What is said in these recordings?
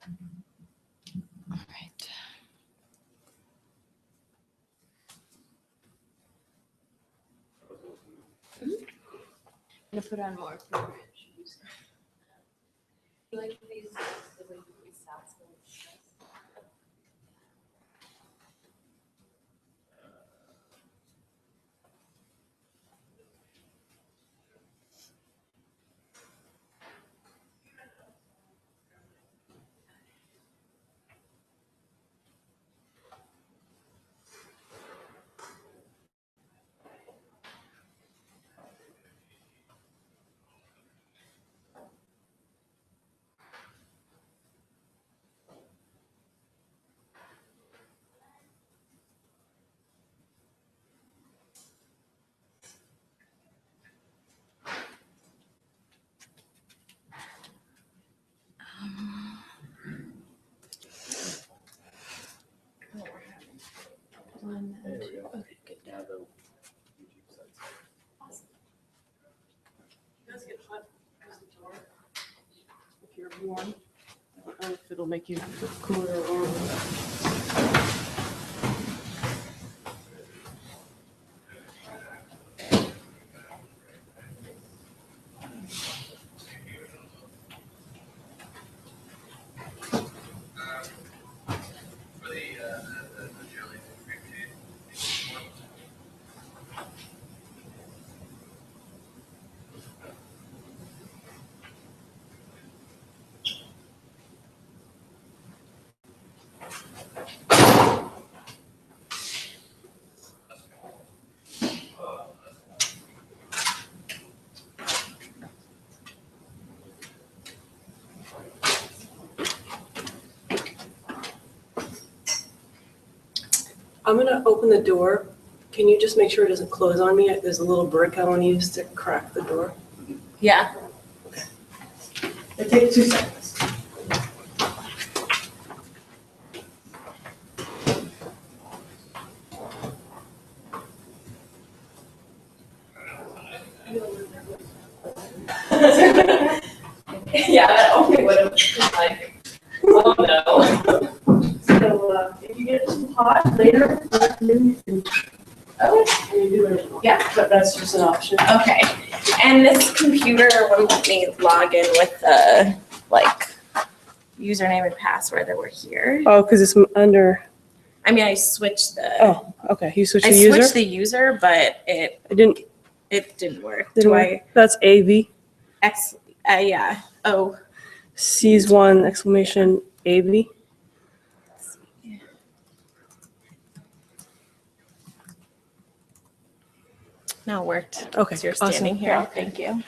All right. I'm gonna put on more appropriate shoes. Like these, the way we socks and stuff. One There and we two. go. Okay, good. Now the YouTube sites. You guys get hot because of the door? If you're warm, I don't know if it'll make you cooler or warmer. I'm gonna open the door. Can you just make sure it doesn't close on me? There's a little brick I want to use to crack the door. Yeah. It takes 2 seconds. Yeah, that only would have been like, oh no. So if you get too hot later, then you can. Okay. You do it. Yeah. But that's just an option. Okay. And this computer wouldn't let me log in with the like username and password that were here. Oh, because it's under. I mean, I switched the. Oh, okay. You switched I the user. switched the user, but it It didn't work. didn't Do work. That's AV. yeah. Oh. Sees one exclamation AV. Now it worked. Okay, So you're awesome. standing here. Yeah. Thank you.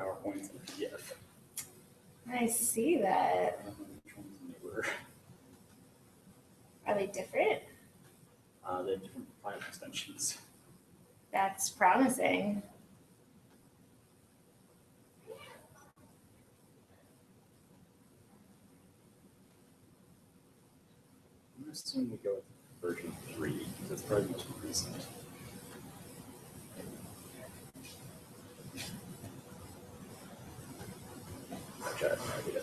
PowerPoints and PDF. I see that. I don't know which ones they were. Are they different? They have different file extensions. That's promising. I'm gonna assume we go with version 3 because that's probably the most recent. Which I have no idea.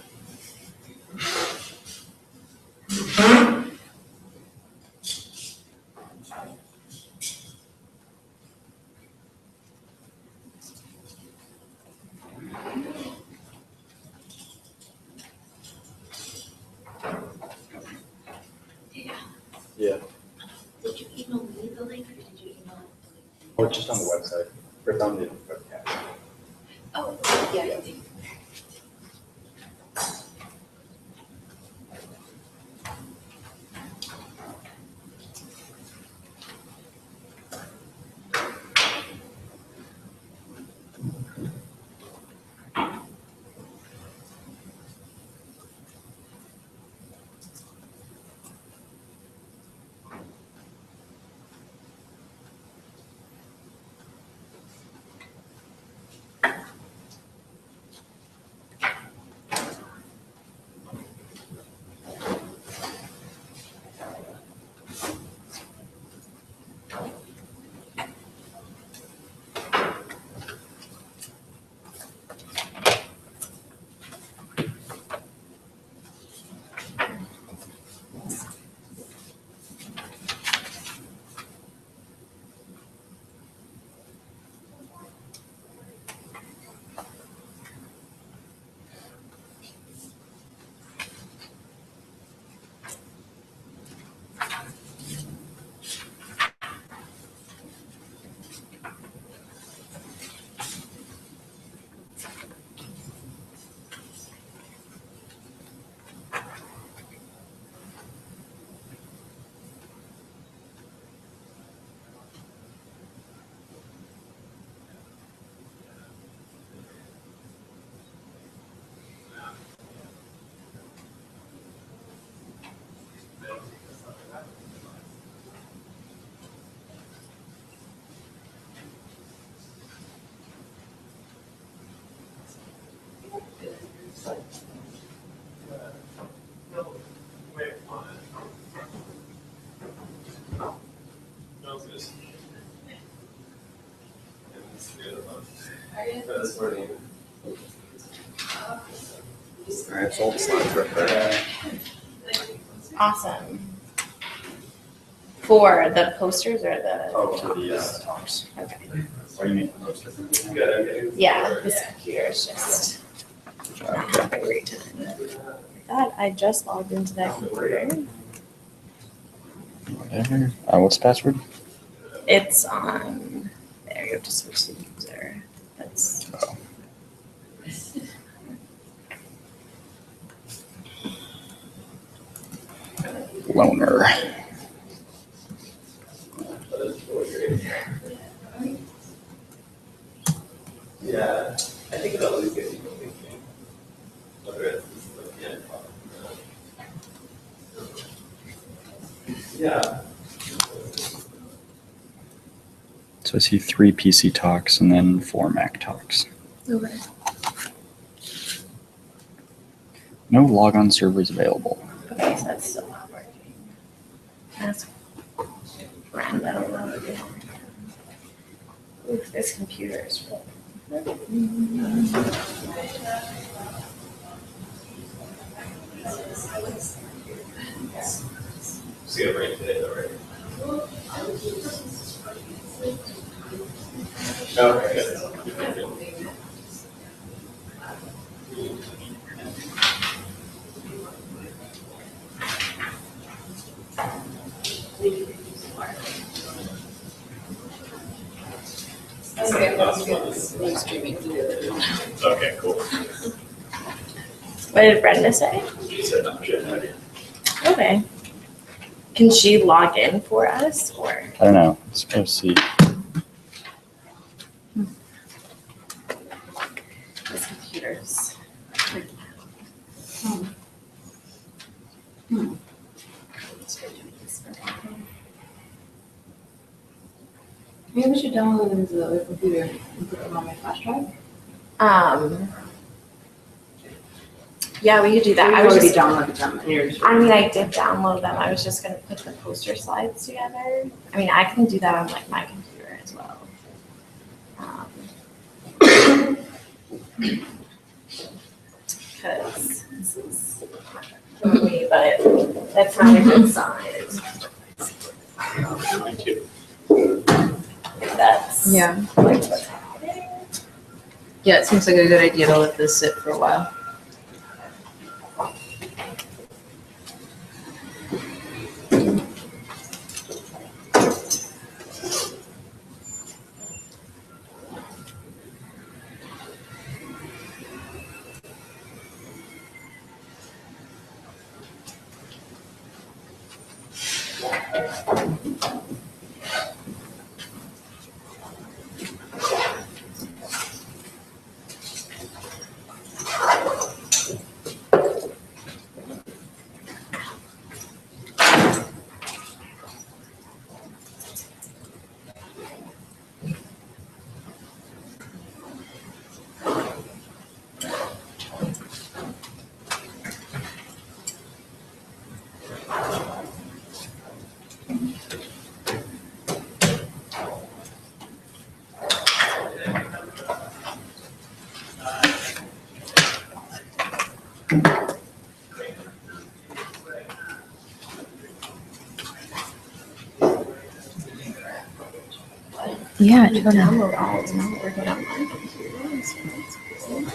Yeah, Did you email me the link or did you email it? or just on the website. Or it's on the webcast. Oh, yeah, I think. Alright, so all the slides are up there. Awesome. For the posters or the? Oh, for the talks. Okay. Or you mean poster? Yeah, this computer is just not every time. I thought I just logged into that computer. Whatever. What's the password? It's on, there you have to switch the user. That's, Oh. Loner. Yeah, I think about Luke getting moving. Whether it's yeah. So I see 3 PC talks and then 4 Mac talks. okay. No logon servers available. Okay, so that's still not working. That's random. Oof, this computer is full. See it right today, though, right? Okay, good. Okay, cool. What did Brenda say? She said not yet. Okay. Can she log in for us or? I don't know. Let's go see. This computer's. Maybe we should download them to the other computer and put them on my flash drive. Yeah, we could do that. Or I you was already just, downloaded them and you're just. I mean, I did download them. I was just gonna put the poster slides together. I mean, I can do that on like my computer as well. Cause this is for me, but that's not a good sign. Mine too. That's. Yeah. Like what's happening. Yeah, it seems like a good idea to let this sit for a while. Yeah, You download all of them. We're good on my computer. So that's cool.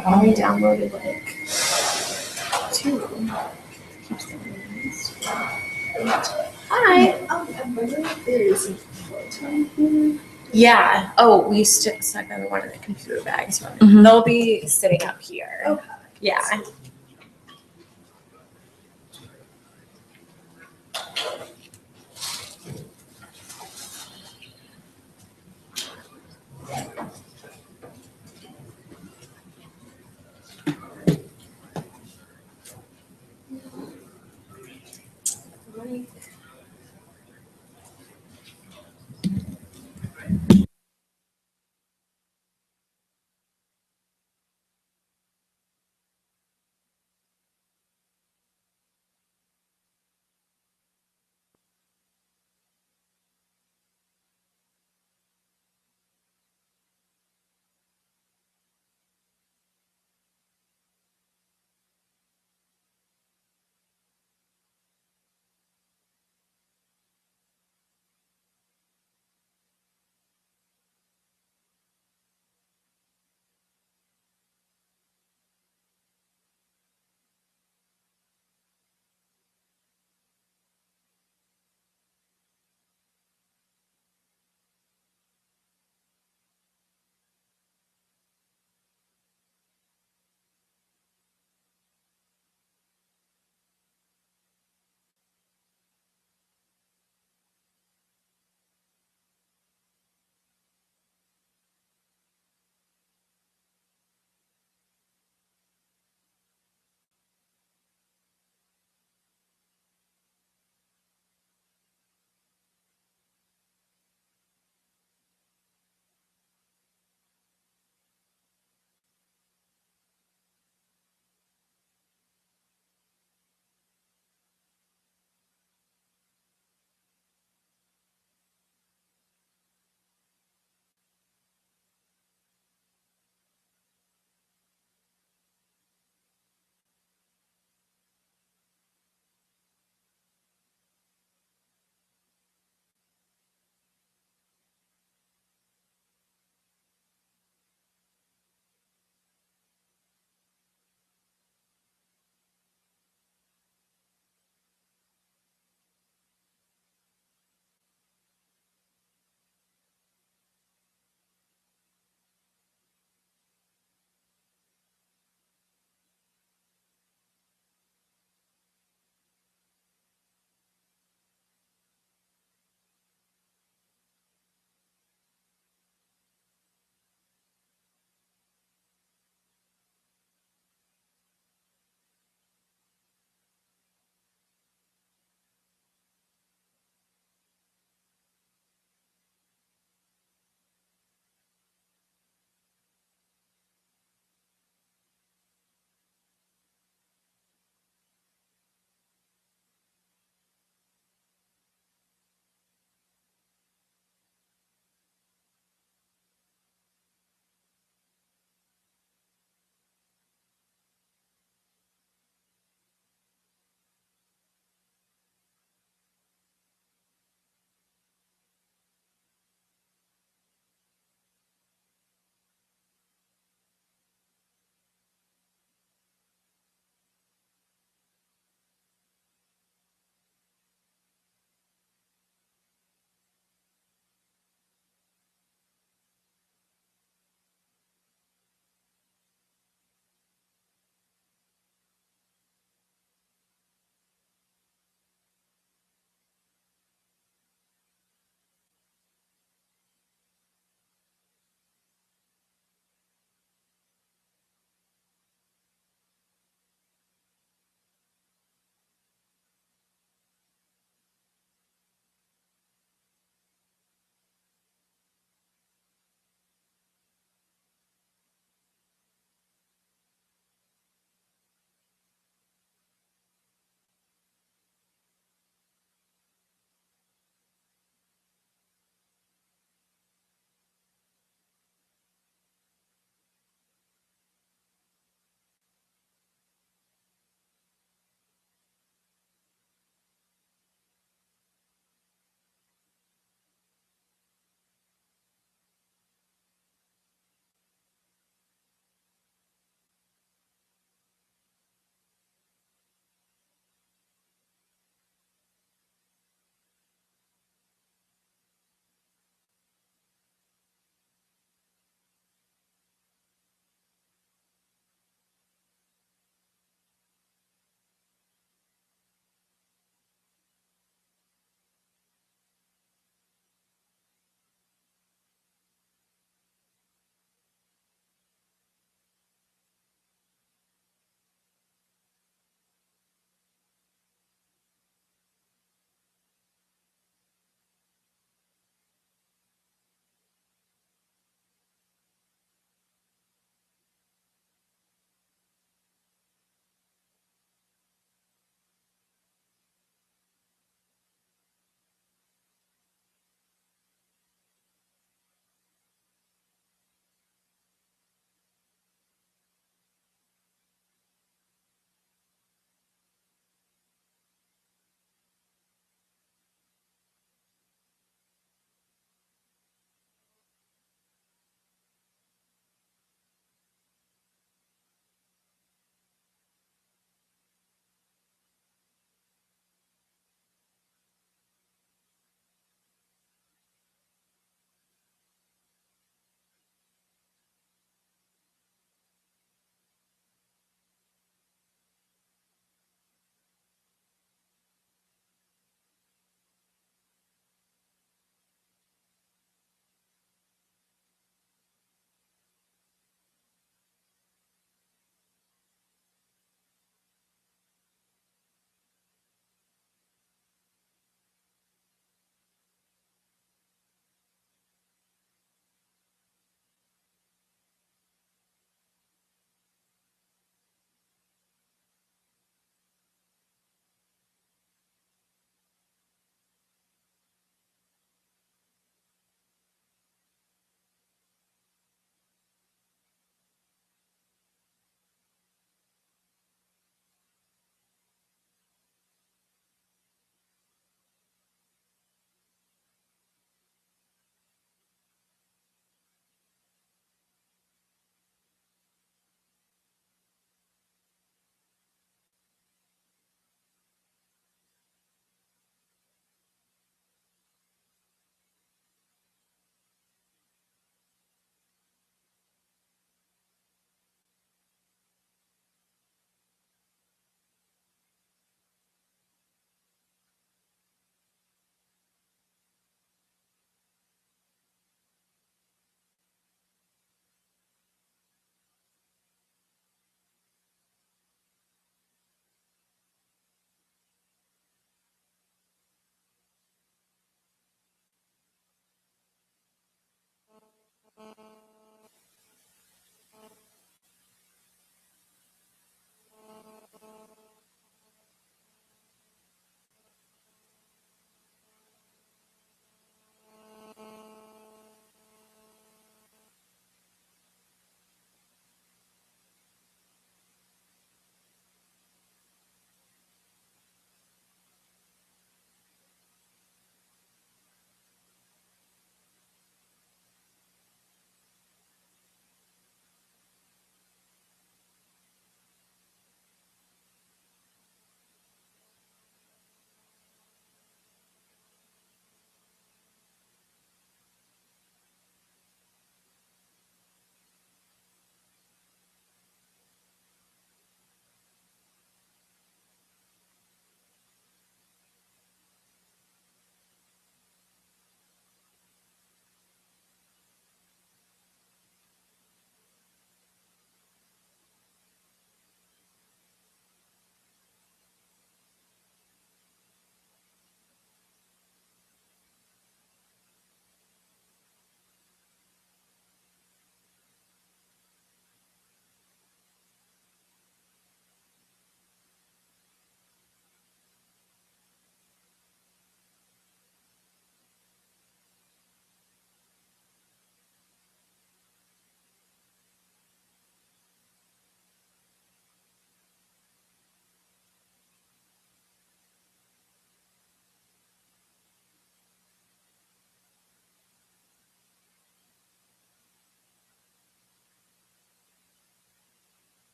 I only downloaded like 2. Keeps them in this. Hi. I'm wondering if there is a photo here. Yeah. Oh, we stuck them in one of the computer bags. Mhm. They'll be sitting up here. Okay. Yeah.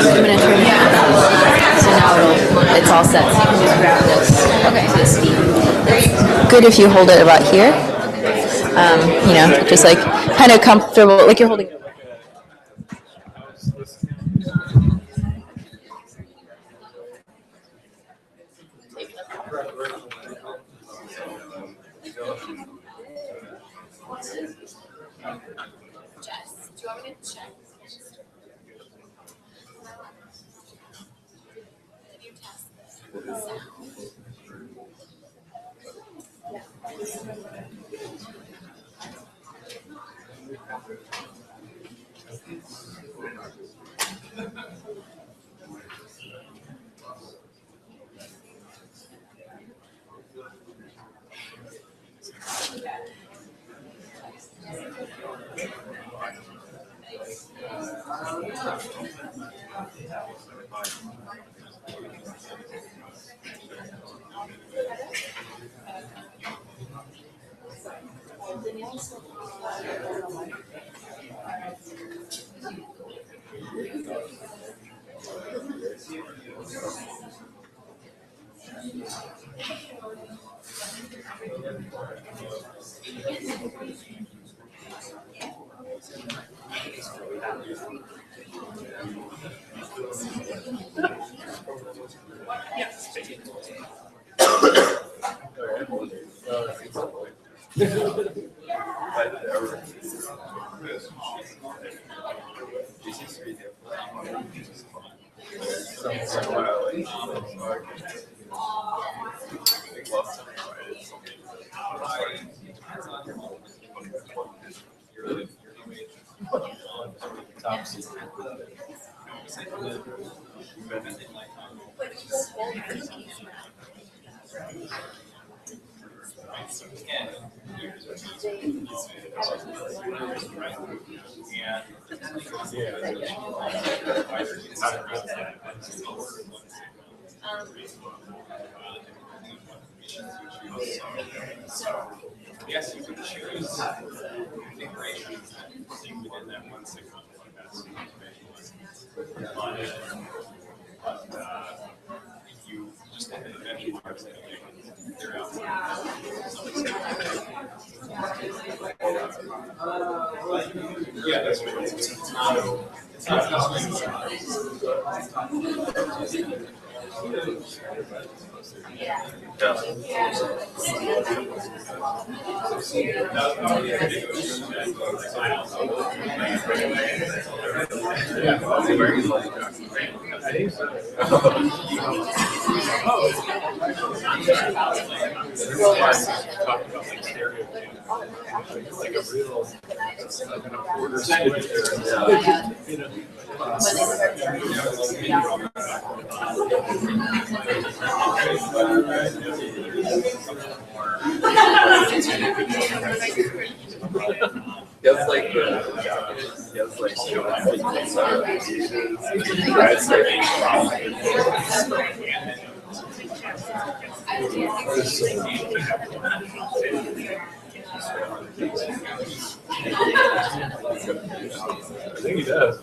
I'm gonna turn it on. So now it's all set. So you can just grab this. Okay. This speed. It's good if you hold it about here. You know, just like kind of comfortable, like you're holding. Jess, do you want me to check? Did you test the sound? Yes, you can choose configurations that sync within that 1 signal like that's but if you just hit the menu website, they're out. Yeah, that's right. It's like a real like an order Feels like I think he does.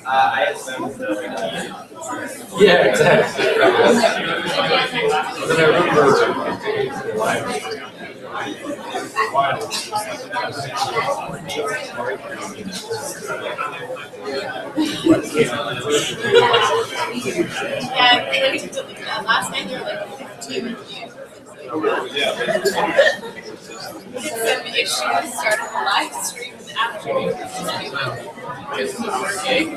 I assumed Yeah, exactly. Then I remember live stream. Yeah, they like to delete that. Last night there were like 15 reviews. We did some issues starting the live stream after we just was working.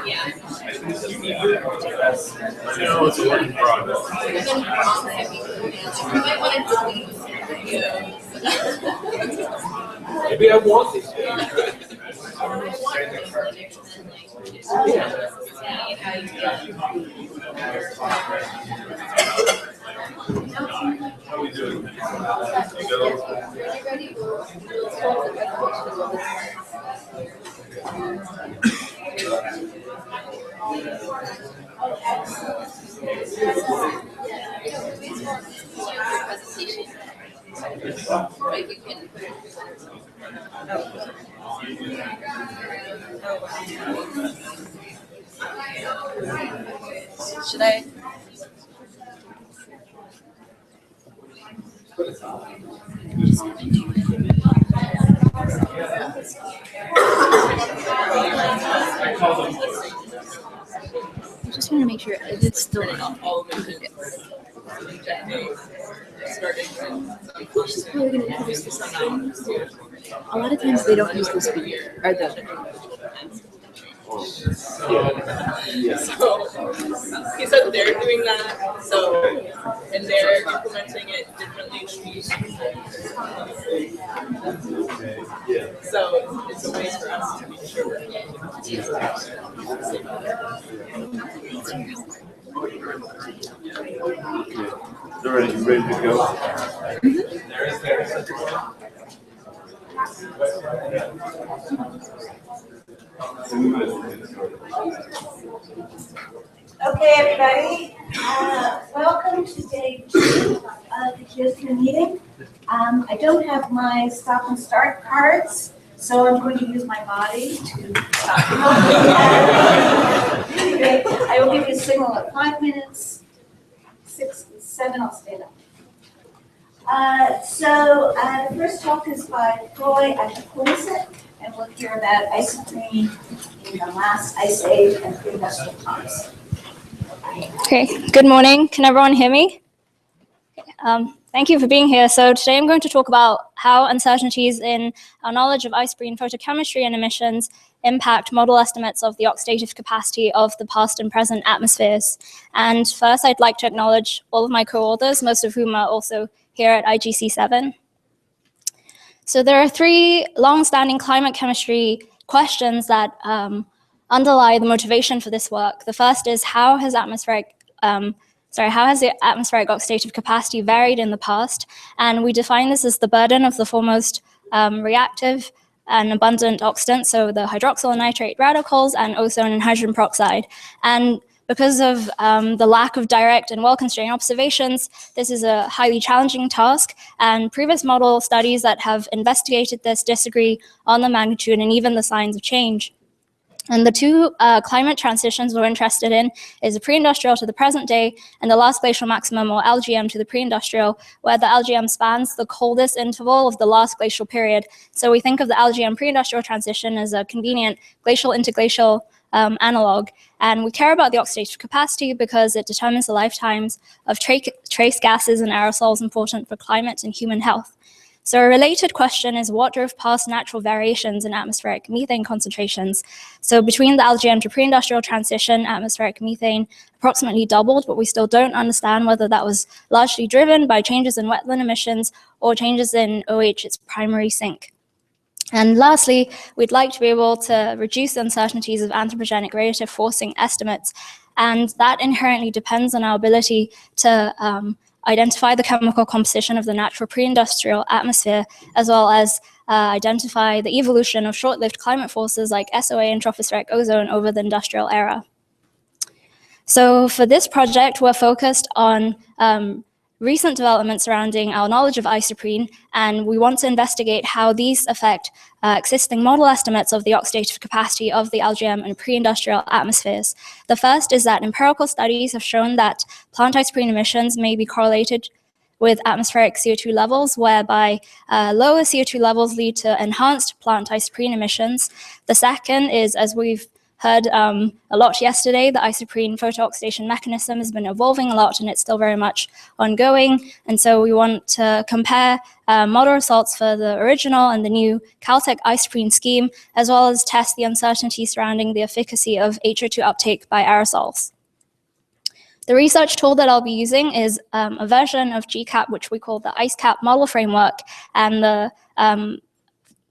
Yeah. You know, it's a work in progress. And then mom sent me emails. You might want to delete videos. Maybe I want these. How are we doing? Should I? I just want to make sure it's still All of it She's probably going to introduce this online. A lot of times they don't use this video or the. So he said they're doing that, so and they're implementing it differently. So it's a way for us to be sure. They're ready to go. Okay, everybody, welcome to day 2 of the GSQ meeting. I don't have my stop and start cards, so I'm going to use my body to stop. Anyway, I will give you a signal at 5 minutes, 6, 7, I'll stay up. The first talk is by Troy Achapulisik, and we'll hear about isoprene in the last ice age and pre-industrial times. Okay, good morning. Can everyone hear me? Thank you for being here. So today I'm going to talk about how uncertainties in our knowledge of isoprene photochemistry and emissions impact model estimates of the oxidative capacity of the past and present atmospheres. And first, I'd like to acknowledge all of my co-authors, most of whom are also here at IGC7. So there are 3 long-standing climate chemistry questions that underlie the motivation for this work. The first is how has the atmospheric oxidative capacity varied in the past? And we define this as the burden of the foremost reactive and abundant oxidants, so the hydroxyl and nitrate radicals and ozone and hydrogen peroxide. And because of the lack of direct and well-constrained observations, this is a highly challenging task, and previous model studies that have investigated this disagree on the magnitude and even the signs of change. And the 2 climate transitions we're interested in is the pre-industrial to the present day and the last glacial maximum, or LGM, to the pre-industrial, where the LGM spans the coldest interval of the last glacial period. So we think of the LGM pre-industrial transition as a convenient glacial interglacial analog. And we care about the oxidative capacity because it determines the lifetimes of trace gases and aerosols important for climate and human health. So a related question is what drove past natural variations in atmospheric methane concentrations? So between the LGM to pre-industrial transition, atmospheric methane approximately doubled, but we still don't understand whether that was largely driven by changes in wetland emissions or changes in OH, its primary sink. And lastly, we'd like to be able to reduce the uncertainties of anthropogenic radiative forcing estimates, and that inherently depends on our ability to identify the chemical composition of the natural pre-industrial atmosphere, as well as identify the evolution of short-lived climate forces like SOA and tropospheric ozone over the industrial era. So for this project, we're focused on recent developments surrounding our knowledge of isoprene, and we want to investigate how these affect existing model estimates of the oxidative capacity of the LGM and pre-industrial atmospheres. The first is that empirical studies have shown that plant isoprene emissions may be correlated with atmospheric CO2 levels, whereby lower CO2 levels lead to enhanced plant isoprene emissions. The second is, as we've heard a lot yesterday, the isoprene photooxidation mechanism has been evolving a lot, and it's still very much ongoing. And so we want to compare model results for the original and the new Caltech isoprene scheme, as well as test the uncertainty surrounding the efficacy of HO2 uptake by aerosols. The research tool that I'll be using is a version of GCAP, which we call the IceCap model framework, and the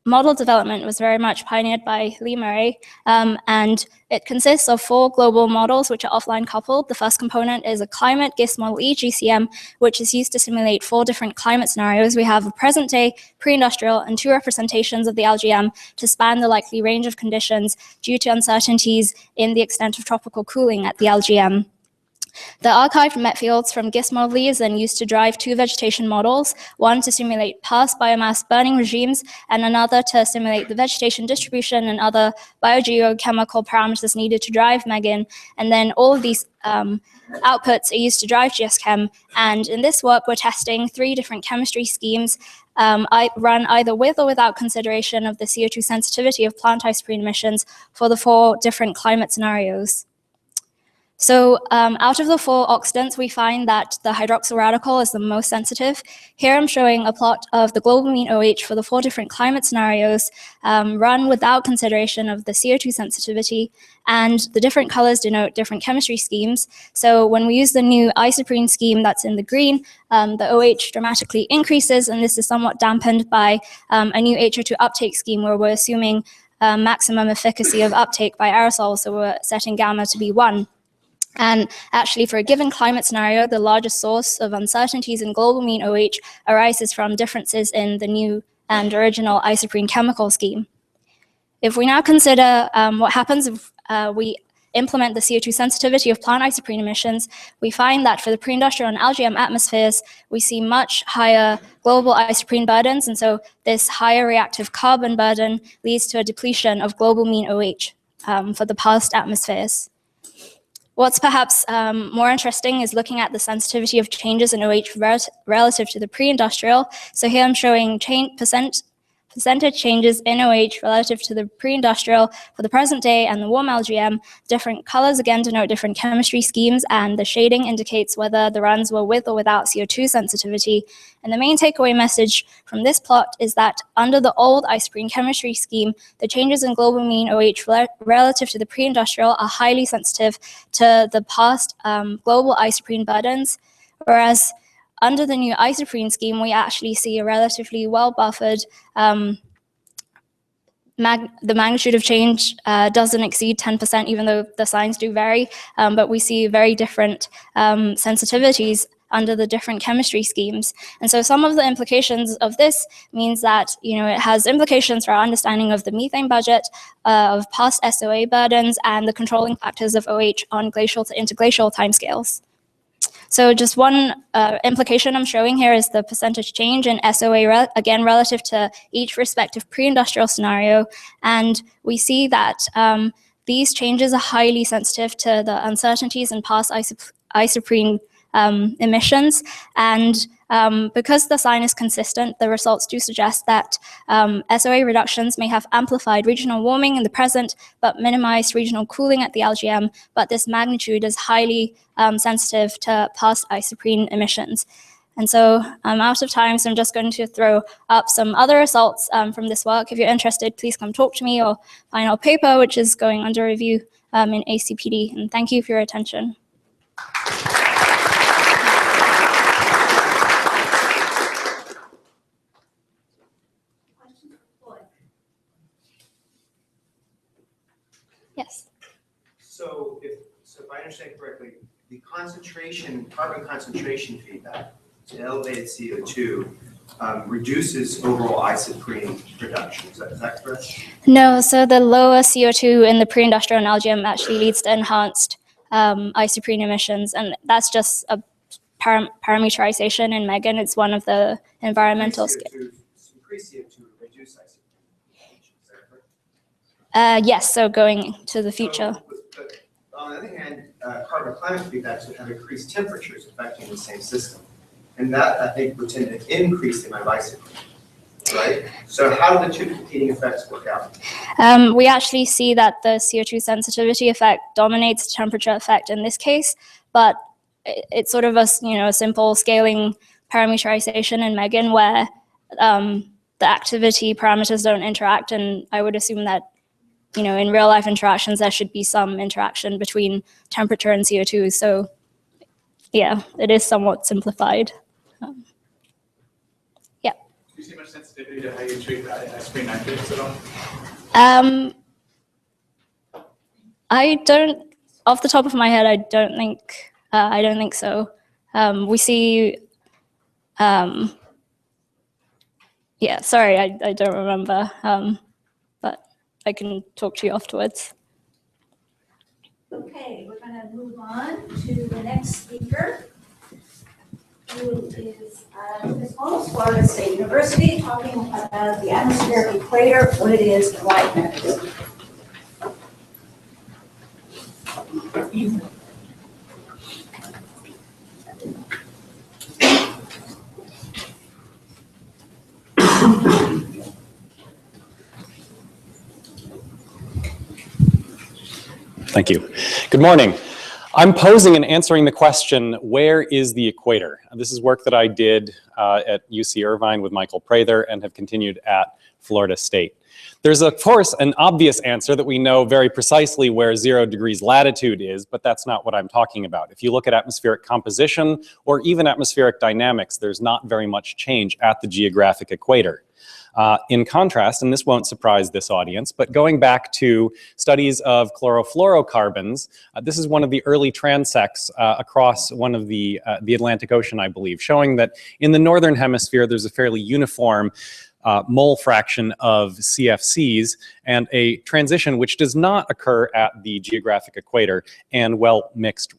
model development was very much pioneered by Lee Murray, and it consists of 4 global models which are offline coupled. The first component is a climate GISS model E GCM, which is used to simulate 4 different climate scenarios. We have a present day, pre-industrial, and 2 representations of the LGM to span the likely range of conditions due to uncertainties in the extent of tropical cooling at the LGM. The archived met fields from Gizmodly is then used to drive two vegetation models, one to simulate past biomass burning regimes and another to simulate the vegetation distribution and other biogeochemical parameters needed to drive MEGAN. And then all of these outputs are used to drive GSChem. And in this work, we're testing 3 different chemistry schemes I run either with or without consideration of the CO2 sensitivity of plant isoprene emissions for the 4 different climate scenarios. So out of the 4 oxidants, we find that the hydroxyl radical is the most sensitive. Here I'm showing a plot of the global mean OH for the 4 different climate scenarios run without consideration of the CO2 sensitivity, and the different colors denote different chemistry schemes. So when we use the new isoprene scheme that's in the green, the OH dramatically increases, and this is somewhat dampened by a new HO2 uptake scheme where we're assuming maximum efficacy of uptake by aerosols, so we're setting gamma to be 1. And actually, for a given climate scenario, the largest source of uncertainties in global mean OH arises from differences in the new and original isoprene chemical scheme. If we now consider what happens if we implement the CO2 sensitivity of plant isoprene emissions, we find that for the pre-industrial and LGM atmospheres, we see much higher global isoprene burdens, and so this higher reactive carbon burden leads to a depletion of global mean OH for the past atmospheres. What's perhaps more interesting is looking at the sensitivity of changes in OH relative to the pre-industrial. So here I'm showing percentage changes in OH relative to the pre-industrial for the present day and the warm LGM. Different colors again denote different chemistry schemes, and the shading indicates whether the runs were with or without CO2 sensitivity. And the main takeaway message from this plot is that under the old isoprene chemistry scheme, the changes in global mean OH relative to the pre-industrial are highly sensitive to the past global isoprene burdens, whereas under the new isoprene scheme, we actually see a relatively well-buffered, the magnitude of change doesn't exceed 10%, even though the signs do vary, but we see very different sensitivities under the different chemistry schemes. And so some of the implications of this means that, it has implications for our understanding of the methane budget, of past SOA burdens, and the controlling factors of OH on glacial to interglacial timescales. So just one implication I'm showing here is the percentage change in SOA, again, relative to each respective pre-industrial scenario. And we see that these changes are highly sensitive to the uncertainties in past isoprene emissions. And because the sign is consistent, the results do suggest that SOA reductions may have amplified regional warming in the present, but minimized regional cooling at the LGM, but this magnitude is highly sensitive to past isoprene emissions. And so I'm out of time, so I'm just going to throw up some other results from this work. If you're interested, please come talk to me or find our paper, which is going under review in ACPD. And thank you for your attention. Yes. So if I understand correctly, the carbon concentration feedback to elevated CO2 reduces overall isoprene production. Is that correct? No, so the lower CO2 in the pre-industrial and LGM actually leads to enhanced isoprene emissions, and that's just a parameterization in MEGAN. It's one of the environmental scales. Increase CO2 to reduce isoprene emissions, is that correct? Yes, so going to the future. But on the other hand, carbon climate feedbacks would have increased temperatures affecting the same system. And that, I think, would tend to increase the amount of isoprene, right? So how do the two competing effects work out? We actually see that the CO2 sensitivity effect dominates the temperature effect in this case, but it's sort of a simple scaling parameterization in MEGAN where the activity parameters don't interact, and I would assume that in real life interactions, there should be some interaction between temperature and CO2. So yeah, it is somewhat simplified. Yeah. Do you see much sensitivity to how you treat isoprene nitrates at all? I don't, off the top of my head, I don't think so. We see, yeah, sorry, I don't remember. But I can talk to you afterwards. Okay, we're going to move on to the next speaker, who is Ms. Holmes, Florida State University, talking about the atmospheric equator, what it is, and why it matters. Thank you. Good morning. I'm posing and answering the question, where is the equator? This is work that I did at UC Irvine with Michael Prather and have continued at Florida State. There's, of course, an obvious answer that we know very precisely where 0 degrees latitude is, but that's not what I'm talking about. If you look at atmospheric composition or even atmospheric dynamics, there's not very much change at the geographic equator. In contrast, and this won't surprise this audience, but going back to studies of chlorofluorocarbons, this is one of the early transects across one of the Atlantic Ocean, I believe, showing that in the northern hemisphere there's a fairly uniform mole fraction of CFCs and a transition which does not occur at the geographic equator and well-mixed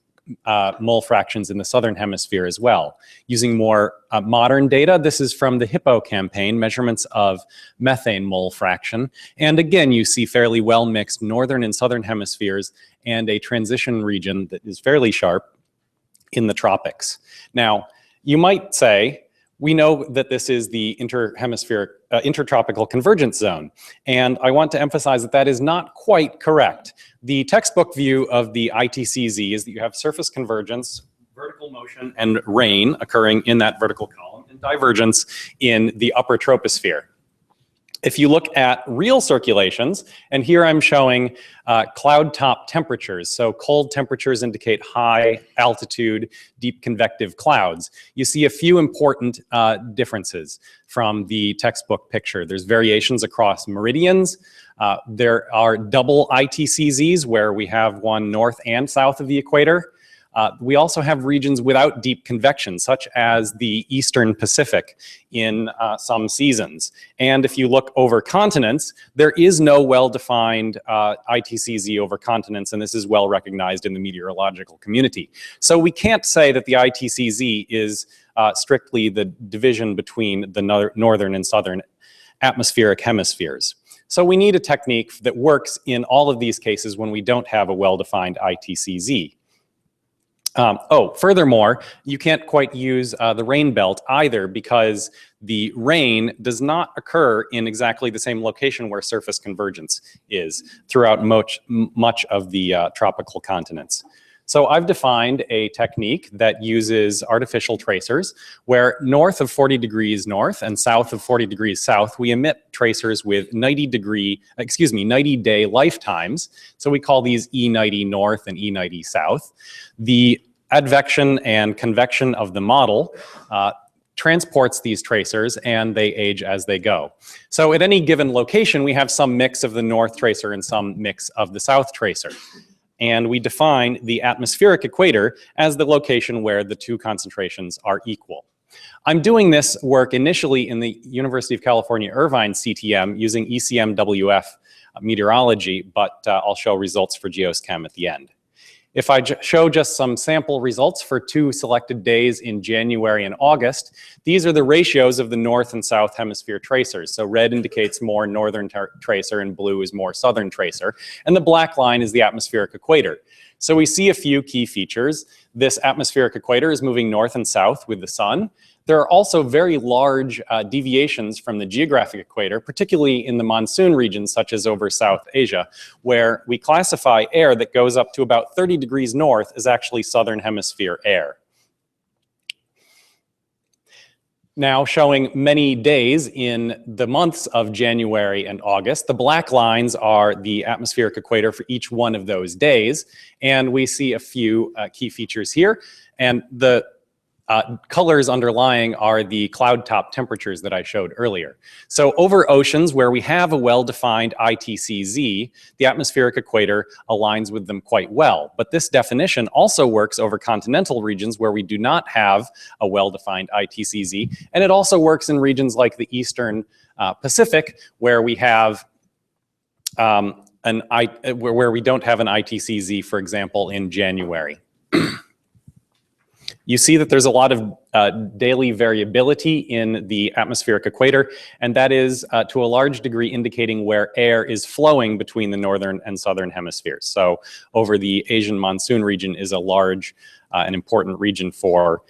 mole fractions in the southern hemisphere as well. Using more modern data, this is from the HIPPO campaign, measurements of methane mole fraction. And again, you see fairly well-mixed northern and southern hemispheres and a transition region that is fairly sharp in the tropics. Now, you might say, we know that this is the intertropical convergence zone. And I want to emphasize that that is not quite correct. The textbook view of the ITCZ is that you have surface convergence, vertical motion, and rain occurring in that vertical column, and divergence in the upper troposphere. If you look at real circulations, and here I'm showing cloud top temperatures, so cold temperatures indicate high altitude, deep convective clouds. You see a few important differences from the textbook picture. There's variations across meridians. There are double ITCZs where we have one north and south of the equator. We also have regions without deep convection, such as the Eastern Pacific in some seasons. And if you look over continents, there is no well-defined ITCZ over continents, and this is well recognized in the meteorological community. So we can't say that the ITCZ is strictly the division between the northern and southern atmospheric hemispheres. So we need a technique that works in all of these cases when we don't have a well-defined ITCZ. Furthermore, you can't quite use the rain belt either because the rain does not occur in exactly the same location where surface convergence is throughout much of the tropical continents. So I've defined a technique that uses artificial tracers where north of 40 degrees north and south of 40 degrees south, we emit tracers with 90-day lifetimes. So we call these E90 north and E90 south. The advection and convection of the model transports these tracers and they age as they go. So at any given location, we have some mix of the north tracer and some mix of the south tracer. And we define the atmospheric equator as the location where the two concentrations are equal. I'm doing this work initially in the University of California, Irvine CTM using ECMWF meteorology, but I'll show results for geoschem at the end. If I show just some sample results for 2 selected days in January and August, these are the ratios of the north and south hemisphere tracers. So red indicates more northern tracer and blue is more southern tracer. And the black line is the atmospheric equator. So we see a few key features. This atmospheric equator is moving north and south with the sun. There are also very large deviations from the geographic equator, particularly in the monsoon regions such as over South Asia, where we classify air that goes up to about 30 degrees north as actually southern hemisphere air. Now showing many days in the months of January and August. The black lines are the atmospheric equator for each one of those days. And we see a few key features here. And the colors underlying are the cloud top temperatures that I showed earlier. So over oceans where we have a well-defined ITCZ, the atmospheric equator aligns with them quite well. But this definition also works over continental regions where we do not have a well-defined ITCZ. And it also works in regions like the Eastern Pacific where we have where we don't have an ITCZ, for example, in January. You see that there's a lot of daily variability in the atmospheric equator, and that is to a large degree indicating where air is flowing between the northern and southern hemispheres. So over the Asian monsoon region is a large and important region for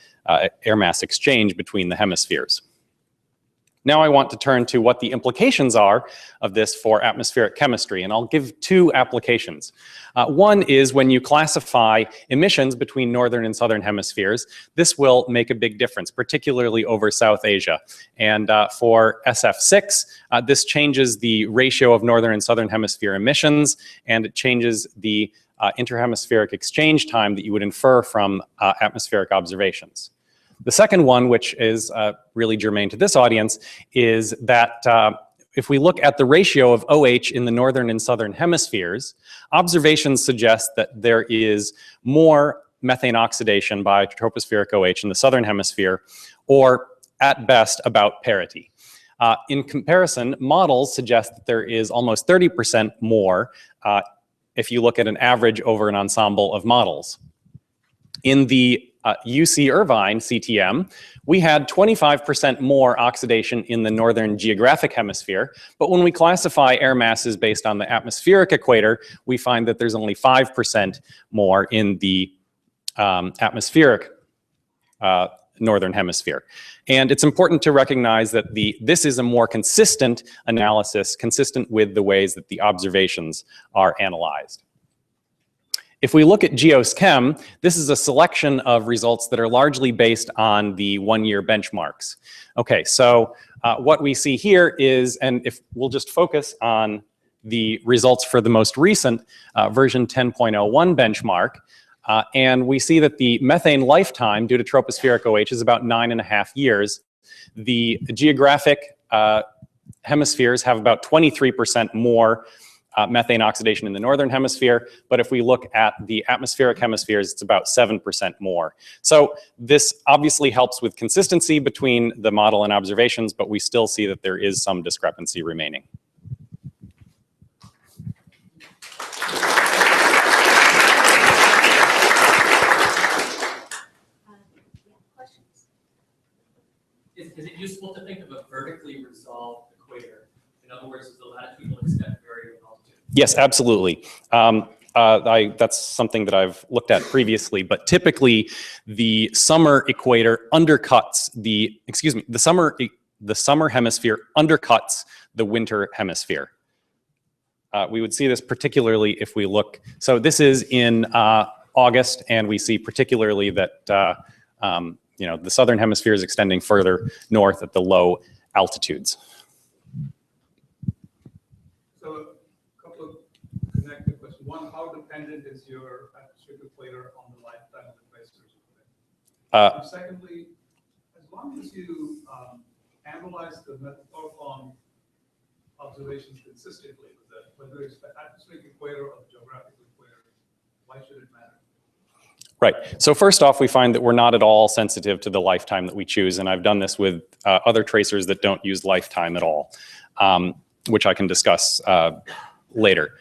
air mass exchange between the hemispheres. Now I want to turn to what the implications are of this for atmospheric chemistry, and I'll give two applications. One is when you classify emissions between northern and southern hemispheres, this will make a big difference, particularly over South Asia. And for SF6, this changes the ratio of northern and southern hemisphere emissions, and it changes the interhemispheric exchange time that you would infer from atmospheric observations. The second one, which is really germane to this audience, is that if we look at the ratio of OH in the northern and southern hemispheres, observations suggest that there is more methane oxidation by tropospheric OH in the southern hemisphere, or at best about parity. In comparison, models suggest that there is almost 30% more if you look at an average over an ensemble of models. In the UC Irvine CTM, we had 25% more oxidation in the northern geographic hemisphere, but when we classify air masses based on the atmospheric equator, we find that there's only 5% more in the atmospheric northern hemisphere. And it's important to recognize that this is a more consistent analysis, consistent with the ways that the observations are analyzed. If we look at GeosChem, this is a selection of results that are largely based on the one-year benchmarks. Okay, so what we see here is, and if we'll just focus on the results for the most recent version 10.01 benchmark, and we see that the methane lifetime due to tropospheric OH is about 9.5 years. The geographic hemispheres have about 23% more methane oxidation in the northern hemisphere, but if we look at the atmospheric hemispheres, it's about 7% more. So this obviously helps with consistency between the model and observations, but we still see that there is some discrepancy remaining. Is it useful to think of a vertically resolved equator? In other words, does the latitudinal extent vary with altitude? Yes, absolutely. That's something that I've looked at previously, but typically the summer equator undercuts the summer hemisphere undercuts the winter hemisphere. We would see this particularly if we look, so this is in August, and we see particularly that the southern hemisphere is extending further north at the low altitudes. So a couple of connected questions. One, how dependent is your atmospheric equator on the lifetime of the traceers? And secondly, as long as you analyze the methylorphan observations consistently, whether it's the atmospheric equator or the geographic equator, why should it matter? Right. So first off, we find that we're not at all sensitive to the lifetime that we choose, and I've done this with other tracers that don't use lifetime at all, which I can discuss later.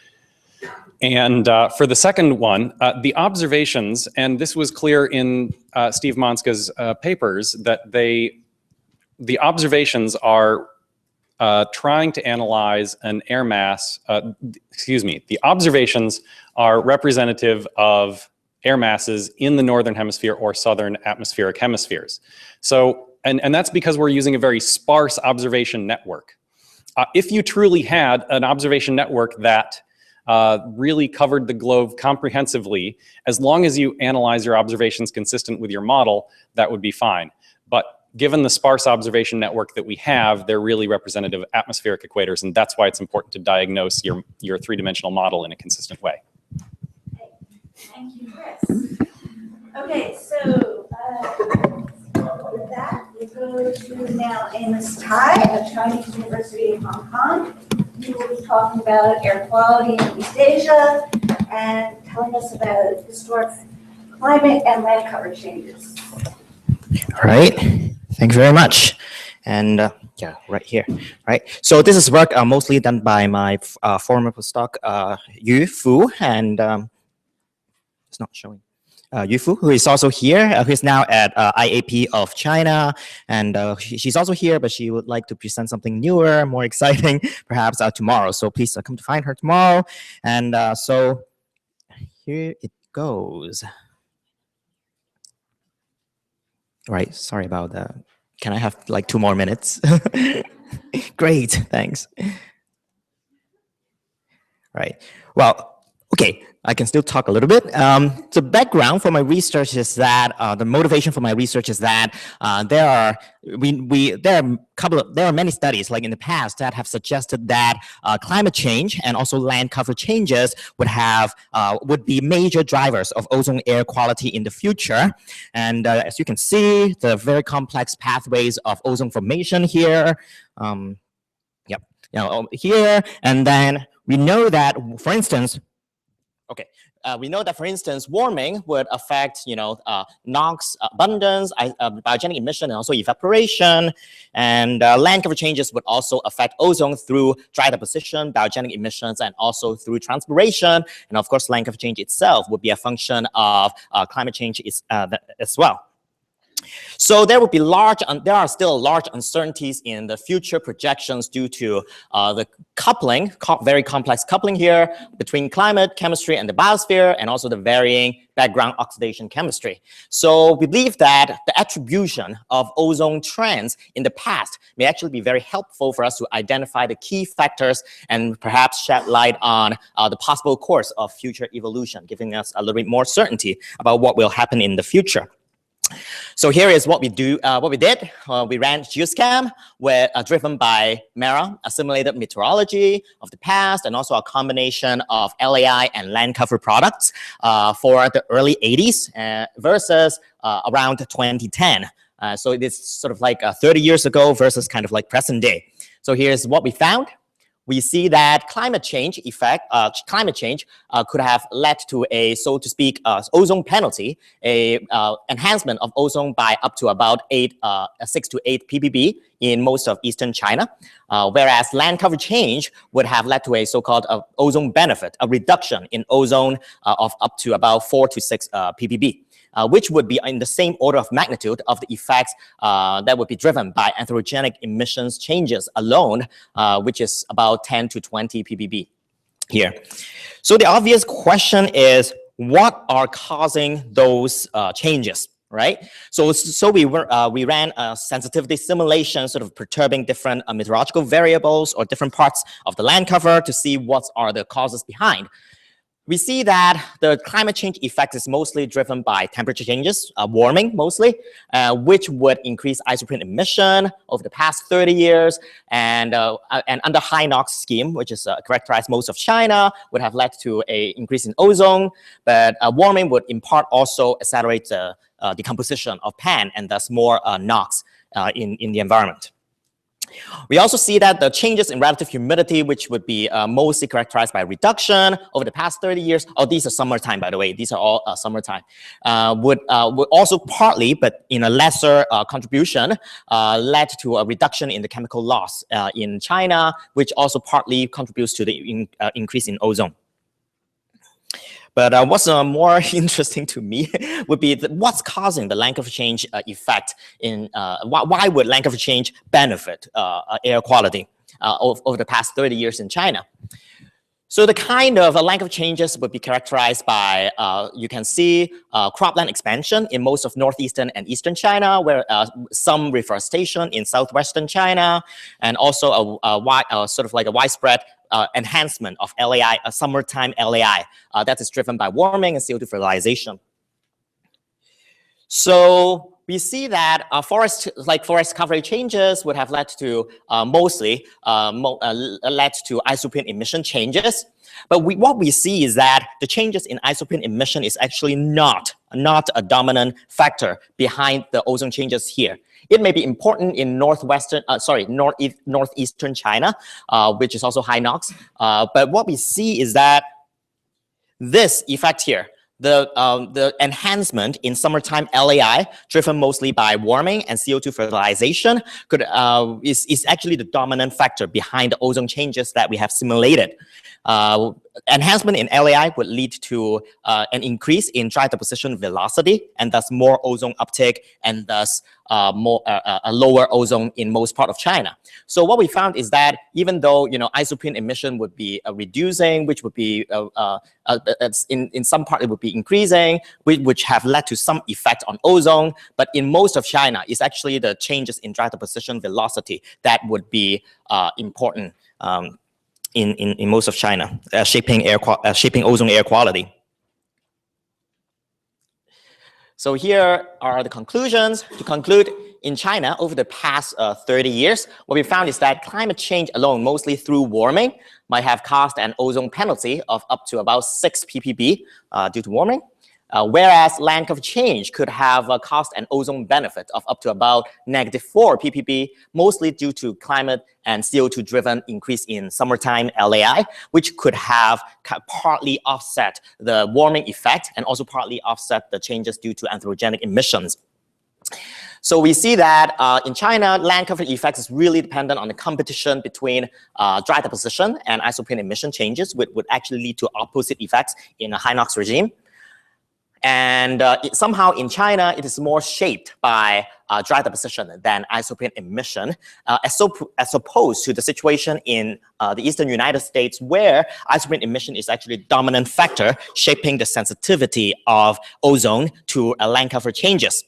And for the second one, the observations, and this was clear in Steve Monska's papers, that the observations are trying to analyze an air mass, the observations are representative of air masses in the northern hemisphere or southern atmospheric hemispheres. So, and that's because we're using a very sparse observation network. If you truly had an observation network that really covered the globe comprehensively, as long as you analyze your observations consistent with your model, that would be fine. But given the sparse observation network that we have, they're really representative of atmospheric equators, and that's why it's important to diagnose your three-dimensional model in a consistent way. Thank you, Chris. Okay, so with that, we go to now Amos Tai of Chinese University of Hong Kong. He will be talking about air quality in East Asia and telling us about historic climate and land cover changes. All right, thank you very much. And Yeah, right here, right? So this is work mostly done by my former postdoc, Yu Fu, and it's not showing. Yu Fu, who is also here, who is now at IAP of China, and she's also here, but she would like to present something newer, more exciting, perhaps tomorrow. So please come to find her tomorrow. And so here it goes. Right, sorry about that. Can I have like 2 more minutes? Great, thanks. Right, well, okay, I can still talk a little bit. The background for my research is that the motivation for my research is that there are many studies like in the past that have suggested that climate change and also land cover changes would be major drivers of ozone air quality in the future. And as you can see, the very complex pathways of ozone formation here. Yep, here, and then we know that, for instance. Okay, we know that, for instance, warming would affect, NOx abundance, biogenic emission, and also evaporation. And land cover changes would also affect ozone through dry deposition, biogenic emissions, and also through transpiration. And of course, land cover change itself would be a function of climate change as well. So there are still large uncertainties in the future projections due to the coupling, very complex coupling here between climate, chemistry, and the biosphere, and also the varying background oxidation chemistry. So we believe that the attribution of ozone trends in the past may actually be very helpful for us to identify the key factors and perhaps shed light on the possible course of future evolution, giving us a little bit more certainty about what will happen in the future. So here is what we did. We ran GeoScam, driven by MERA, a simulated meteorology of the past, and also a combination of LAI and land cover products for the early 80s versus around 2010. So it is sort of like 30 years ago versus kind of like present day. So here's what we found. We see that climate change could have led to a, so to speak, ozone penalty, a enhancement of ozone by up to about 6 to 8 ppb in most of eastern China, whereas land cover change would have led to a so-called ozone benefit, a reduction in ozone of up to about 4 to 6 ppb. Which would be in the same order of magnitude of the effects that would be driven by anthropogenic emissions changes alone, which is about 10 to 20 ppb here. So the obvious question is, what are causing those changes, right? So we ran a sensitivity simulation, sort of perturbing different meteorological variables or different parts of the land cover to see what are the causes behind. We see that the climate change effect is mostly driven by temperature changes, warming mostly, which would increase isoprene emission over the past 30 years. And under high NOx scheme, which is characterized most of China, would have led to an increase in ozone. But warming would in part also accelerate the decomposition of PAN and thus more NOx in the environment. We also see that the changes in relative humidity, which would be mostly characterized by reduction over the past 30 years. Oh, these are summertime, by the way. These are all summertime. Would also partly, but in a lesser contribution, led to a reduction in the chemical loss in China, which also partly contributes to the increase in ozone. But what's more interesting to me would be what's causing the land cover change effect in, why would land cover change benefit air quality over the past 30 years in China? So the kind of land cover changes would be characterized by, you can see cropland expansion in most of northeastern and eastern China, where some reforestation in southwestern China, and also sort of like a widespread enhancement of LAI, a summertime LAI that is driven by warming and CO2 fertilization. So we see that forest coverage changes would have led to mostly led to isoprene emission changes. But what we see is that the changes in isoprene emission is actually not a dominant factor behind the ozone changes here. It may be important in northeastern China, which is also high NOx. But what we see is that this effect here, The enhancement in summertime LAI, driven mostly by warming and CO2 fertilization, is actually the dominant factor behind the ozone changes that we have simulated. Enhancement in LAI would lead to an increase in dry deposition velocity, and thus more ozone uptake, and thus a lower ozone in most part of China. So what we found is that even though isoprene emission would be reducing, which would be in some part it would be increasing, which have led to some effect on ozone, but in most of China, it's actually the changes in dry deposition velocity that would be important. In most of China, shaping ozone air quality. So here are the conclusions. To conclude, in China, over the past 30 years, what we found is that climate change alone, mostly through warming, might have caused an ozone penalty of up to about 6 ppb due to warming. Whereas land cover change could have caused an ozone benefit of up to about -4 ppb, mostly due to climate and CO2-driven increase in summertime LAI, which could have partly offset the warming effect and also partly offset the changes due to anthropogenic emissions. So we see that in China, land cover effects is really dependent on the competition between dry deposition and isoprene emission changes, which would actually lead to opposite effects in a high NOx regime. And somehow in China, it is more shaped by dry deposition than isoprene emission, as opposed to the situation in the eastern United States, where isoprene emission is actually a dominant factor shaping the sensitivity of ozone to land cover changes.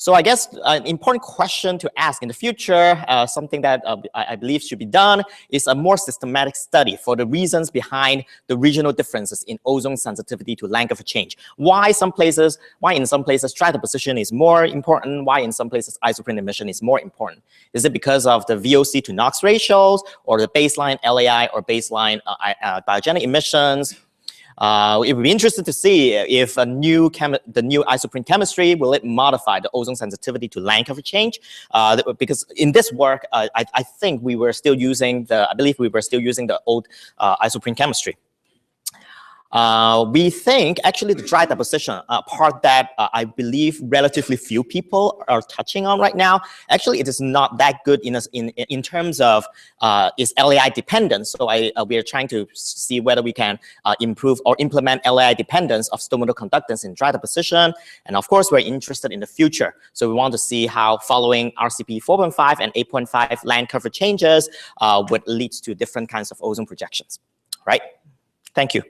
So I guess an important question to ask in the future, something that I believe should be done, is a more systematic study for the reasons behind the regional differences in ozone sensitivity to land cover change. Why in some places dry deposition is more important? Why in some places isoprene emission is more important? Is it because of the VOC to NOx ratios, or the baseline LAI or baseline biogenic emissions? It would be interesting to see if the new isoprene chemistry, will it modify the ozone sensitivity to land cover change? Because in this work, I think we were still using the old isoprene chemistry. We think actually the dry deposition part that I believe relatively few people are touching on right now, actually it is not that good in terms of is LAI dependent. So we are trying to see whether we can improve or implement LAI dependence of stomatal conductance in dry deposition. And of course, we're interested in the future. So we want to see how following RCP 4.5 and 8.5 land cover changes would lead to different kinds of ozone projections. Right? Thank you.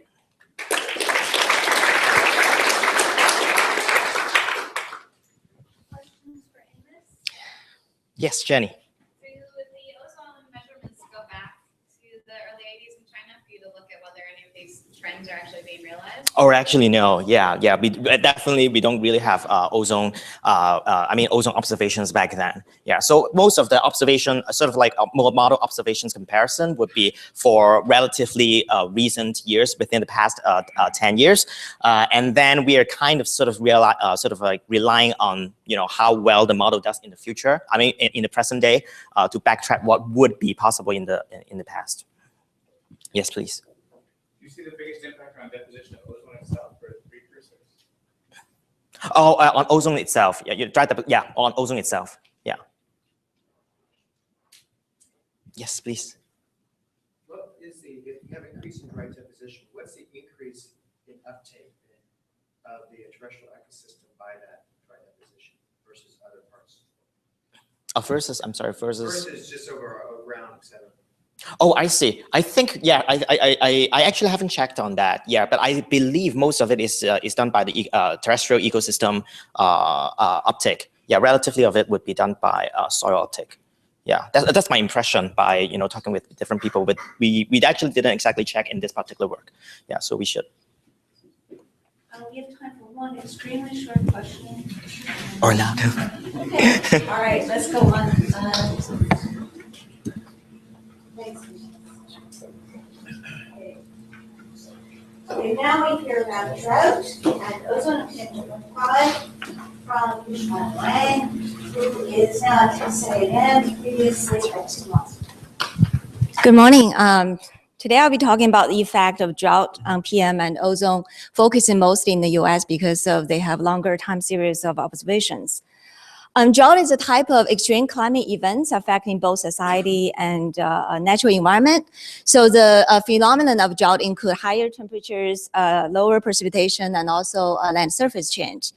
Yes, Jenny. Do the ozone measurements go back to the early 80s in China for you to look at whether any of these trends are actually being realized? Or actually, no. Yeah. We don't really have ozone observations back then. Yeah. So most of the observation, sort of like model observations comparison, would be for relatively recent years, within the past 10 years, and then we are kind of relying on how well the model does in the future. I mean, in the present day, to backtrack what would be possible in the past. Yes, please. Do you see the biggest impact on deposition of ozone itself or the precursors? Oh, on ozone itself. Yeah, on ozone itself. Yeah. Yes, please. What is if you have increase in dry deposition, what's the increase in uptake of the terrestrial ecosystem by that dry deposition versus other parts? Versus just over ground, etc. Oh, I see. I think, yeah, I actually haven't checked on that. Yeah, but I believe most of it is done by the terrestrial ecosystem uptake. Yeah, relatively of it would be done by soil uptake. Yeah, that's my impression by talking with different people. But we actually didn't exactly check in this particular work. Yeah, so we should. We have time for one extremely short question. Orlando. Okay. All right, let's go on. Okay, now we hear about drought and ozone quality from Yushwan Wang, who is now at 6 a.m., previously at 2 months. Good morning. Today I'll be talking about the effect of drought on PM and ozone, focusing mostly in the US because they have longer time series of observations. Drought is a type of extreme climate events affecting both society and natural environment. So the phenomenon of drought include higher temperatures, lower precipitation, and also land surface change.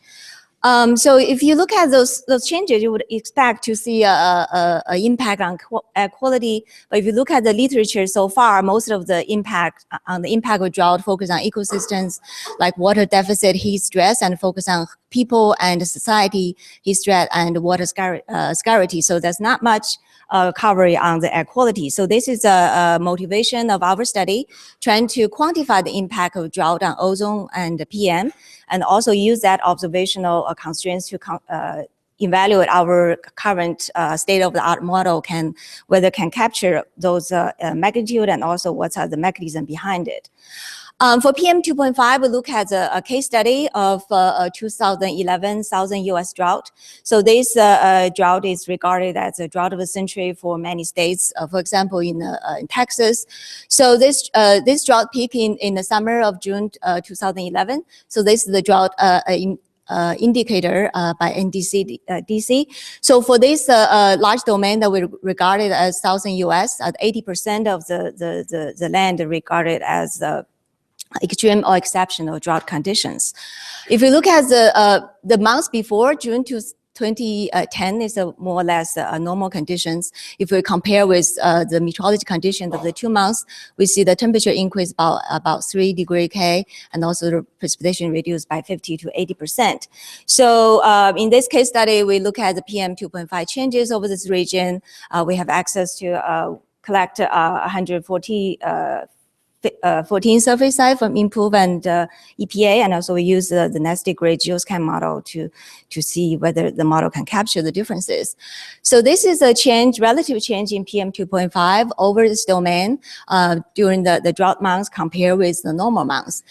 So if you look at those changes, you would expect to see a impact on air quality. But if you look at the literature so far, most of the impact of drought focus on ecosystems like water deficit, heat stress, and focus on people and society, heat stress, and water scarcity. So there's not much coverage on the air quality. So this is a motivation of our study, trying to quantify the impact of drought on ozone and PM, and also use that observational constraints to evaluate our current state-of-the-art model whether can capture those magnitude and also what are the mechanism behind it. For PM 2.5, we look at a case study of 2011 southern US drought. So this drought is regarded as a drought of the century for many states, for example, in Texas. So this drought peaked in the summer of June 2011. So this is the drought indicator by NDC DC. So for this large domain that we regarded as southern US, 80% of the land regarded as extreme or exceptional drought conditions. If you look at the months before June 2010 is more or less normal conditions. If we compare with the meteorology conditions of the 2 months, we see the temperature increase about 3 degrees K, and also the precipitation reduced by 50 to 80%. So in this case study, we look at the PM 2.5 changes over this region. We have access to collect 14 survey sites from INPUV and EPA, and also we use the nested grid geoscan model to see whether the model can capture the differences. So this is a relative change in PM 2.5 over this domain during the drought months compared with the normal months.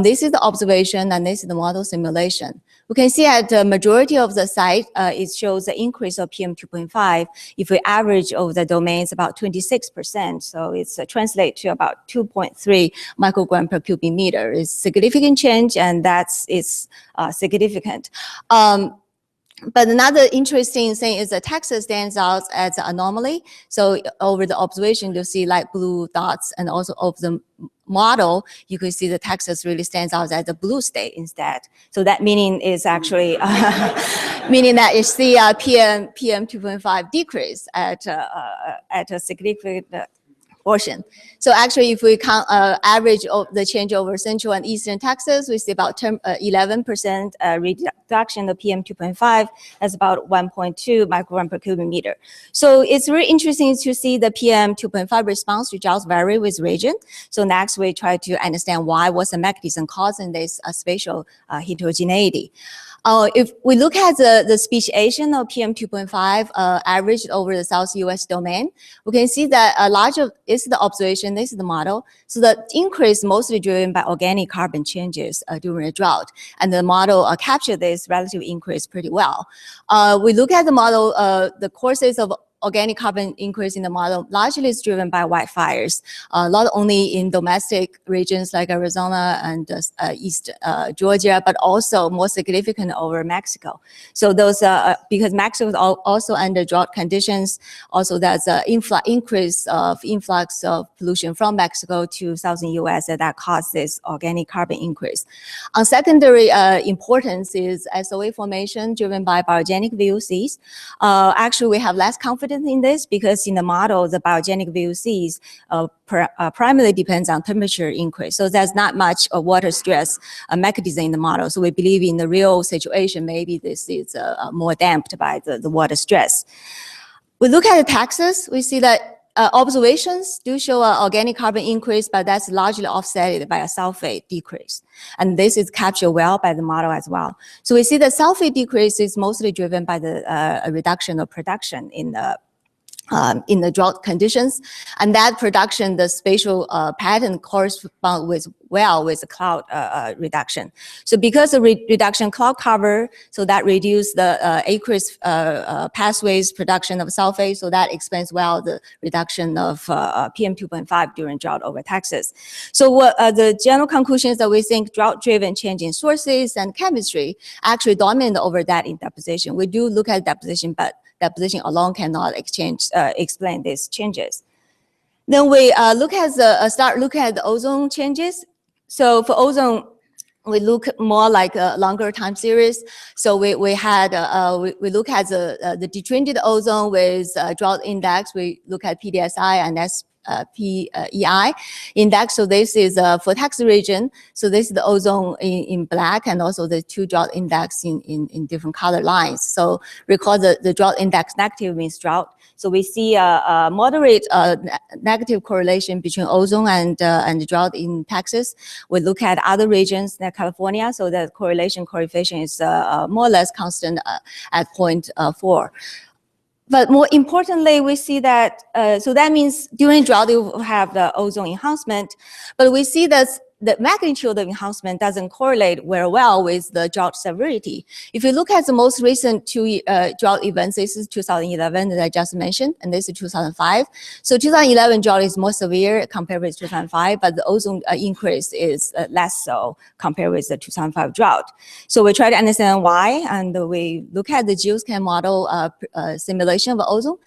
This is the observation, and this is the model simulation. We can see at the majority of the site, it shows the increase of PM 2.5. If we average over the domains, about 26%. So it's translate to about 2.3 microgram per cubic meter. It's significant change, and it's significant. But another interesting thing is that Texas stands out as an anomaly. So over the observation, you'll see light blue dots, and also of the model, you can see the Texas really stands out as a blue state instead. So that meaning is actually meaning that you see PM 2.5 decrease at a significant portion. So actually, if we count average of the change over central and eastern Texas, we see about 11% reduction of PM 2.5 as about 1.2 microgram per cubic meter. So it's really interesting to see the PM 2.5 response to droughts vary with region. So next, we try to understand what's the mechanism causing this spatial heterogeneity. If we look at the speciation of PM 2.5 averaged over the South US domain, we can see that a large of is the observation, this is the model. So the increase mostly driven by organic carbon changes during a drought. And the model captured this relative increase pretty well. We look at the model, the courses of organic carbon increase in the model largely is driven by wildfires, not only in domestic regions like Arizona and East Georgia, but also more significant over Mexico. So those, because Mexico is also under drought conditions, also there's an influx of pollution from Mexico to southern US that caused this organic carbon increase. On secondary importance is SOA formation driven by biogenic VOCs. Actually, we have less confidence in this because in the model, the biogenic VOCs primarily depends on temperature increase. So there's not much water stress mechanism in the model. So we believe in the real situation, maybe this is more damped by the water stress. We look at Texas, we see that observations do show an organic carbon increase, but that's largely offset by a sulfate decrease. And this is captured well by the model as well. So we see the sulfate decrease is mostly driven by the reduction of production in the in the drought conditions, and that production, the spatial pattern correspond with the cloud reduction. So because of reduction cloud cover, so that reduce the aqueous pathways production of sulfate, so that explains well the reduction of PM 2.5 during drought over Texas. So what the general conclusion is that we think drought-driven change in sources and chemistry actually dominate over that in deposition. We do look at deposition, but deposition alone cannot explain these changes. Then we start looking at the ozone changes. So for ozone, we look more like a longer time series. So we look at the detrended ozone with drought index. We look at PDSI and PEI index. So this is for Texas region. So this is the ozone in black, and also the two drought index in different color lines. So recall the drought index negative means drought. So we see a moderate negative correlation between ozone and drought in Texas. We look at other regions like California. So the correlation coefficient is more or less constant at 0.4. But more importantly, we see that, so that means during drought, you have the ozone enhancement, but we see that the magnitude of enhancement doesn't correlate very well with the drought severity. If you look at the most recent two drought events, this is 2011 that I just mentioned, and this is 2005. So 2011 drought is more severe compared with 2005, but the ozone increase is less so compared with the 2005 drought. So we try to understand why, and we look at the GeoScan model simulation of ozone.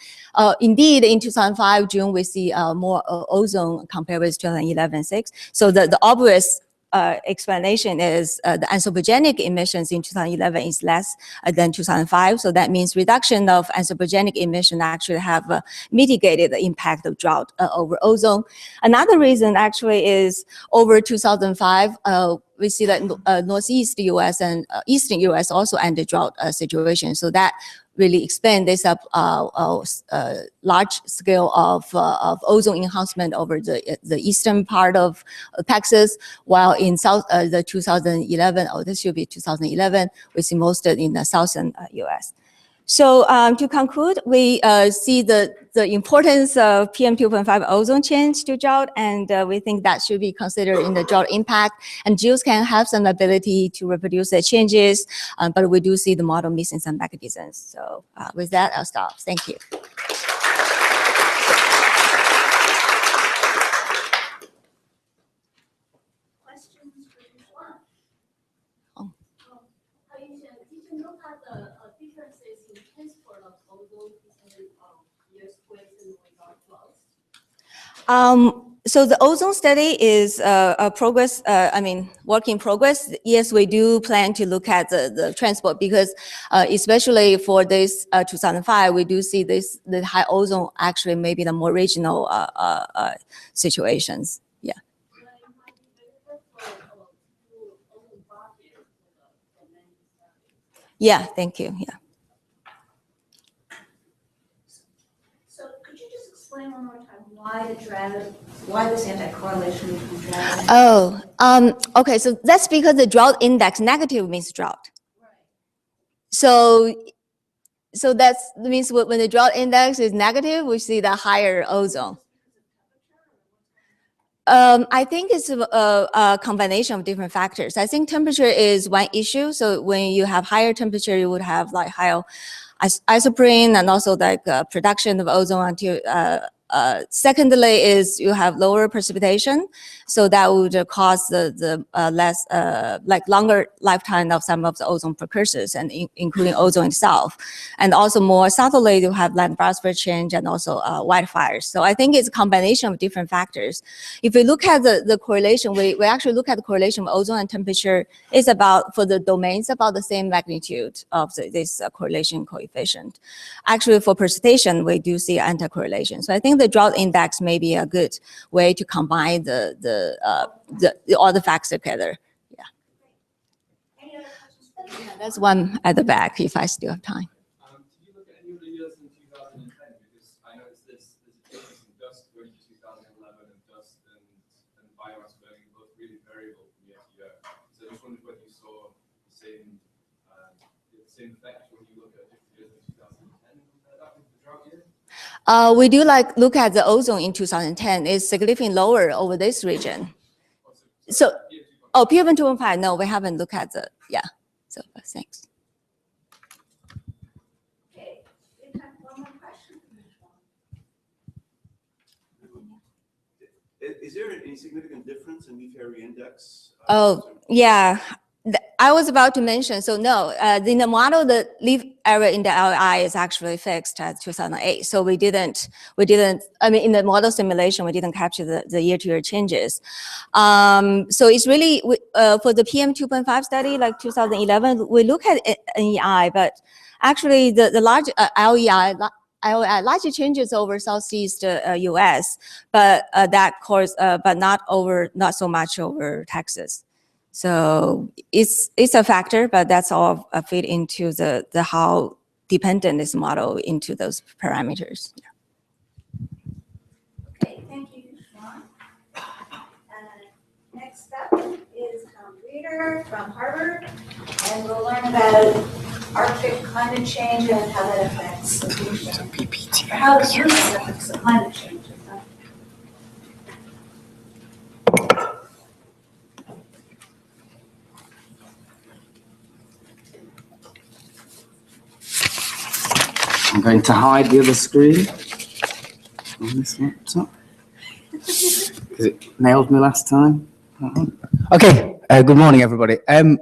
Indeed, in 2005 June, we see more ozone compared with 2011-6. So the obvious explanation is the anthropogenic emissions in 2011 is less than 2005. So that means reduction of anthropogenic emission actually have mitigated the impact of drought over ozone. Another reason actually is over 2005, we see that Northeast US and Eastern US also under drought situation. So that really expand this large scale of ozone enhancement over the eastern part of Texas, while in the 2011, this should be 2011, we see most in the southern US. So to conclude, we see the importance of PM 2.5 ozone change to drought, and we think that should be considered in the drought impact. And GeoScan have some ability to reproduce the changes, but we do see the model missing some mechanisms. So with that, I'll stop. Thank you. Questions for Yuan? Did you look at the differences in transport of ozone between years with and without droughts? So the ozone study is a progress, work in progress. Yes, we do plan to look at the transport because especially for this 2005, we do see the high ozone actually maybe the more regional situations. Yeah. Yeah, thank you. Yeah. So could you just explain one more time why this anti-correlation between drought? Oh, okay. So that's because the drought index negative means drought. Right. So that means when the drought index is negative, we see the higher ozone. I think it's a combination of different factors. I think temperature is one issue. So when you have higher temperature, you would have like higher isoprene and also like production of ozone until secondly is you have lower precipitation, so that would cause the less like longer lifetime of some of the ozone precursors and including ozone itself, and also more subtly you have land biosphere change and also wildfires. So I think it's a combination of different factors. If we look at the correlation, we actually look at the correlation of ozone and temperature is about for the domains about the same magnitude of this correlation coefficient. Actually, for precipitation, we do see anti-correlation. So I think the drought index may be a good way to combine all the facts together. Yeah. Yeah, that's one at the back if I still have time. Did you look at any of the years in 2010? Because I noticed there's a difference in dust going to 2011 and dust and biomass burning both really variable from year to year. So I just wondered whether you saw the same effect when you look at different years in 2010 and compare that with the drought year? We do look at the ozone in 2010. It's significantly lower over this region. So, oh, PM 2.5, no, we haven't looked at the, yeah. So, thanks. Okay, we have one more question. Is there any significant difference in leaf area index? Oh, yeah. I was about to mention, so no, in the model, the leaf area in the LI is actually fixed at 2008. So we didn't, I mean, in the model simulation, we didn't capture the year-to-year changes. So it's really, for the PM 2.5 study, like 2011, we look at NEI, but actually the large LEI, larger changes over Southeast US, but that course, but not so much over Texas. So it's a factor, but that's all fit into the how dependent is model into those parameters. Okay, thank you, Sean. Next up is Tom Reeder from Harvard, and we'll learn about Arctic climate change and how that affects the future. Or how the future affects the climate change. I'm going to hide the other screen on this laptop because it nailed me last time. Okay, good morning, everybody. I'd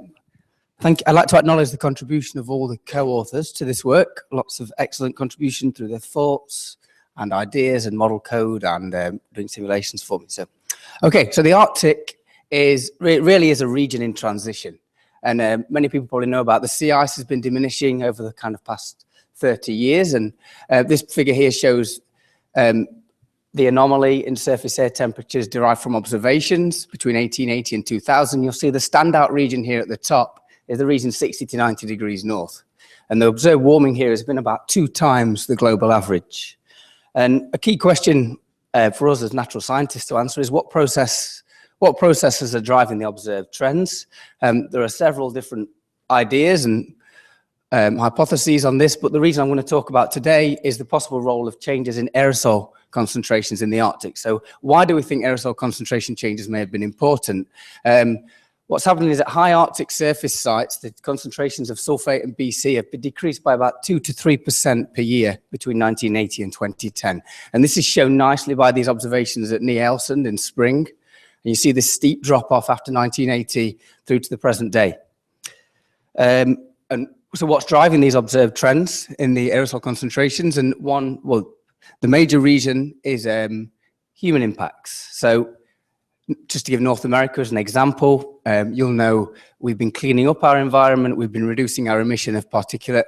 like to acknowledge the contribution of all the co-authors to this work. Lots of excellent contribution through their thoughts and ideas and model code and doing simulations for me. So, okay, so the Arctic really is a region in transition, and many people probably know about the sea ice has been diminishing over the kind of past 30 years, and this figure here shows the anomaly in surface air temperatures derived from observations between 1880 and 2000. You'll see the standout region here at the top is the region 60 to 90 degrees north, and the observed warming here has been about 2 times the global average. And a key question for us as natural scientists to answer is what processes are driving the observed trends. There are several different ideas and hypotheses on this, but the reason I'm going to talk about today is the possible role of changes in aerosol concentrations in the Arctic. So why do we think aerosol concentration changes may have been important? What's happening is at high Arctic surface sites, the concentrations of sulfate and BC have been decreased by about 2 to 3% per year between 1980 and 2010. And this is shown nicely by these observations at Ny-Ålesund in spring. And you see this steep drop off after 1980 through to the present day. And so what's driving these observed trends in the aerosol concentrations? And the major reason is human impacts. So just to give North America as an example, you'll know we've been cleaning up our environment, we've been reducing our emission of particulate,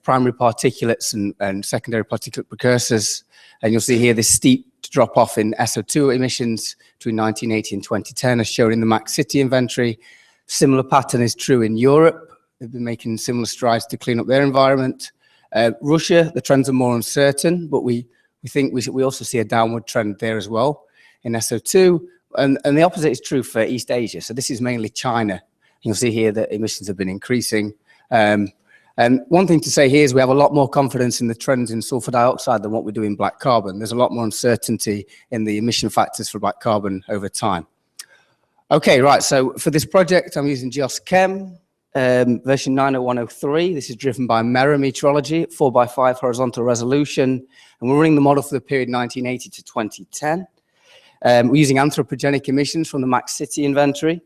primary particulates and secondary particulate precursors. And you'll see here this steep drop off in SO2 emissions between 1980 and 2010 as shown in the Max City inventory. Similar pattern is true in Europe. They've been making similar strides to clean up their environment. Russia, the trends are more uncertain, but we think we also see a downward trend there as well in SO2. And the opposite is true for East Asia. So this is mainly China. You'll see here that emissions have been increasing. And one thing to say here is we have a lot more confidence in the trends in sulfur dioxide than what we do in black carbon. There's a lot more uncertainty in the emission factors for black carbon over time. Okay, right. So for this project, I'm using GeoSChem. Version 90103. This is driven by Mera Meteorology at 4x5 horizontal resolution, and we're running the model for the period 1980 to 2010. We're using anthropogenic emissions from the Max City inventory.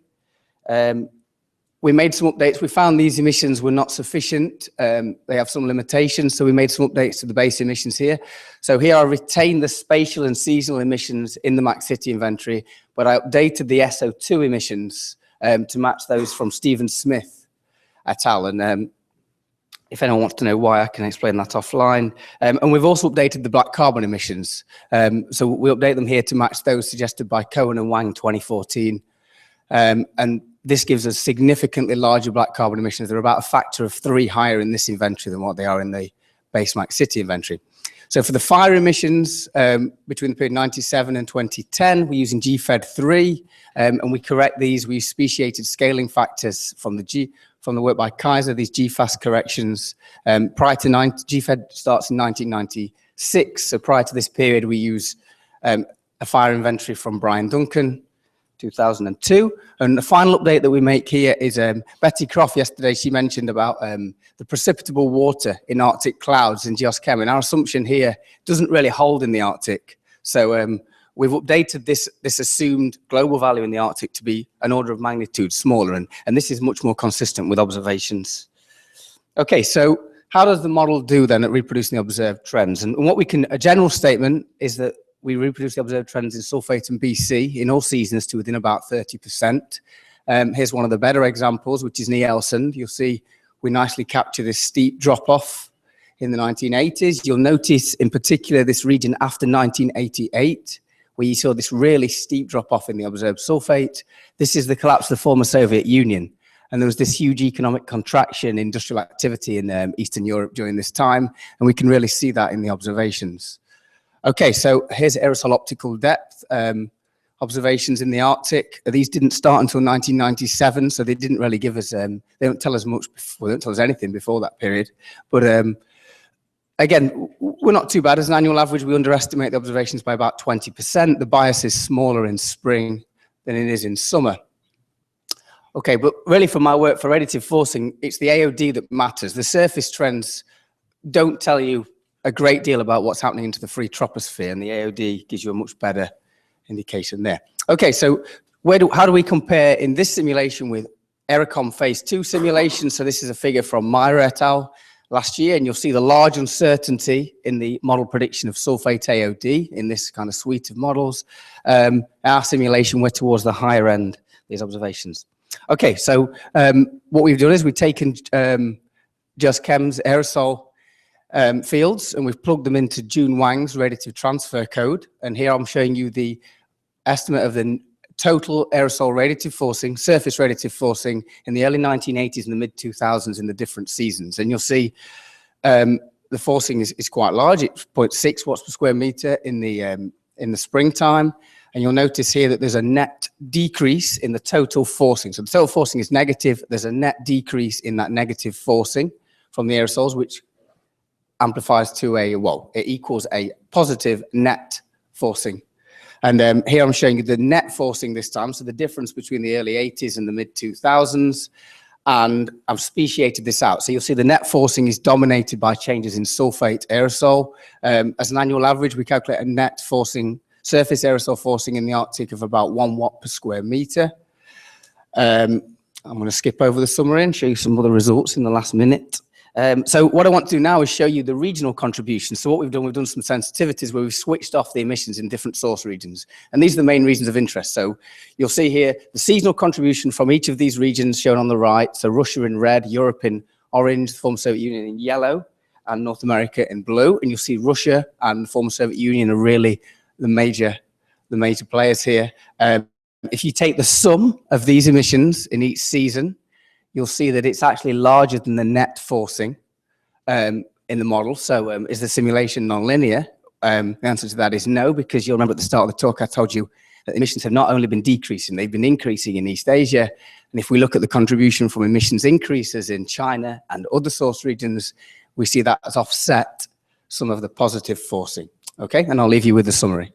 We made some updates. We found these emissions were not sufficient. They have some limitations, so we made some updates to the base emissions here. So here I retained the spatial and seasonal emissions in the Max City inventory, but I updated the SO2 emissions to match those from Stephen Smith et al. And if anyone wants to know why, I can explain that offline. And we've also updated the black carbon emissions. So we update them here to match those suggested by Cohen and Wang 2014. And this gives us significantly larger black carbon emissions. They're about a factor of 3 higher in this inventory than what they are in the base Max City inventory. So for the fire emissions between the period 97 and 2010, we're using GFED3, and we correct these. We use speciated scaling factors from the work by Kaiser, these GFAS corrections. Prior to GFED starts in 1990 2006. So prior to this period, we use a fire inventory from Brian Duncan, 2002. And the final update that we make here is Betty Croft yesterday, she mentioned about the precipitable water in Arctic clouds in Geochem. And our assumption here doesn't really hold in the Arctic. So we've updated this assumed global value in the Arctic to be an order of magnitude smaller. And this is much more consistent with observations. Okay, so how does the model do then at reproducing the observed trends? And what we can, a general statement is that we reproduce the observed trends in sulfate and BC in all seasons to within about 30%. Here's one of the better examples, which is Nielsen. You'll see we nicely capture this steep drop-off in the 1980s. You'll notice in particular this region after 1988, where you saw this really steep drop-off in the observed sulfate. This is the collapse of the former Soviet Union. And there was this huge economic contraction, industrial activity in Eastern Europe during this time. And we can really see that in the observations. Okay, so here's aerosol optical depth observations in the Arctic. These didn't start until 1997, so they didn't really give us, they don't tell us much, they don't tell us anything before that period. But again, we're not too bad. As an annual average, we underestimate the observations by about 20%. The bias is smaller in spring than it is in summer. Okay, but really for my work for radiative forcing, it's the AOD that matters. The surface trends don't tell you a great deal about what's happening into the free troposphere, and the AOD gives you a much better indication there. Okay, so how do we compare in this simulation with ERICOM phase 2 simulation? So this is a figure from Myra et al. Last year, and you'll see the large uncertainty in the model prediction of sulfate AOD in this kind of suite of models. Our simulation, we're towards the higher end of these observations. Okay, so what we've done is we've taken Geochem's aerosol fields and we've plugged them into June Wang's radiative transfer code. And here I'm showing you the estimate of the total aerosol radiative forcing, surface radiative forcing in the early 1980s and the mid 2000s in the different seasons. And you'll see the forcing is quite large. It's 0.6 watts per square meter in the springtime. And you'll notice here that there's a net decrease in the total forcing. So the total forcing is negative. There's a net decrease in that negative forcing from the aerosols, which amplifies to it equals a positive net forcing. And here I'm showing you the net forcing this time. So the difference between the early 80s and the mid 2000s. And I've speciated this out. So you'll see the net forcing is dominated by changes in sulfate aerosol. As an annual average, we calculate a net forcing, surface aerosol forcing in the Arctic of about 1 watt per square meter. I'm going to skip over the summary and show you some other results in the last minute. So what I want to do now is show you the regional contributions. So what we've done some sensitivities where we've switched off the emissions in different source regions. And these are the main regions of interest. So you'll see here the seasonal contribution from each of these regions shown on the right. So Russia in red, Europe in orange, the former Soviet Union in yellow, and North America in blue. And you'll see Russia and the former Soviet Union are really the major players here. If you take the sum of these emissions in each season, you'll see that it's actually larger than the net forcing in the model. So is the simulation nonlinear? The answer to that is no, because you'll remember at the start of the talk I told you that emissions have not only been decreasing, they've been increasing in East Asia. And if we look at the contribution from emissions increases in China and other source regions, we see that has offset some of the positive forcing. Okay, and I'll leave you with the summary.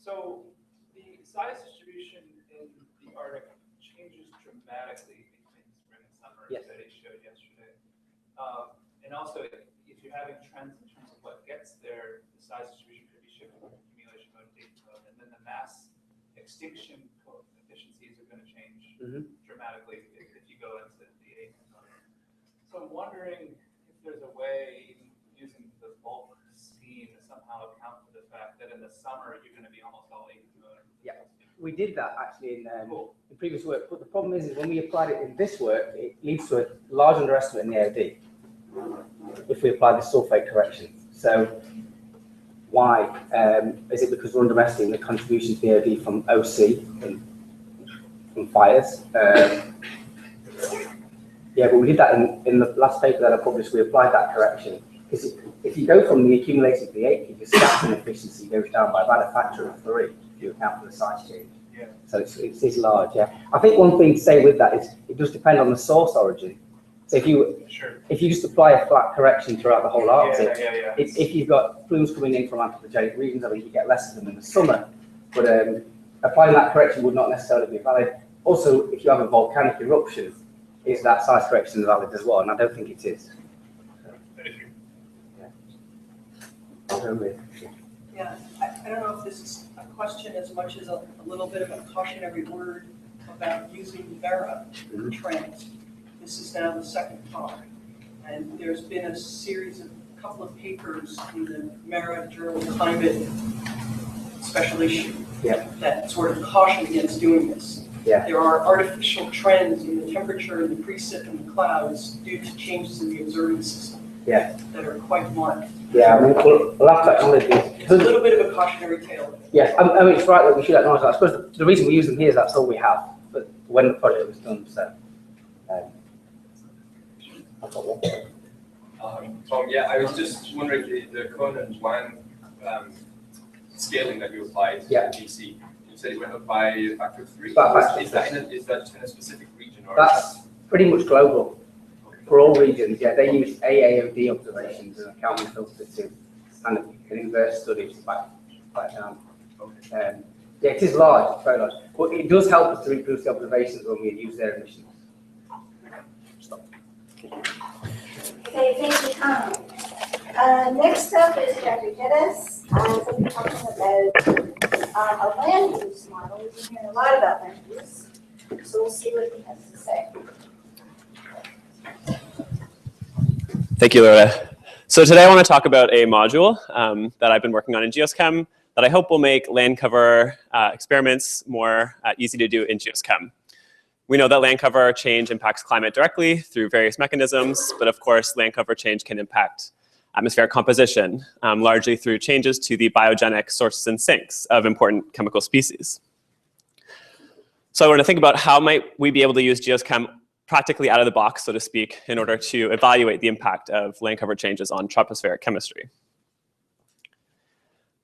So the size distribution in the Arctic changes dramatically between spring and summer, as Eddie showed yesterday. And also, if you're having trends in terms of what gets there, the size distribution could be shifted from accumulation mode to date mode, and then the mass extinction efficiencies are going to change dramatically if you go into the eighth mode. So I'm wondering if there's a way using the bulk scheme to somehow account for the fact that in the summer you're going to be almost all eighth mode. Yeah, we did that actually in previous work, but the problem is when we applied it in this work, it leads to a large underestimate in the AOD if we apply the sulfate correction. So why? Is it because we're underestimating the contribution to the AOD from OC and from fires? Yeah, but we did that in the last paper that I published. We applied that correction. Because if you go from the accumulated to the 8, your scattering efficiency goes down by about a factor of 3 if you account for the size change. So it's large, yeah. I think one thing to say with that is it does depend on the source origin. So if you just apply a flat correction throughout the whole Arctic, if you've got plumes coming in from anthropogenic regions, I think you get less of them in the summer. But applying that correction would not necessarily be valid. Also, if you have a volcanic eruption, is that size correction valid as well? And I don't think it is. Yeah, I don't know if this is a question as much as a little bit of a cautionary word about using MERA trends. This is now the second talk, and there's been a series of couple of papers in the MERA Journal of Climate special issue that sort of caution against doing this. There are artificial trends in the temperature and the precip and the clouds due to changes in the observing system that are quite marked. Yeah, I mean, we'll have to acknowledge this. It's a little bit of a cautionary tale. Yes, I mean, it's right that we should acknowledge that. I suppose the reason we use them here is that's all we have, but when the project was done, so. Tom, yeah, I was just wondering the Conan land scaling that you applied to DC. You said it went up by a factor of 3. Is that just in a specific region? Or That's pretty much global. For all regions, they use AAOD observations and a Kalman filter to kind of an inverse study back down. Yeah, it is large, it's very large. But it does help us to reproduce the observations when we use their emissions. Okay, thank you, Tom. Next up is Dr. Geddes. We'll be talking about a land use model. We've been hearing a lot about land use, so we'll see what he has to say. Thank you, Laura. So today I want to talk about a module that I've been working on in GeoSChem that I hope will make land cover experiments more easy to do in GeoSChem. We know that land cover change impacts climate directly through various mechanisms, but of course land cover change can impact atmospheric composition, largely through changes to the biogenic sources and sinks of important chemical species. So I want to think about how might we be able to use GeoSChem practically out of the box, so to speak, in order to evaluate the impact of land cover changes on tropospheric chemistry.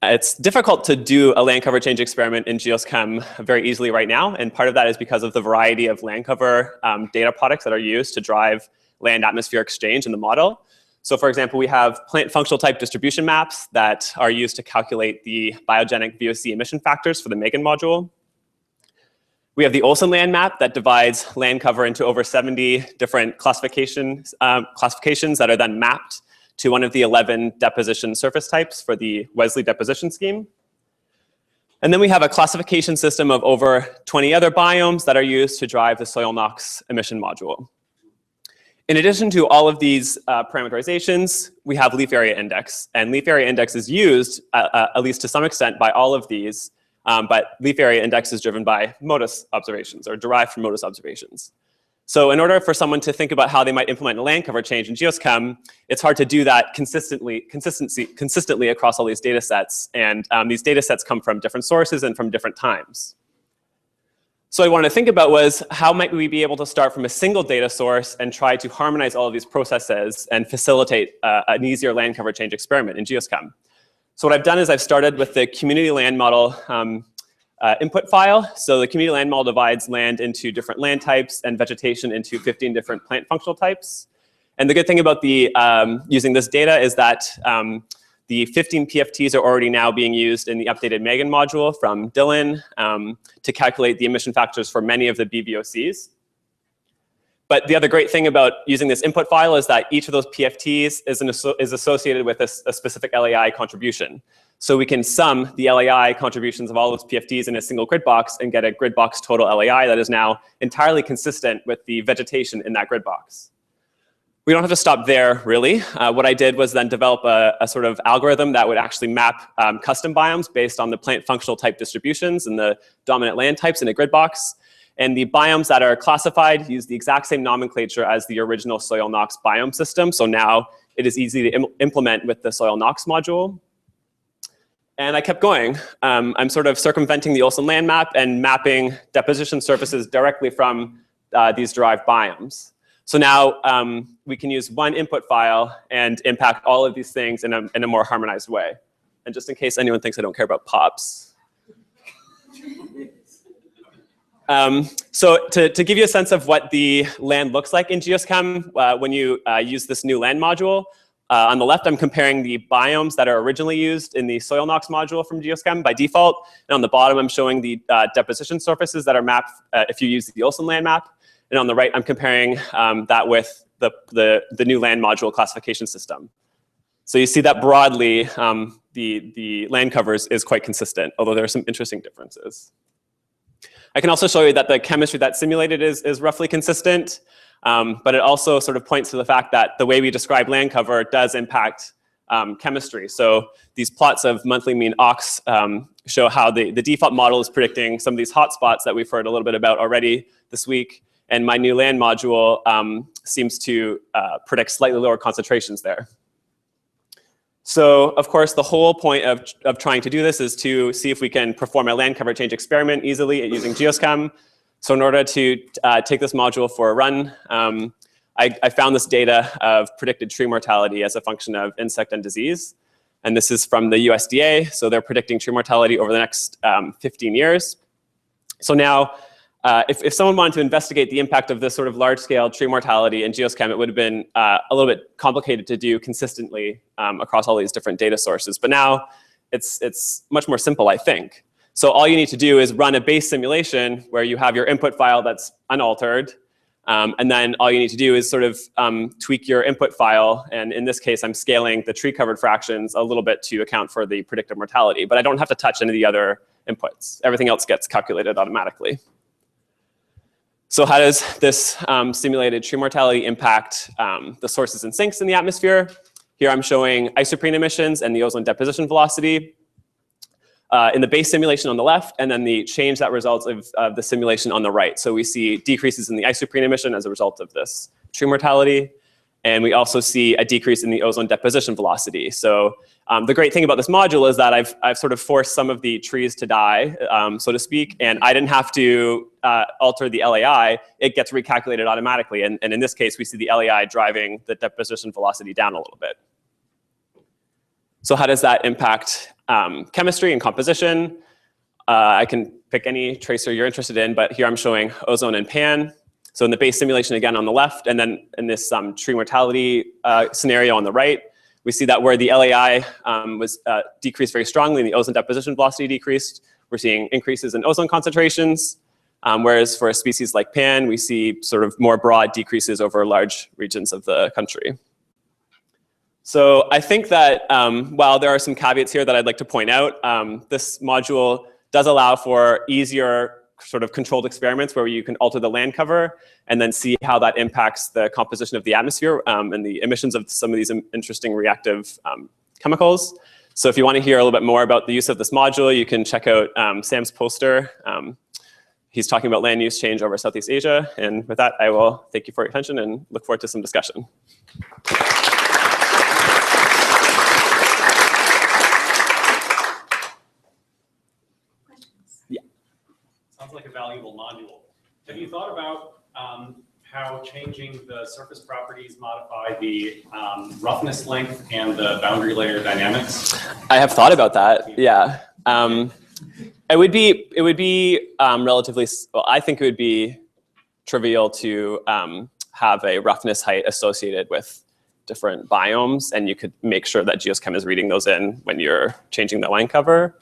It's difficult to do a land cover change experiment in GeoSChem very easily right now, and part of that is because of the variety of land cover data products that are used to drive land-atmosphere exchange in the model. So for example, we have plant functional type distribution maps that are used to calculate the biogenic VOC emission factors for the Megan module. We have the Olsen land map that divides land cover into over 70 different classifications that are then mapped to one of the 11 deposition surface types for the Wesley deposition scheme. And then we have a classification system of over 20 other biomes that are used to drive the soil NOx emission module. In addition to all of these parameterizations, we have leaf area index. And leaf area index is used, at least to some extent, by all of these. But leaf area index is driven by MODIS observations, or derived from MODIS observations. So in order for someone to think about how they might implement a land cover change in GeoSChem, it's hard to do that consistently across all these data sets. And these data sets come from different sources and from different times. So what I wanted to think about was how might we be able to start from a single data source and try to harmonize all of these processes and facilitate an easier land cover change experiment in GeoSChem. So what I've done is I've started with the community land model input file. So the community land model divides land into different land types and vegetation into 15 different plant functional types. And the good thing about the using this data is that the 15 PFTs are already now being used in the updated Megan module from Dylan to calculate the emission factors for many of the BVOCs. But the other great thing about using this input file is that each of those PFTs is associated with a specific LAI contribution. So we can sum the LAI contributions of all those PFTs in a single grid box and get a grid box total LAI that is now entirely consistent with the vegetation in that grid box. We don't have to stop there, really. What I did was then develop a sort of algorithm that would actually map custom biomes based on the plant functional type distributions and the dominant land types in a grid box. And the biomes that are classified use the exact same nomenclature as the original soil NOx biome system. So now it is easy to implement with the soil NOx module. And I kept going. I'm sort of circumventing the Olsen land map and mapping deposition surfaces directly from these derived biomes. So now we can use one input file and impact all of these things in a more harmonized way. And just in case anyone thinks I don't care about POPs. So to give you a sense of what the land looks like in GeoSchem when you use this new land module, on the left I'm comparing the biomes that are originally used in the SoilNox module from GeoSchem by default, and on the bottom I'm showing the deposition surfaces that are mapped if you use the Olson land map, and on the right I'm comparing that with the new land module classification system. So you see that broadly the land covers is quite consistent, although there are some interesting differences. I can also show you that the chemistry that's simulated is roughly consistent, but it also sort of points to the fact that the way we describe land cover does impact chemistry. So these plots of monthly mean OX show how the default model is predicting some of these hotspots that we've heard a little bit about already this week, and my new land module seems to predict slightly lower concentrations there. So, of course, the whole point of trying to do this is to see if we can perform a land cover change experiment easily using GeoSchem. So in order to take this module for a run, I found this data of predicted tree mortality as a function of insect and disease. And this is from the USDA. So they're predicting tree mortality over the next 15 years. So now, if someone wanted to investigate the impact of this sort of large-scale tree mortality in GeoSchem, it would have been a little bit complicated to do consistently across all these different data sources. But now it's much more simple, I think. So all you need to do is run a base simulation where you have your input file that's unaltered. And then all you need to do is sort of tweak your input file. And in this case, I'm scaling the tree covered fractions a little bit to account for the predicted mortality. But I don't have to touch any of the other inputs. Everything else gets calculated automatically. So how does this simulated tree mortality impact the sources and sinks in the atmosphere? Here I'm showing isoprene emissions and the ozone deposition velocity in the base simulation on the left, and then the change that results of the simulation on the right. So we see decreases in the isoprene emission as a result of this tree mortality. And we also see a decrease in the ozone deposition velocity. So the great thing about this module is that I've sort of forced some of the trees to die, so to speak, and I didn't have to alter the LAI. It gets recalculated automatically. And in this case, we see the LAI driving the deposition velocity down a little bit. So how does that impact chemistry and composition? I can pick any tracer you're interested in, but here I'm showing ozone and pan. So in the base simulation, again, on the left, and then in this tree mortality scenario on the right, we see that where the LAI was decreased very strongly and the ozone deposition velocity decreased, we're seeing increases in ozone concentrations. Whereas for a species like pan, we see sort of more broad decreases over large regions of the country. So I think that while there are some caveats here that I'd like to point out, this module does allow for easier sort of controlled experiments where you can alter the land cover and then see how that impacts the composition of the atmosphere and the emissions of some of these interesting reactive chemicals. So if you want to hear a little bit more about the use of this module, you can check out Sam's poster. He's talking about land use change over Southeast Asia. And with that, I will thank you for your attention and look forward to some discussion. Sounds like a valuable module. Have you thought about how changing the surface properties modify the roughness length and the boundary layer dynamics? I have thought about that, yeah. It would be relatively, well, I think it would be trivial to have a roughness height associated with different biomes, and you could make sure that GeoSchem is reading those in when you're changing the line cover.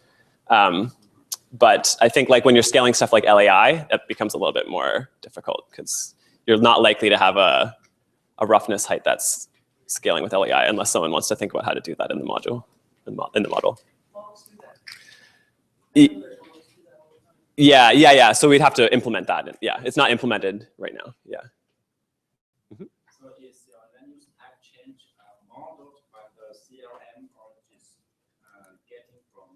But I think like when you're scaling stuff like LAI, that becomes a little bit more difficult because you're not likely to have a roughness height that's scaling with LAI unless someone wants to think about how to do that in the module, in the model. Yeah. So we'd have to implement that. Yeah, it's not implemented right now. Yeah. Mm-hmm. So is your land use type change modeled by the CLM or just getting from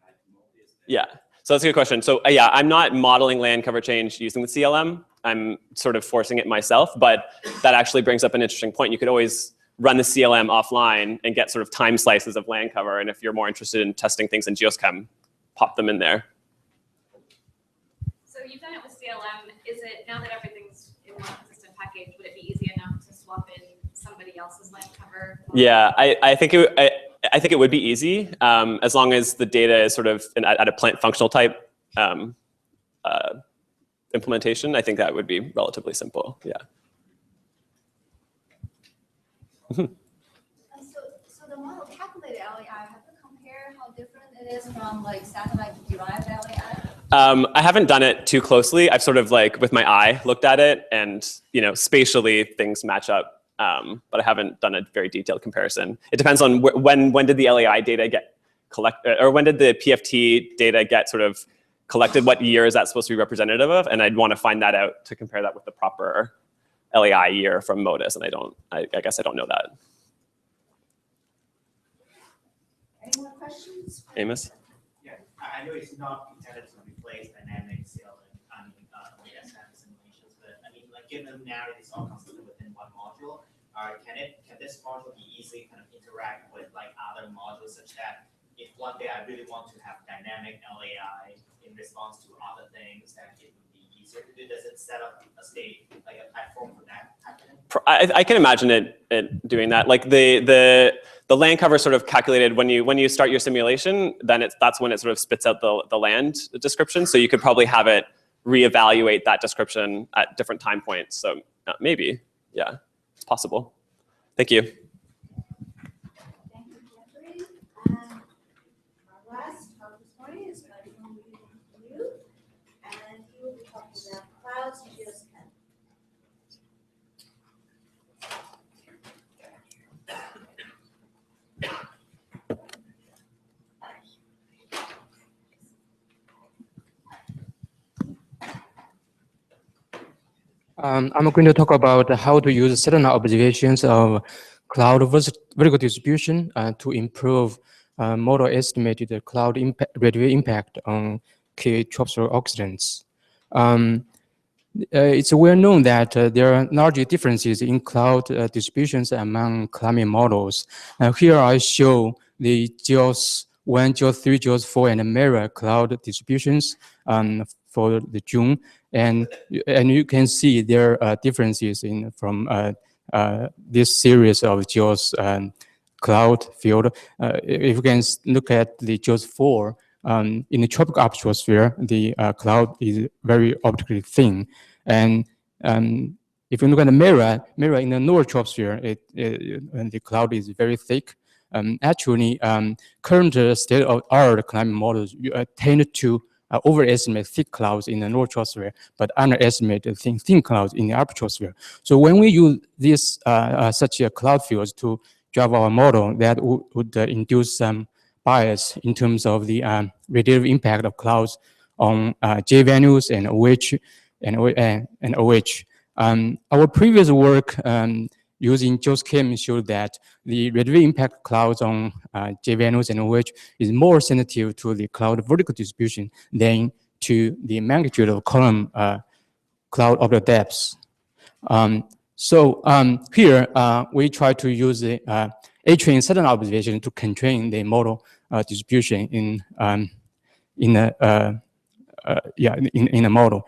like Mobius? Yeah, so that's a good question. So yeah, I'm not modeling land cover change using the CLM. I'm sort of forcing it myself, but that actually brings up an interesting point. You could always run the CLM offline and get sort of time slices of land cover. And if you're more interested in testing things in GeoSchem, pop them in there. So you've done it with CLM. Is it, now that everything's in one consistent package, would it be easy enough to swap in somebody else's land cover? Yeah, I think it would be easy as long as the data is sort of at a plant functional type implementation, I think that would be relatively simple. Yeah. So the model calculated LAI, have to compare how different it is from like satellite derived LAI? I haven't done it too closely. I've sort of like with my eye looked at it, and spatially things match up, but I haven't done a very detailed comparison. It depends on when did the LAI data get collected, or when did the PFT data get sort of collected? What year is that supposed to be representative of? And I'd want to find that out to compare that with the proper LAI year from MODIS, and I guess I don't know that. Any more questions? Amos? Yeah, I know it's not intended to replace dynamic CLM and ASM simulations, but I mean, like given now it's all considered within one module, can this module be easily kind of interact with like other modules, such that if one day I really want to have dynamic LAI in response to other things, that it would be easier to do? Does it set up a state, like a platform for that happening? I can imagine it doing that. Like the land cover sort of calculated when you start your simulation, then that's when it sort of spits out the land description. So you could probably have it reevaluate that description at different time points. So maybe, yeah, it's possible. Thank you. Thank you, Jeffrey. Our last talk this morning is going to be from you, and he will be talking about clouds and geoschem. I'm going to talk about how to use satellite observations of cloud vertical distribution to improve model estimated cloud radiation impact on key tropospheric oxidants. It's well known that there are large differences in cloud distributions among climate models. Here I show the GEOS 1, GEOS 3, GEOS 4, and MERA cloud distributions for the June. And you can see there are differences from this series of GEOS cloud field. If you can look at the GEOS 4, in the tropical uptroposphere, the cloud is very optically thin. And if you look at the MERA in the north troposphere, the cloud is very thick. Actually, current state-of-the-art climate models tend to overestimate thick clouds in the north troposphere, but underestimate thin clouds in the upper troposphere. So when we use this such a cloud fields to drive our model, that would induce some bias in terms of the radiative impact of clouds on J values and OH and OH. Our previous work using GeoSchem showed that the radiative impact clouds on J values and OH is more sensitive to the cloud vertical distribution than to the magnitude of column cloud object depths. Here we try to use the A-train satellite observation to constrain the model distribution in a model.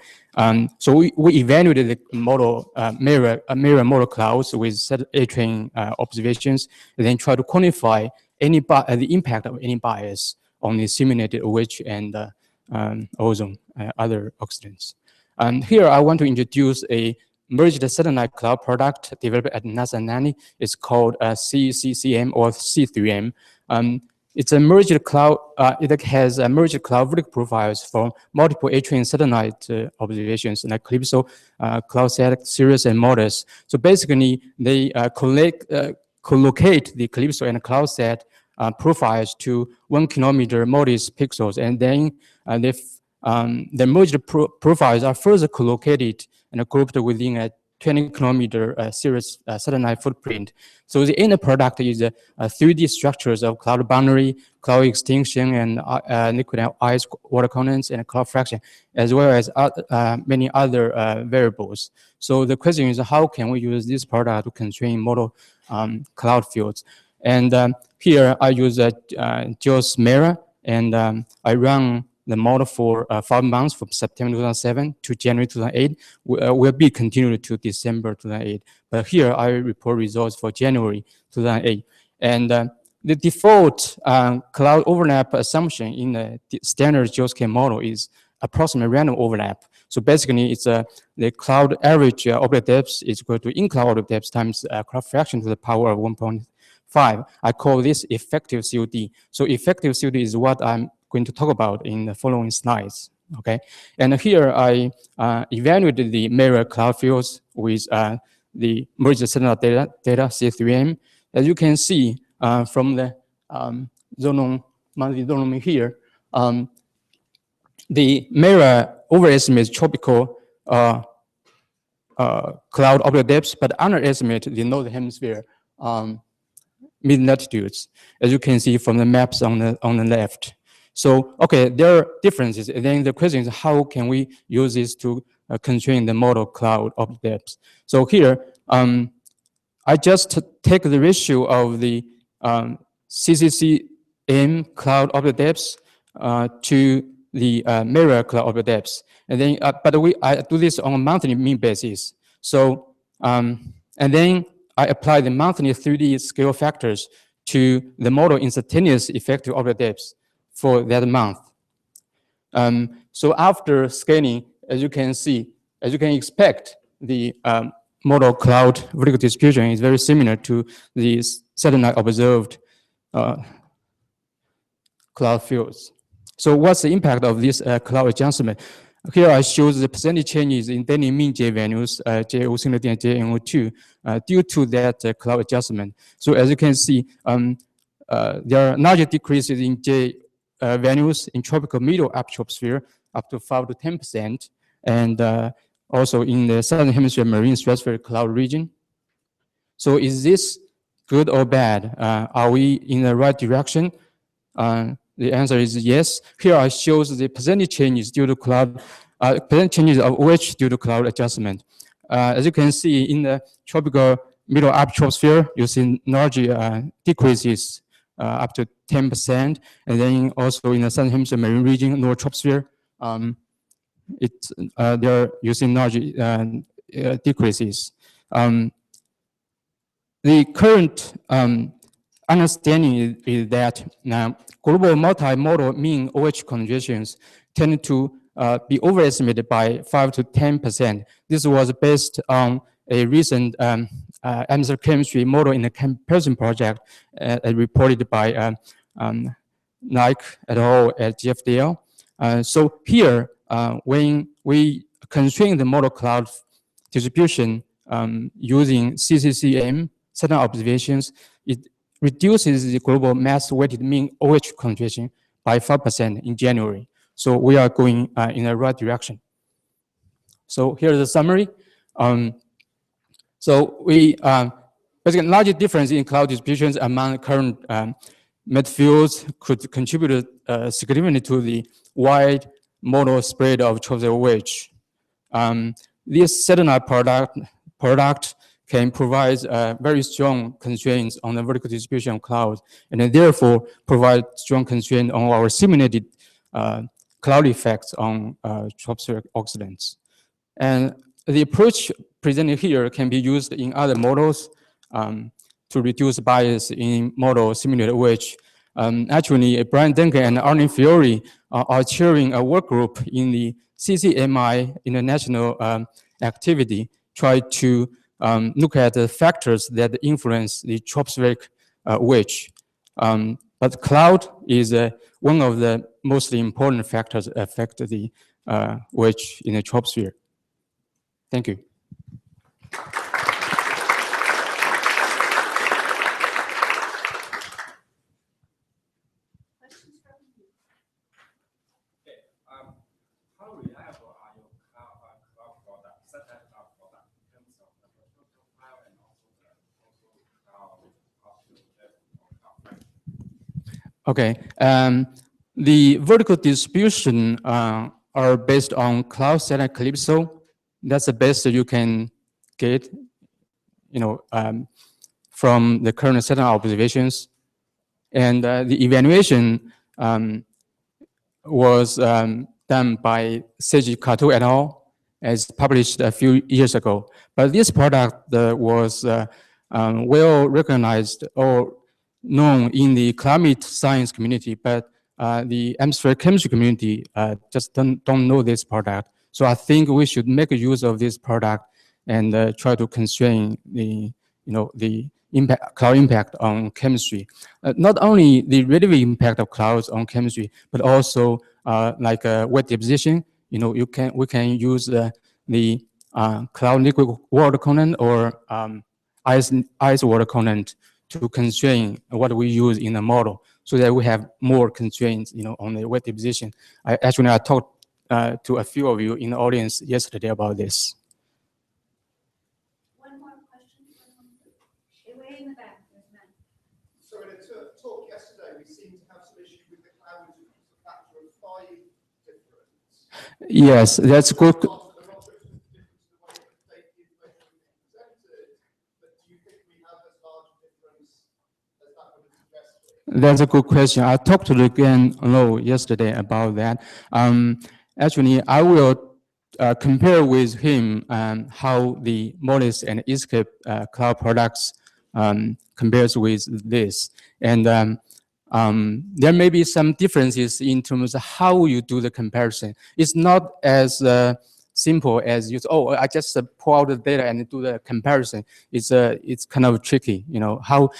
So we evaluated the model mirror model clouds with A-train observations, and then try to quantify the impact of any bias on the simulated OH and ozone, other oxidants. Here I want to introduce a merged satellite cloud product developed at NASA NANI. It's called CCCM or C3M. It's a merged cloud. It has a merged cloud vertical profiles for multiple A-train satellite observations like Calypso, CloudSat, Sirius, and MODIS. So basically, they collocate the Calypso and CloudSat profiles to 1 kilometer MODIS pixels, and then the merged profiles are further collocated and grouped within a 20 kilometer Sirius satellite footprint. So the end product is 3D structures of cloud boundary, cloud extinction, and liquid and ice water condensate and cloud fraction, as well as many other variables. So the question is, how can we use this product to constrain model cloud fields? And here I use GEOS MERA, and I run the model for 5 months from September 2007 to January 2008. Will be continued to December 2008. But here I report results for January 2008. And the default cloud overlap assumption in the standard GeoSchem model is approximate random overlap. So basically, it's the cloud average object depth is equal to in-cloud object depth times cloud fraction to the power of 1.5. I call this effective COD. So effective COD is what I'm going to talk about in the following slides. Okay, and here I evaluated the mirror cloud fields with the merged signal data C3M. As you can see from the monthly zonome here, the mirror overestimates tropical cloud object depths, but underestimate the northern hemisphere mid-latitudes, as you can see from the maps on the left. So, okay, there are differences. And then the question is, how can we use this to constrain the model cloud object depths? So here, I just take the ratio of the CCCM cloud object depths to the mirror cloud object depths. And then, I do this on a monthly mean basis. So, and then I apply the monthly 3D scale factors to the model instantaneous effective object depths for that month. So after scaling, as you can see, as you can expect, the model cloud vertical distribution is very similar to the satellite observed cloud fields. So what's the impact of this cloud adjustment? Here I show the percentage changes in daily mean J values, JO single D and JNO2, due to that cloud adjustment. So as you can see, there are larger decreases in J values in tropical middle upper troposphere, up to 5 to 10%, and also in the southern hemisphere marine stratospheric cloud region. So is this good or bad? Are we in the right direction? The answer is yes. Here I show the percentage changes due to cloud, percentage changes of OH due to cloud adjustment. As you can see in the tropical middle upper troposphere, you see large decreases up to 10%, and then also in the southern hemisphere marine region, lower troposphere, they're using large decreases. The current understanding is that global multimodal mean OH concentrations tend to be overestimated by 5 to 10%. This was based on a recent atmospheric chemistry model in the comparison project reported by Nike et al. At GFDL. So here, when we constrain the model cloud distribution using CCCM, satellite observations, it reduces the global mass weighted mean OH concentration by 5% in January. So we are going in the right direction. So here's the summary. So we basically larger difference in cloud distributions among current met fields could contribute significantly to the wide model spread of tropospheric OH. This satellite product can provide very strong constraints on the vertical distribution of clouds, and therefore provide strong constraint on our simulated cloud effects on tropospheric oxidants. And the approach presented here can be used in other models to reduce bias in model simulated OH. Actually, Brian Duncan and Arne Fiore are chairing a work group in the CCMI international activity, try to look at the factors that influence the tropospheric OH. But cloud is one of the most important factors that affect the OH in the troposphere. Thank you. How reliable are your cloud products, such as cloud product, in terms of the profile and also the Okay. The vertical distribution are based on cloud satellite Calypso. That's the best that you can get, from the current satellite observations. And the evaluation was done by Seiji Kato et al. As published a few years ago. But this product was well recognized or known in the climate science community, but the atmospheric chemistry community just don't know this product. So I think we should make use of this product and try to constrain the cloud impact on chemistry. Not only the relative impact of clouds on chemistry, but also like wet deposition. We can use the cloud liquid water component or ice water component to constrain what we use in the model, so that we have more constraints, on the wet deposition. I talked to a few of you in the audience yesterday about this. One more question. Way in the back. So in a talk yesterday, we seemed to have some issue with the cloud, which was a factor of 5 difference. Yes, that's good. That's a good question. I talked to Gan Lo yesterday about that. Actually, I will compare with him how the Modis and Escape cloud products compares with this. And there may be some differences in terms of how you do the comparison. It's not as simple as I just pull out the data and do the comparison. It's kind of tricky. How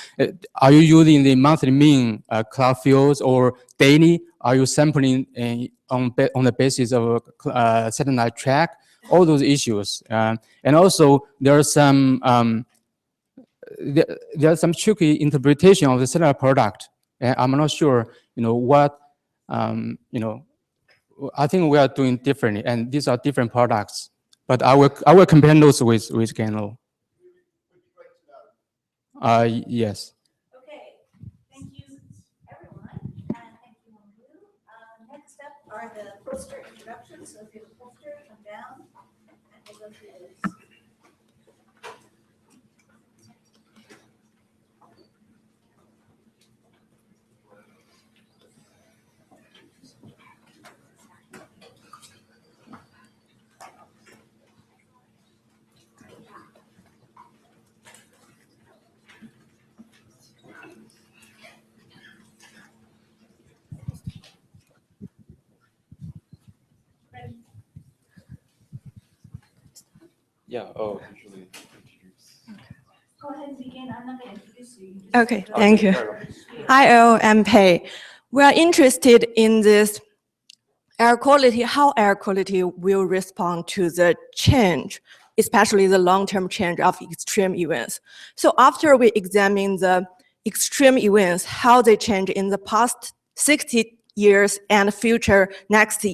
are you using the monthly mean cloud fields or daily? Are you sampling on the basis of a satellite track? All those issues, and also there are some tricky interpretation of the satellite product. And I'm not sure, what I think we are doing differently, and these are different products. But I will compare those with Gan Lo. Yes. Okay, thank you, everyone, and thank you, Wongu. Next up are the poster introductions. So if you have a poster, come down, and we'll go through those. Yeah, usually introduce. Go ahead and begin. I'm not going to introduce you. Okay, thank you. Hi, I'm Pei. We are interested in this air quality, how air quality will respond to the change, especially the long-term change of extreme events. So after we examine the extreme events, how they change in the past 60 years and future next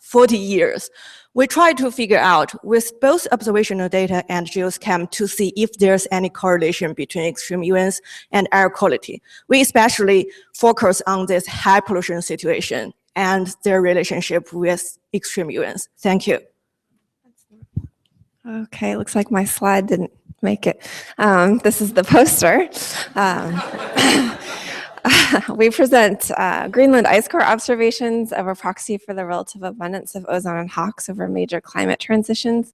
40 years, we try to figure out with both observational data and geochem to see if there's any correlation between extreme events and air quality. We especially focus on this high pollution situation and their relationship with extreme events. Thank you. Okay, looks like my slide didn't make it. This is the poster. We present Greenland ice core observations of a proxy for the relative abundance of ozone and HOX over major climate transitions.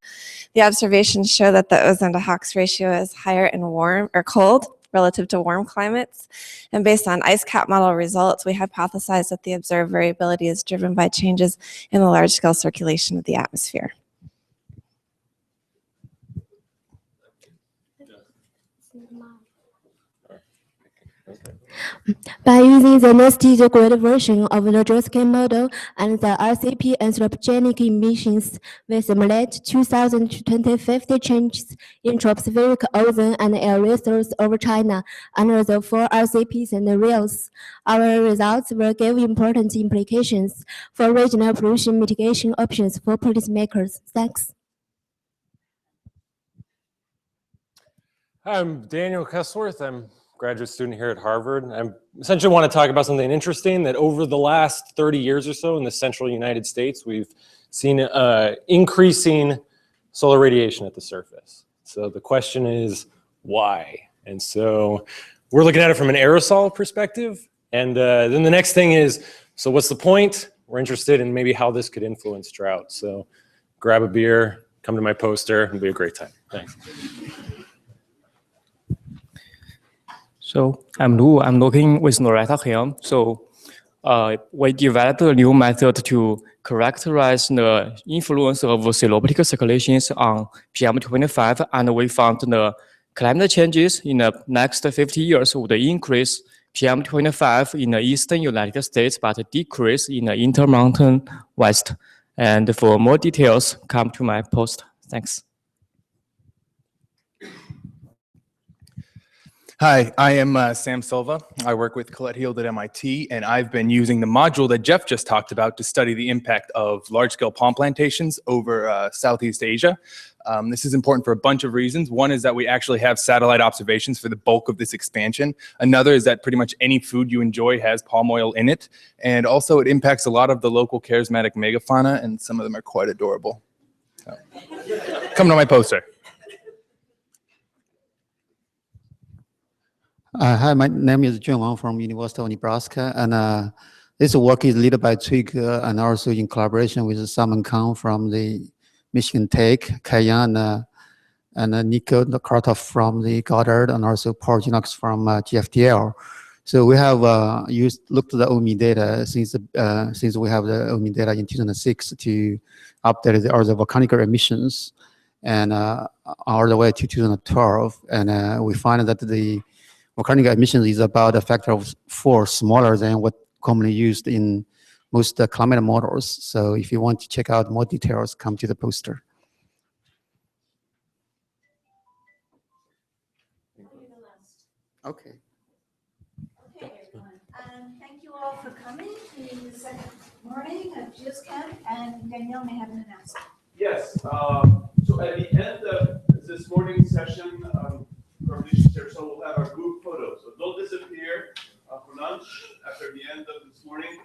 The observations show that the ozone to HOX ratio is higher in warm or cold relative to warm climates. And based on ice cap model results, we hypothesize that the observed variability is driven by changes in the large scale circulation of the atmosphere. By using the nested grid version of the geoscape model and the RCP anthropogenic emissions, we simulate 2000 to 2050 changes in tropospheric ozone and air resource over China under the 4 RCP scenarios. Our results will give important implications for regional pollution mitigation options for policymakers. Thanks. Hi, I'm Daniel Kessworth. I'm a graduate student here at Harvard. I essentially want to talk about something interesting that over the last 30 years or so in the central United States, we've seen increasing solar radiation at the surface. So the question is, why? And so we're looking at it from an aerosol perspective. And then the next thing is, so what's the point? We're interested in maybe how this could influence drought. So grab a beer, come to my poster, it'll be a great time. Thanks. So I'm Lu. I'm working with Noreta here. So we developed a new method to characterize the influence of synoptic circulations on PM2.5, and we found the climate changes in the next 50 years would increase PM2.5 in the eastern United States, but decrease in the Intermountain West. And for more details, come to my post. Thanks. Hi, I am Sam Silva. I work with Colette Heald at MIT, and I've been using the module that Jeff just talked about to study the impact of large-scale palm plantations over Southeast Asia. This is important for a bunch of reasons. One is that we actually have satellite observations for the bulk of this expansion. Another is that pretty much any food you enjoy has palm oil in it. And also it impacts a lot of the local charismatic megafauna, and some of them are quite adorable. So, come to my poster. Hi, my name is Jun Wang from University of Nebraska, and this work is led by Cui Ge and also in collaboration with Simon Kang from the Michigan Tech, Kayan and Nico Kartov from the Goddard, and also Paul Genox from GFDL. So we have looked at the OMI data since we have the OMI data in 2006 to update the volcanic emissions, and all the way to 2012, and we find that the volcanic emissions is about a factor of 4 smaller than what commonly used in most climate models. So if you want to check out more details, come to the poster. Okay. Okay, everyone. Thank you all for coming to the second morning of GeoSCAM, and Danielle may have an announcement. Yes, so at the end of this morning's session, so we'll have our group photo. So don't disappear for lunch after the end of this morning.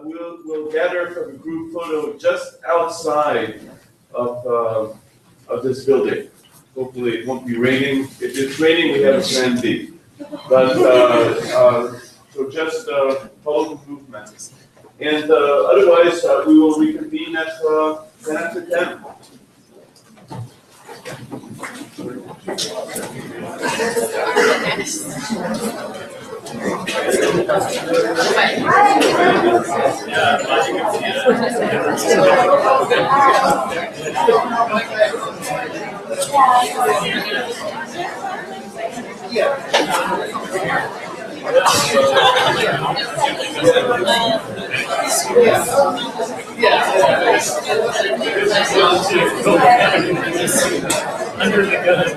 We'll gather for the group photo just outside of this building. Hopefully it won't be raining. If it's raining, we have a plan B. But so just follow the movement. And otherwise, we will reconvene at 10 after 10. Under the gun.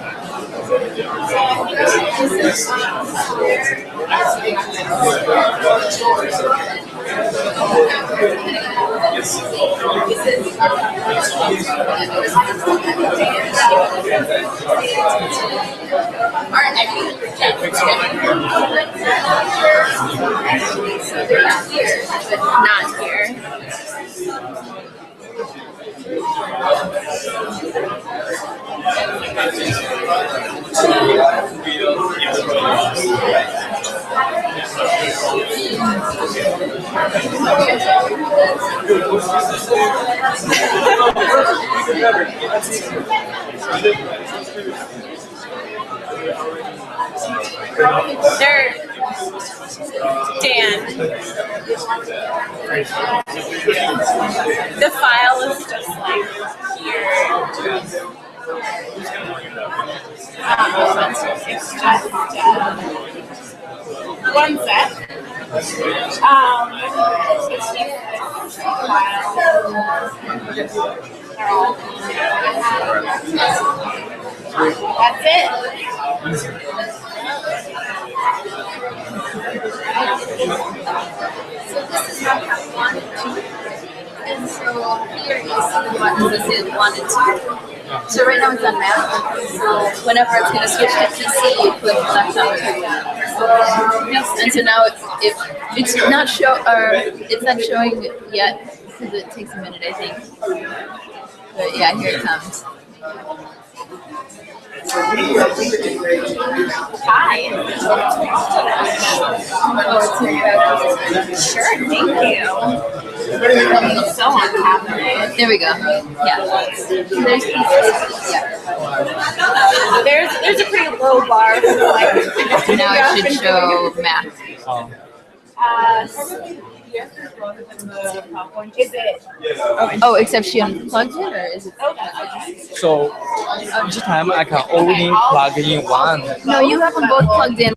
Not here. Dan. The file is just like here. It's just one set. It's just that's it. So this is how I wanted to. And so here you see the buttons that say 1 and 2. So right now it's on Mac. So whenever it's going to switch to PC, you click left on the Yes. And so now it's not showing yet because it takes a minute, I think. But yeah, here it comes. Hi. Oh, it's sure, thank you. I'm so on top of it. There we go. Yeah. There's pieces. Yeah. There's a pretty low bar for like. Now it should show math. Is it? Oh, except she unplugged it, or is it? So this time I can only plug in one. No, you have them both plugged in.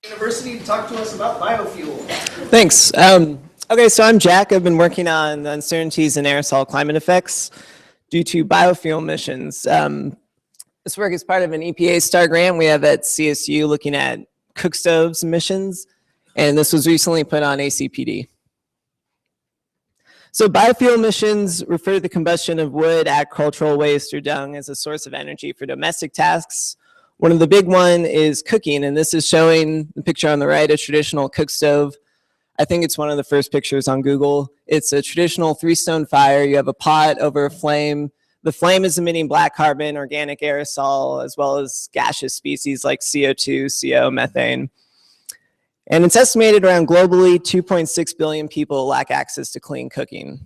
University to talk to us about biofuel. Thanks. Okay, so I'm Jack. I've been working on the uncertainties in aerosol climate effects due to biofuel emissions. This work is part of an EPA STAR grant we have at CSU looking at cook stoves emissions, and this was recently put on ACPD. So biofuel emissions refer to the combustion of wood, agricultural waste, or dung as a source of energy for domestic tasks. One of the big one is cooking, and this is showing the picture on the right, a traditional cook stove. I think it's one of the first pictures on Google. It's a traditional 3-stone fire. You have a pot over a flame. The flame is emitting black carbon, organic aerosol, as well as gaseous species like CO2, CO, methane. And it's estimated around globally 2.6 billion people lack access to clean cooking.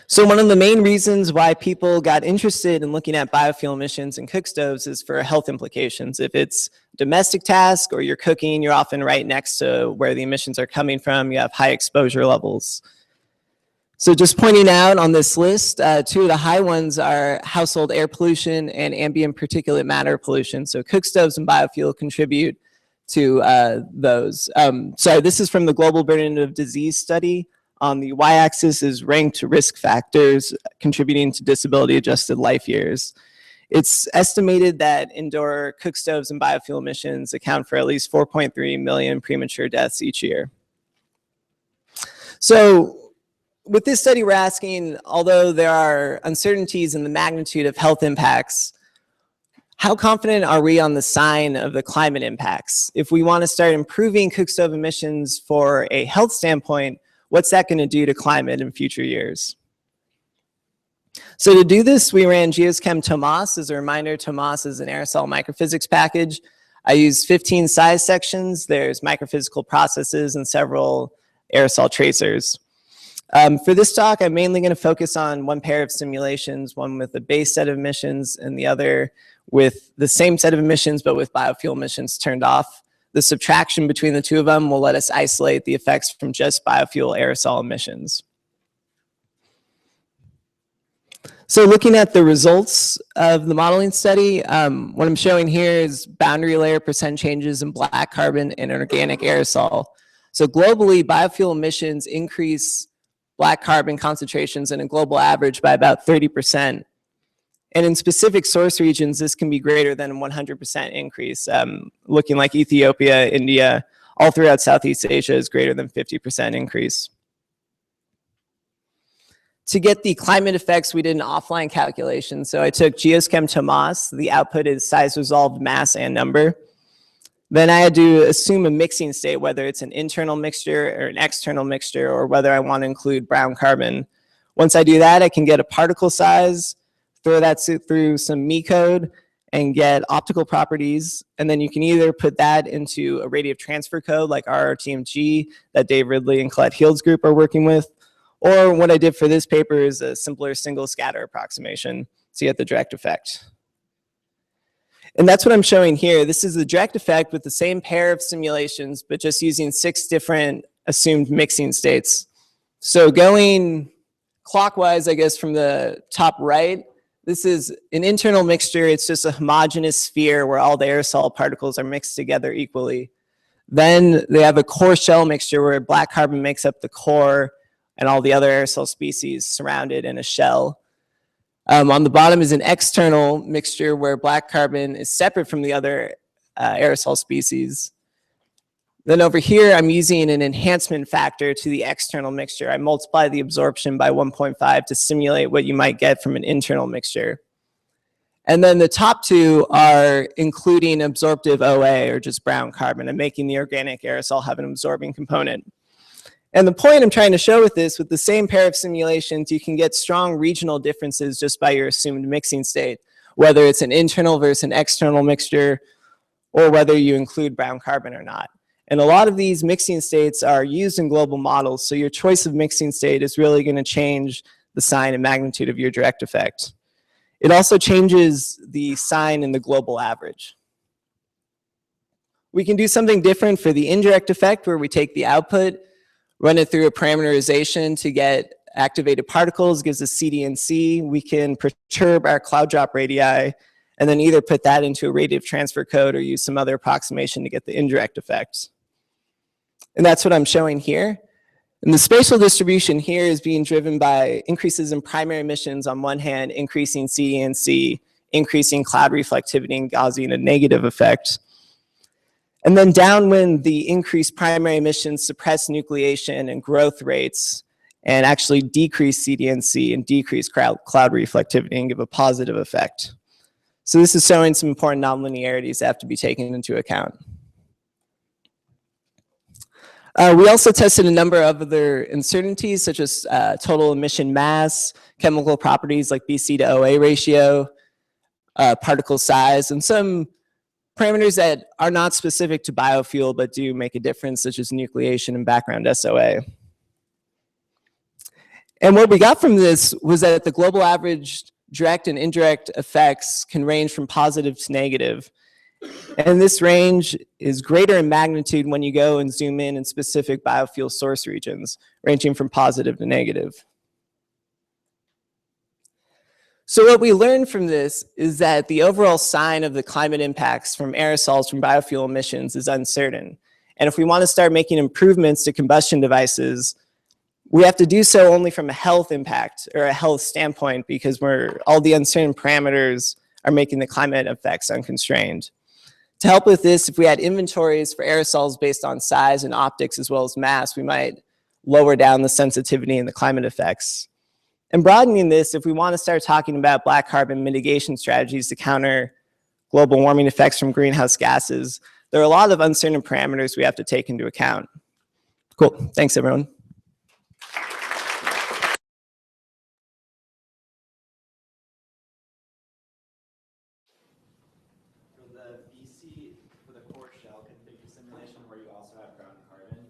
So one of the main reasons why people got interested in looking at biofuel emissions and cook stoves is for health implications. If it's a domestic task or you're cooking, you're often right next to where the emissions are coming from. You have high exposure levels. So just pointing out on this list, 2 of the high ones are household air pollution and ambient particulate matter pollution. So cook stoves and biofuel contribute to those. So this is from the Global Burden of Disease study. On the y-axis is ranked risk factors contributing to disability-adjusted life years. It's estimated that indoor cook stoves and biofuel emissions account for at least 4.3 million premature deaths each year. So with this study, we're asking, although there are uncertainties in the magnitude of health impacts, how confident are we on the sign of the climate impacts? If we want to start improving cook stove emissions for a health standpoint, what's that going to do to climate in future years? So to do this, we ran Geochem Tomas. As a reminder, Tomas is an aerosol microphysics package. I used 15 size sections. There's microphysical processes and several aerosol tracers. For this talk, I'm mainly going to focus on one pair of simulations, one with the base set of emissions and the other with the same set of emissions but with biofuel emissions turned off. The subtraction between the two of them will let us isolate the effects from just biofuel aerosol emissions. So looking at the results of the modeling study, what I'm showing here is boundary layer % changes in black carbon and organic aerosol. So globally, biofuel emissions increase black carbon concentrations in a global average by about 30%. And in specific source regions, this can be greater than 100% increase. Looking like Ethiopia, India, all throughout Southeast Asia is greater than 50% increase. To get the climate effects, we did an offline calculation. So I took Geochem Tomas. The output is size resolved mass and number. Then I had to assume a mixing state, whether it's an internal mixture or an external mixture, or whether I want to include brown carbon. Once I do that, I can get a particle size, throw that through some Me code and get optical properties. And then you can either put that into a radiative transfer code like RRTMG that Dave Ridley and Colette Heald's group are working with. Or what I did for this paper is a simpler single scatter approximation to get the direct effect. And that's what I'm showing here. This is the direct effect with the same pair of simulations, but just using 6 different assumed mixing states. So going clockwise, I guess, from the top right, this is an internal mixture. It's just a homogeneous sphere where all the aerosol particles are mixed together equally. Then they have a core shell mixture where black carbon makes up the core and all the other aerosol species surrounded in a shell. On the bottom is an external mixture where black carbon is separate from the other aerosol species. Then over here, I'm using an enhancement factor to the external mixture. I multiply the absorption by 1.5 to simulate what you might get from an internal mixture. And then the top 2 are including absorptive OA, or just brown carbon, and making the organic aerosol have an absorbing component. And the point I'm trying to show with this, with the same pair of simulations, you can get strong regional differences just by your assumed mixing state, whether it's an internal versus an external mixture, or whether you include brown carbon or not. And a lot of these mixing states are used in global models, so your choice of mixing state is really going to change the sign and magnitude of your direct effect. It also changes the sign in the global average. We can do something different for the indirect effect, where we take the output, run it through a parameterization to get activated particles, gives us CDNC. We can perturb our cloud drop radii, and then either put that into a radiative transfer code or use some other approximation to get the indirect effect. And that's what I'm showing here. And the spatial distribution here is being driven by increases in primary emissions on one hand, increasing CDNC, increasing cloud reflectivity and Gaussian a negative effect. And then downwind, the increased primary emissions suppress nucleation and growth rates and actually decrease CDNC and decrease cloud reflectivity and give a positive effect. So this is showing some important nonlinearities that have to be taken into account. We also tested a number of other uncertainties, such as total emission mass, chemical properties like BC to OA ratio, particle size, and some parameters that are not specific to biofuel but do make a difference, such as nucleation and background SOA. And what we got from this was that the global average direct and indirect effects can range from positive to negative. And this range is greater in magnitude when you go and zoom in specific biofuel source regions, ranging from positive to negative. So what we learned from this is that the overall sign of the climate impacts from aerosols from biofuel emissions is uncertain. And if we want to start making improvements to combustion devices, we have to do so only from a health impact or a health standpoint, because all the uncertain parameters are making the climate effects unconstrained. To help with this, if we had inventories for aerosols based on size and optics as well as mass, we might lower down the sensitivity and the climate effects. And broadening this, if we want to start talking about black carbon mitigation strategies to counter global warming effects from greenhouse gases, there are a lot of uncertain parameters we have to take into account. Cool, thanks everyone.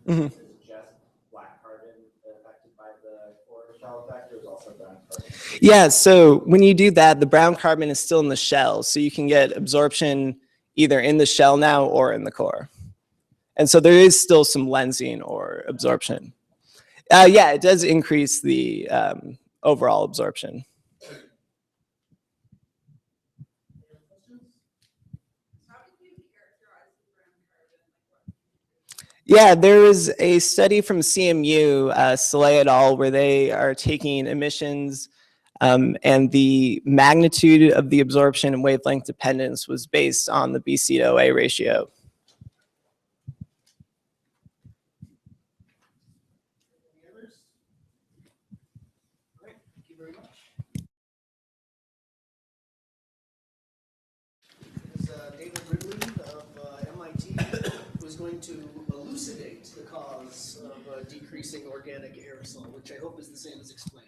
Mm-hmm. Is just black carbon affected by the core shell effect, or is also brown carbon? Yeah, so when you do that, the brown carbon is still in the shell, so you can get absorption either in the shell now or in the core. And so there is still some lensing or absorption. Yeah, it does increase the overall absorption. Yeah, there is a study from CMU, Saleh et al., where they are taking emissions and the magnitude of the absorption and wavelength dependence was based on the BC to OA ratio. Any others? Great, thank you very much. This is David Ridley of MIT, who's going to elucidate the cause of decreasing organic aerosol, which I hope is the same as explained.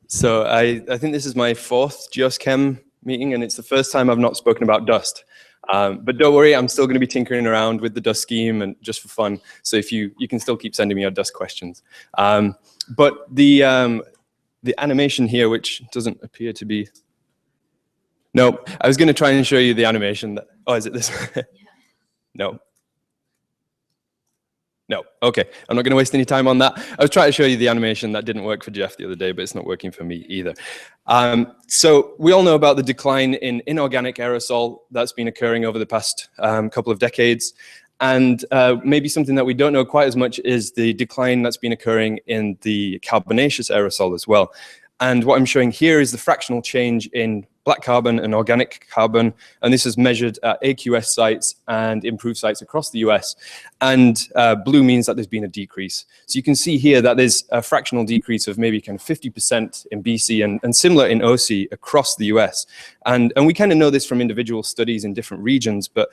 So I think this is my 4th GeosChem meeting, and it's the first time I've not spoken about dust. But don't worry, I'm still going to be tinkering around with the dust scheme and just for fun. So if you can still keep sending me your dust questions. But the animation here, which doesn't appear to be. No, I was going to try and show you the animation. Oh, is it this? No. No, okay. I'm not going to waste any time on that. I was trying to show you the animation that didn't work for Jeff the other day, but it's not working for me either. So we all know about the decline in inorganic aerosol that's been occurring over the past couple of decades. And maybe something that we don't know quite as much is the decline that's been occurring in the carbonaceous aerosol as well. And what I'm showing here is the fractional change in black carbon and organic carbon, and this is measured at AQS sites and improved sites across the US. And blue means that there's been a decrease. So you can see here that there's a fractional decrease of maybe kind of 50% in BC and similar in OC across the US. And we kind of know this from individual studies in different regions, but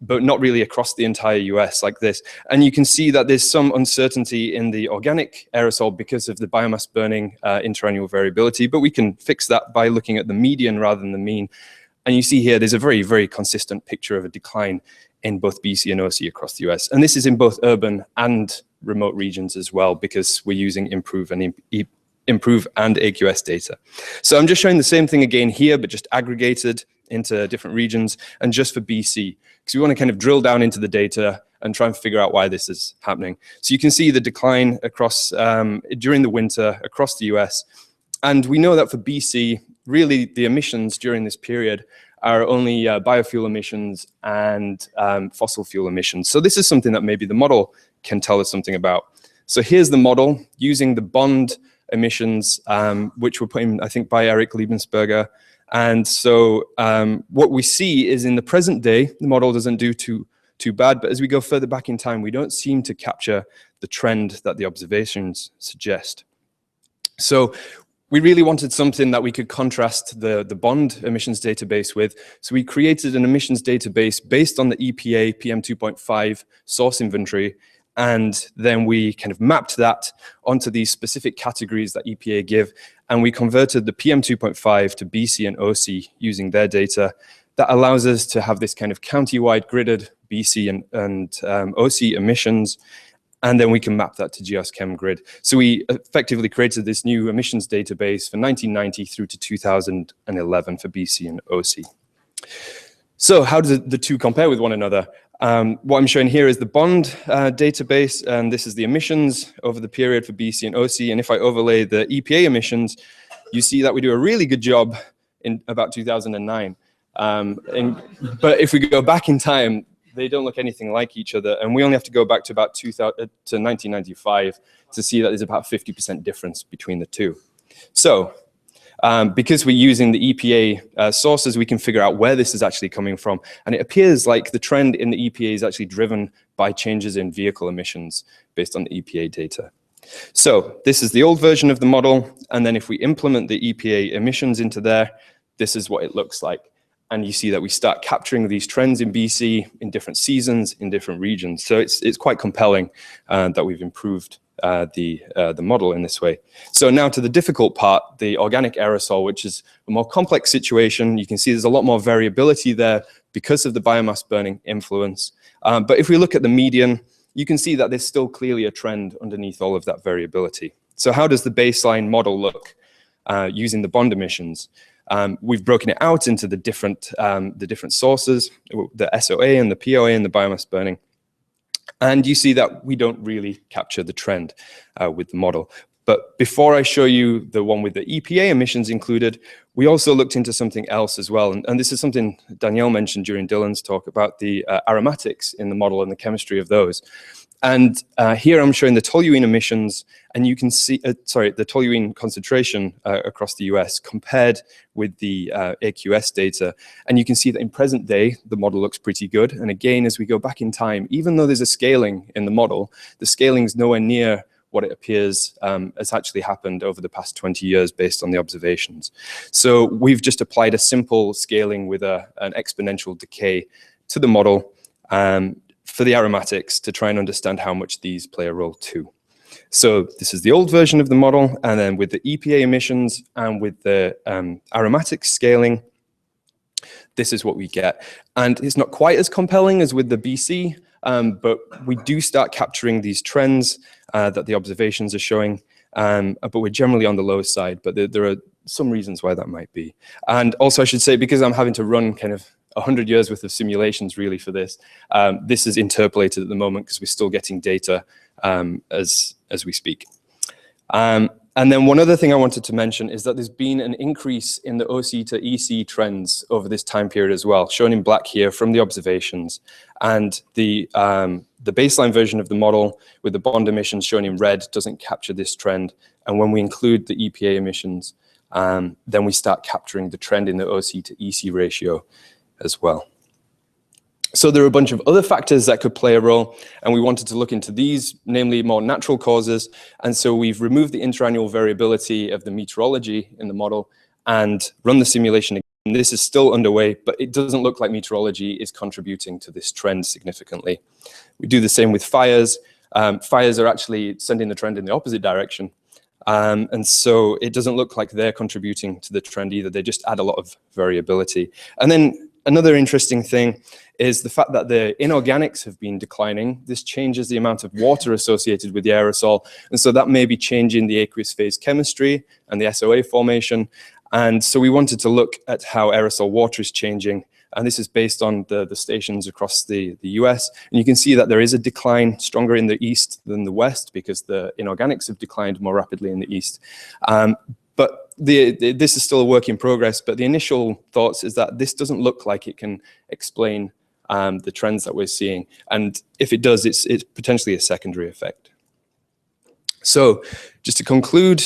not really across the entire US like this. And you can see that there's some uncertainty in the organic aerosol because of the biomass burning interannual variability, but we can fix that by looking at the median rather than the mean. And you see here, there's a very, very consistent picture of a decline in both BC and OC across the US. And this is in both urban and remote regions as well, because we're using Improve and AQS data. So I'm just showing the same thing again here, but just aggregated into different regions and just for BC, because we want to kind of drill down into the data and try and figure out why this is happening. So you can see the decline across during the winter across the US. And we know that for BC, really the emissions during this period are only biofuel emissions and fossil fuel emissions. So this is something that maybe the model can tell us something about. So here's the model using the bond emissions, which were put in, I think, by Eric Liebensberger. And so what we see is in the present day, the model doesn't do too bad, but as we go further back in time, we don't seem to capture the trend that the observations suggest. So we really wanted something that we could contrast the bond emissions database with. So we created an emissions database based on the EPA PM2.5 source inventory. And then we kind of mapped that onto these specific categories that EPA give. And we converted the PM2.5 to BC and OC using their data. That allows us to have this kind of county-wide gridded BC and OC emissions. And then we can map that to GeoSchem grid. So we effectively created this new emissions database for 1990 through to 2011 for BC and OC. So how do the two compare with one another? What I'm showing here is the bond database, and this is the emissions over the period for BC and OC. And if I overlay the EPA emissions, you see that we do a really good job in about 2009. But if we go back in time, they don't look anything like each other. And we only have to go back to about 1995 to see that there's about 50% difference between the two. So because we're using the EPA sources, we can figure out where this is actually coming from. And it appears like the trend in the EPA is actually driven by changes in vehicle emissions based on the EPA data. So this is the old version of the model. And then if we implement the EPA emissions into there, this is what it looks like. And you see that we start capturing these trends in BC in different seasons, in different regions. So it's quite compelling that we've improved the model in this way. So now to the difficult part, the organic aerosol, which is a more complex situation. You can see there's a lot more variability there because of the biomass burning influence. But if we look at the median, you can see that there's still clearly a trend underneath all of that variability. So how does the baseline model look using the bond emissions? We've broken it out into the different sources, the SOA and the POA and the biomass burning. And you see that we don't really capture the trend with the model. But before I show you the one with the EPA emissions included, we also looked into something else as well. And this is something Danielle mentioned during Dylan's talk about the aromatics in the model and the chemistry of those. And here I'm showing the toluene emissions, and you can see, the toluene concentration across the US compared with the AQS data. And you can see that in present day, the model looks pretty good. And again, as we go back in time, even though there's a scaling in the model, the scaling is nowhere near what it appears has actually happened over the past 20 years based on the observations. So we've just applied a simple scaling with an exponential decay to the model for the aromatics to try and understand how much these play a role too. So this is the old version of the model, and then with the EPA emissions and with the aromatic scaling, this is what we get. And it's not quite as compelling as with the BC, but we do start capturing these trends that the observations are showing, but we're generally on the low side, but there are some reasons why that might be. And also I should say, because I'm having to run kind of 100 years worth of simulations really for this, this is interpolated at the moment because we're still getting data as we speak. And then one other thing I wanted to mention is that there's been an increase in the OC to EC trends over this time period as well, shown in black here from the observations. And the baseline version of the model with the bond emissions shown in red doesn't capture this trend. And when we include the EPA emissions, then we start capturing the trend in the OC to EC ratio as well. So there are a bunch of other factors that could play a role, and we wanted to look into these, namely more natural causes. And so we've removed the interannual variability of the meteorology in the model and run the simulation again. This is still underway, but it doesn't look like meteorology is contributing to this trend significantly. We do the same with fires. Fires are actually sending the trend in the opposite direction. And so it doesn't look like they're contributing to the trend either. They just add a lot of variability. And then another interesting thing is the fact that the inorganics have been declining. This changes the amount of water associated with the aerosol. And so that may be changing the aqueous phase chemistry and the SOA formation. And so we wanted to look at how aerosol water is changing. And this is based on the stations across the US. And you can see that there is a decline stronger in the east than the west because the inorganics have declined more rapidly in the east. But this is still a work in progress, but the initial thoughts is that this doesn't look like it can explain the trends that we're seeing. And if it does, it's potentially a secondary effect. So just to conclude,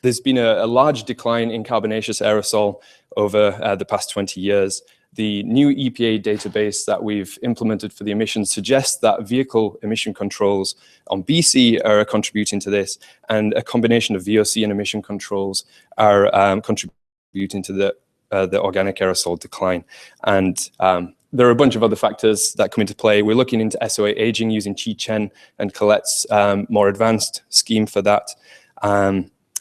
there's been a large decline in carbonaceous aerosol over the past 20 years. The new EPA database that we've implemented for the emissions suggests that vehicle emission controls on BC are contributing to this, and a combination of VOC and emission controls are contributing to the organic aerosol decline. And there are a bunch of other factors that come into play. We're looking into SOA aging using Chi-Chen and Colette's more advanced scheme for that.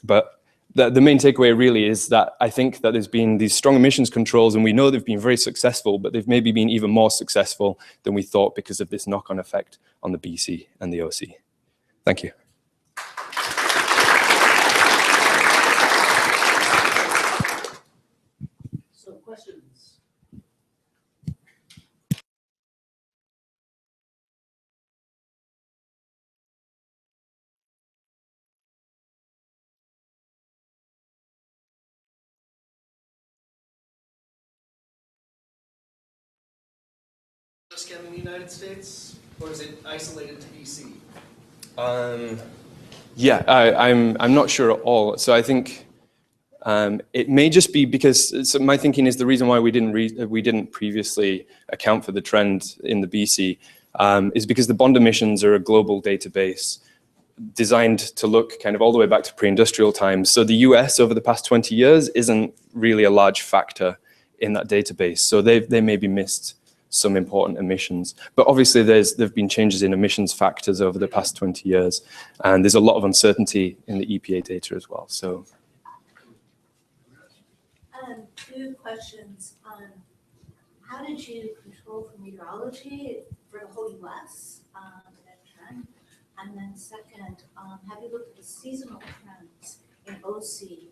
But the main takeaway really is that I think that there's been these strong emissions controls, and we know they've been very successful, but they've maybe been even more successful than we thought because of this knock-on effect on the BC and the OC. Thank you. So questions? Chem in the United States, or is it isolated to BC? Yeah, I'm not sure at all. So I think it may just be because my thinking is the reason why we didn't previously account for the trend in the BC is because the bond emissions are a global database designed to look kind of all the way back to pre-industrial times. So the US over the past 20 years isn't really a large factor in that database. So they maybe missed some important emissions. But obviously there've been changes in emissions factors over the past 20 years. And there's a lot of uncertainty in the EPA data as well. So. Two questions. How did you control for meteorology for the whole US, that trend? And then second, have you looked at the seasonal trends in OC?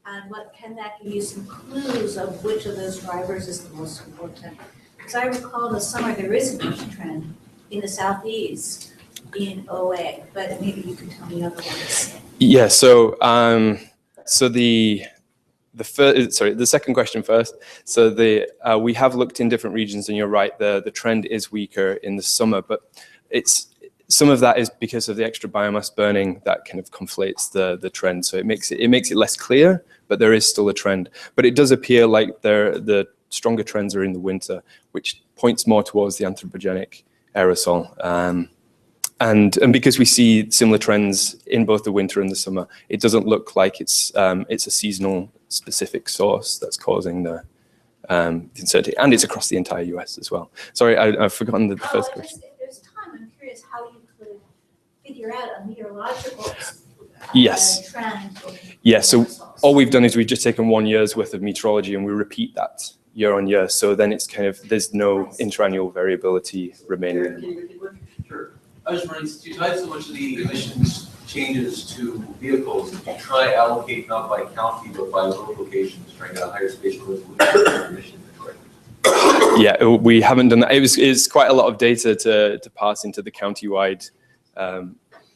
And what can that give you some clues of which of those drivers is the most important? Because I recall in the summer there is a huge trend in the southeast in OA, but maybe you can tell me otherwise. Yeah. So the second question first. So we have looked in different regions, and you're right. The trend is weaker in the summer, but some of that is because of the extra biomass burning that kind of conflates the trend. So it makes it less clear, but there is still a trend. But it does appear like the stronger trends are in the winter, which points more towards the anthropogenic aerosol. And because we see similar trends in both the winter and the summer, it doesn't look like it's a seasonal specific source that's causing the uncertainty, and it's across the entire US as well. Sorry, I've forgotten the first question. If there's time, I'm curious how you could figure out a meteorological Yes. trend. Yeah, so all we've done is we've just taken 1 year's worth of meteorology and we repeat that year on year. So then it's kind of, there's no interannual variability remaining. Sure. I was wondering, since you tied so much of the emissions changes to vehicles, did you try allocate not by county but by locations, trying to get a higher spatial resolution for emissions? Yeah, we haven't done that. It's quite a lot of data to pass into the county-wide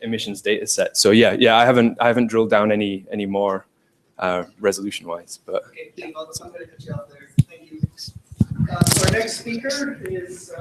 emissions data set. So yeah, I haven't drilled down any more resolution-wise. But Okay, Dave, I'm going to cut you off there. Thank you. So our next speaker is.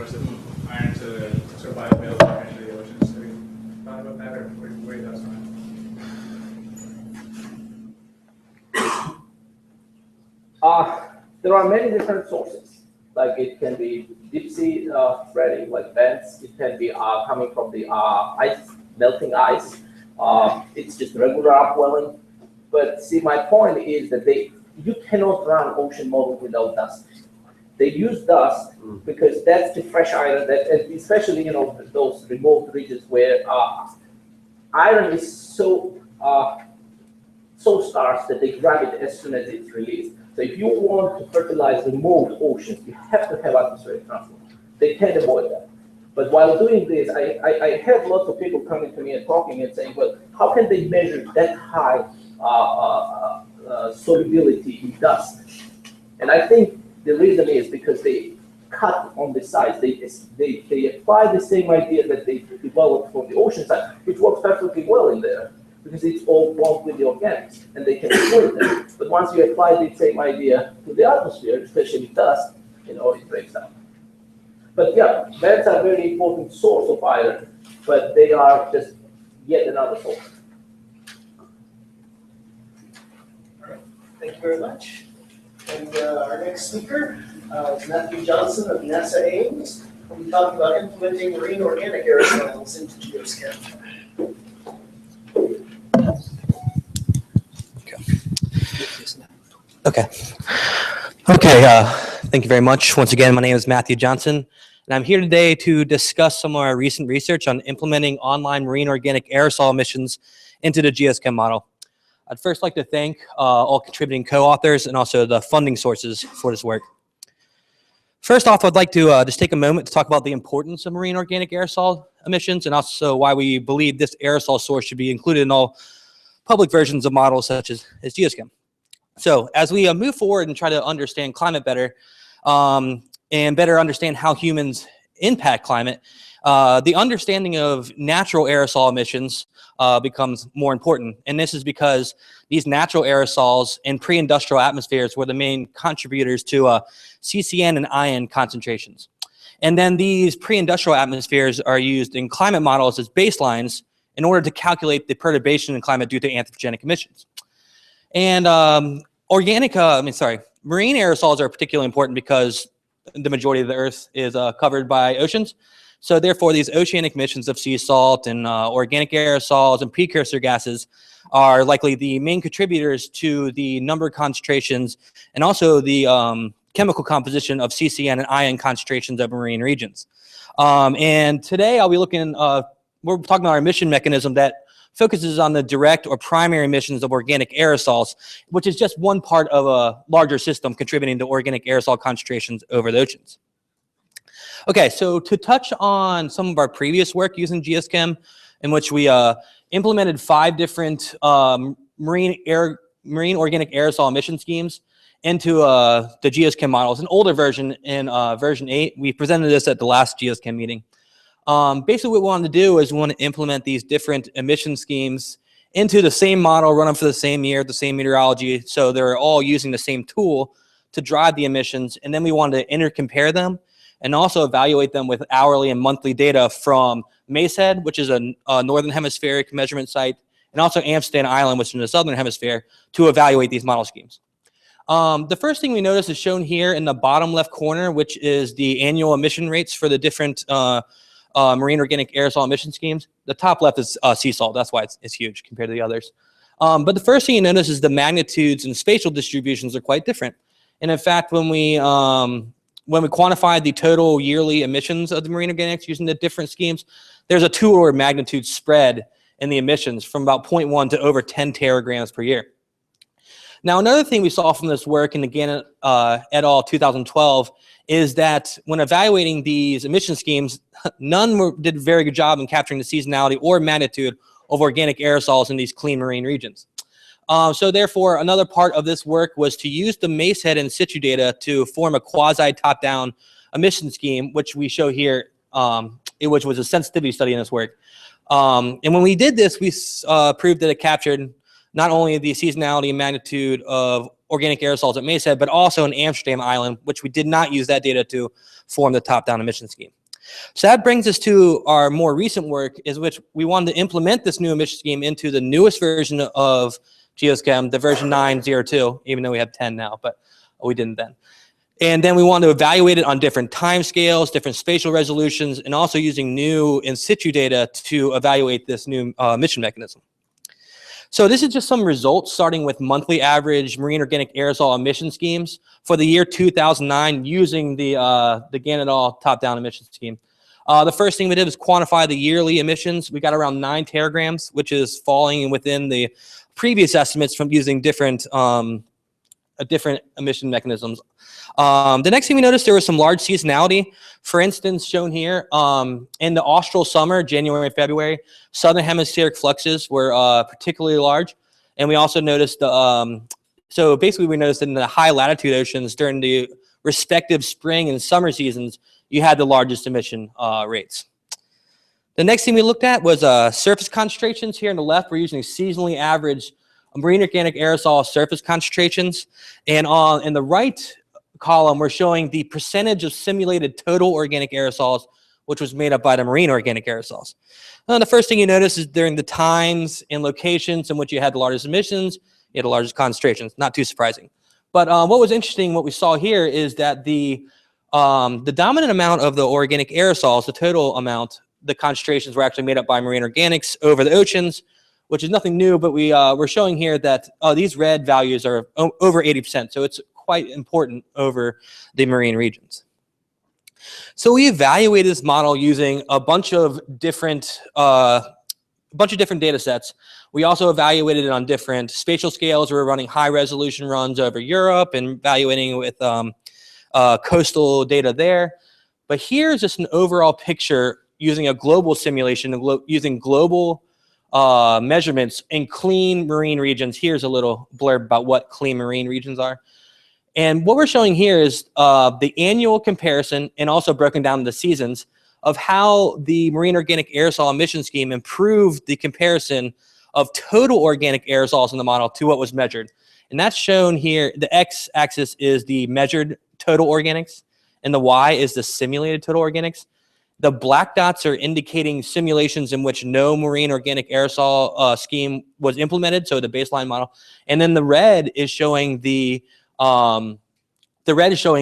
source of iron to survive better into the oceans. Have you thought about that, or where you thoughts on There are many different sources. Like it can be deep sea spreading, like vents. It can be coming from the ice, melting ice. It's just regular upwelling. But see, my point is that you cannot run ocean models without dust. They use dust because that's the fresh iron that, and especially those remote regions where iron is so scarce that they grab it as soon as it's released. So if you want to fertilize remote oceans, you have to have atmospheric transport. They can't avoid that. But while doing this, I had lots of people coming to me and talking and saying, well, how can they measure that high solubility in dust? And I think the reason is because they cut on the sides. They apply the same idea that they developed from the ocean side, which works perfectly well in there, because it's all bonded with the organics, and they can split them. But once you apply the same idea to the atmosphere, especially dust, it breaks down. But yeah, vents are a very important source of iron, but they are just yet another source. Thank you very much. And our next speaker is Matthew Johnson of NASA Ames. We'll be talking about implementing marine organic aerosols into geochem. Okay, thank you very much. Once again, my name is Matthew Johnson, and I'm here today to discuss some of our recent research on implementing online marine organic aerosol emissions into the geochem model. I'd first like to thank all contributing co-authors and also the funding sources for this work. First off, I'd like to just take a moment to talk about the importance of marine organic aerosol emissions and also why we believe this aerosol source should be included in all public versions of models such as geochem. So as we move forward and try to understand climate better and better understand how humans impact climate, the understanding of natural aerosol emissions becomes more important. And this is because these natural aerosols in pre-industrial atmospheres were the main contributors to CCN and IN concentrations. And then these pre-industrial atmospheres are used in climate models as baselines in order to calculate the perturbation in climate due to anthropogenic emissions. And marine aerosols are particularly important because the majority of the Earth is covered by oceans. So therefore, these oceanic emissions of sea salt and organic aerosols and precursor gases are likely the main contributors to the number of concentrations and also the chemical composition of CCN and IN concentrations of marine regions. And today I'll be looking, we're talking about our emission mechanism that focuses on the direct or primary emissions of organic aerosols, which is just one part of a larger system contributing to organic aerosol concentrations over the oceans. Okay, so to touch on some of our previous work using geochem, in which we implemented 5 different marine organic aerosol emission schemes into the geochem models, an older version in version 8. We presented this at the last geochem meeting. Basically what we wanted to do is we want to implement these different emission schemes into the same model, run them for the same year, the same meteorology, so they're all using the same tool to drive the emissions, and then we wanted to intercompare them and also evaluate them with hourly and monthly data from Macehead, which is a northern hemispheric measurement site, and also Amsterdam Island, which is in the southern hemisphere, to evaluate these model schemes. The first thing we notice is shown here in the bottom left corner, which is the annual emission rates for the different marine organic aerosol emission schemes. The top left is sea salt. That's why it's huge compared to the others. But the first thing you notice is the magnitudes and spatial distributions are quite different. And in fact, when we quantified the total yearly emissions of the marine organics using the different schemes, there's a 2-order magnitude spread in the emissions from about 0.1 to over 10 teragrams per year. Now, another thing we saw from this work, and again, et al. 2012, is that when evaluating these emission schemes, none did a very good job in capturing the seasonality or magnitude of organic aerosols in these clean marine regions. So therefore, another part of this work was to use the Macehead in situ data to form a quasi top-down emission scheme, which we show here, which was a sensitivity study in this work. And when we did this, we proved that it captured not only the seasonality and magnitude of organic aerosols at Mesa, but also in Amsterdam Island, which we did not use that data to form the top-down emission scheme. So that brings us to our more recent work, is which we wanted to implement this new emission scheme into the newest version of GeoSchem, the version 9.02, even though we have 10 now, but we didn't then. And then we wanted to evaluate it on different time scales, different spatial resolutions, and also using new in situ data to evaluate this new emission mechanism. So this is just some results starting with monthly average marine organic aerosol emission schemes for the year 2009 using the Ganadol top-down emission scheme. The first thing we did was quantify the yearly emissions. We got around 9 teragrams, which is falling within the previous estimates from using different emission mechanisms. The next thing we noticed, there was some large seasonality. For instance, shown here, in the austral summer, January and February, southern hemispheric fluxes were particularly large. And we also noticed, so basically we noticed in the high latitude oceans during the respective spring and summer seasons, you had the largest emission rates. The next thing we looked at was surface concentrations. Here on the left, we're using seasonally average marine organic aerosol surface concentrations. And in the right column, we're showing the percentage of simulated total organic aerosols, which was made up by the marine organic aerosols. The first thing you notice is during the times and locations in which you had the largest emissions, you had the largest concentrations. Not too surprising. But what was interesting, what we saw here is that the dominant amount of the organic aerosols, the total amount, the concentrations were actually made up by marine organics over the oceans, which is nothing new, but we're showing here that these red values are over 80%. So it's quite important over the marine regions. So we evaluated this model using a bunch of different data sets. We also evaluated it on different spatial scales. We were running high resolution runs over Europe and evaluating with coastal data there. But here's just an overall picture using a global simulation, using global measurements in clean marine regions. Here's a little blurb about what clean marine regions are. And what we're showing here is the annual comparison, and also broken down into seasons, of how the marine organic aerosol emission scheme improved the comparison of total organic aerosols in the model to what was measured. And that's shown here. The x-axis is the measured total organics, and the y is the simulated total organics. The black dots are indicating simulations in which no marine organic aerosol scheme was implemented, so the baseline model. And then the red is showing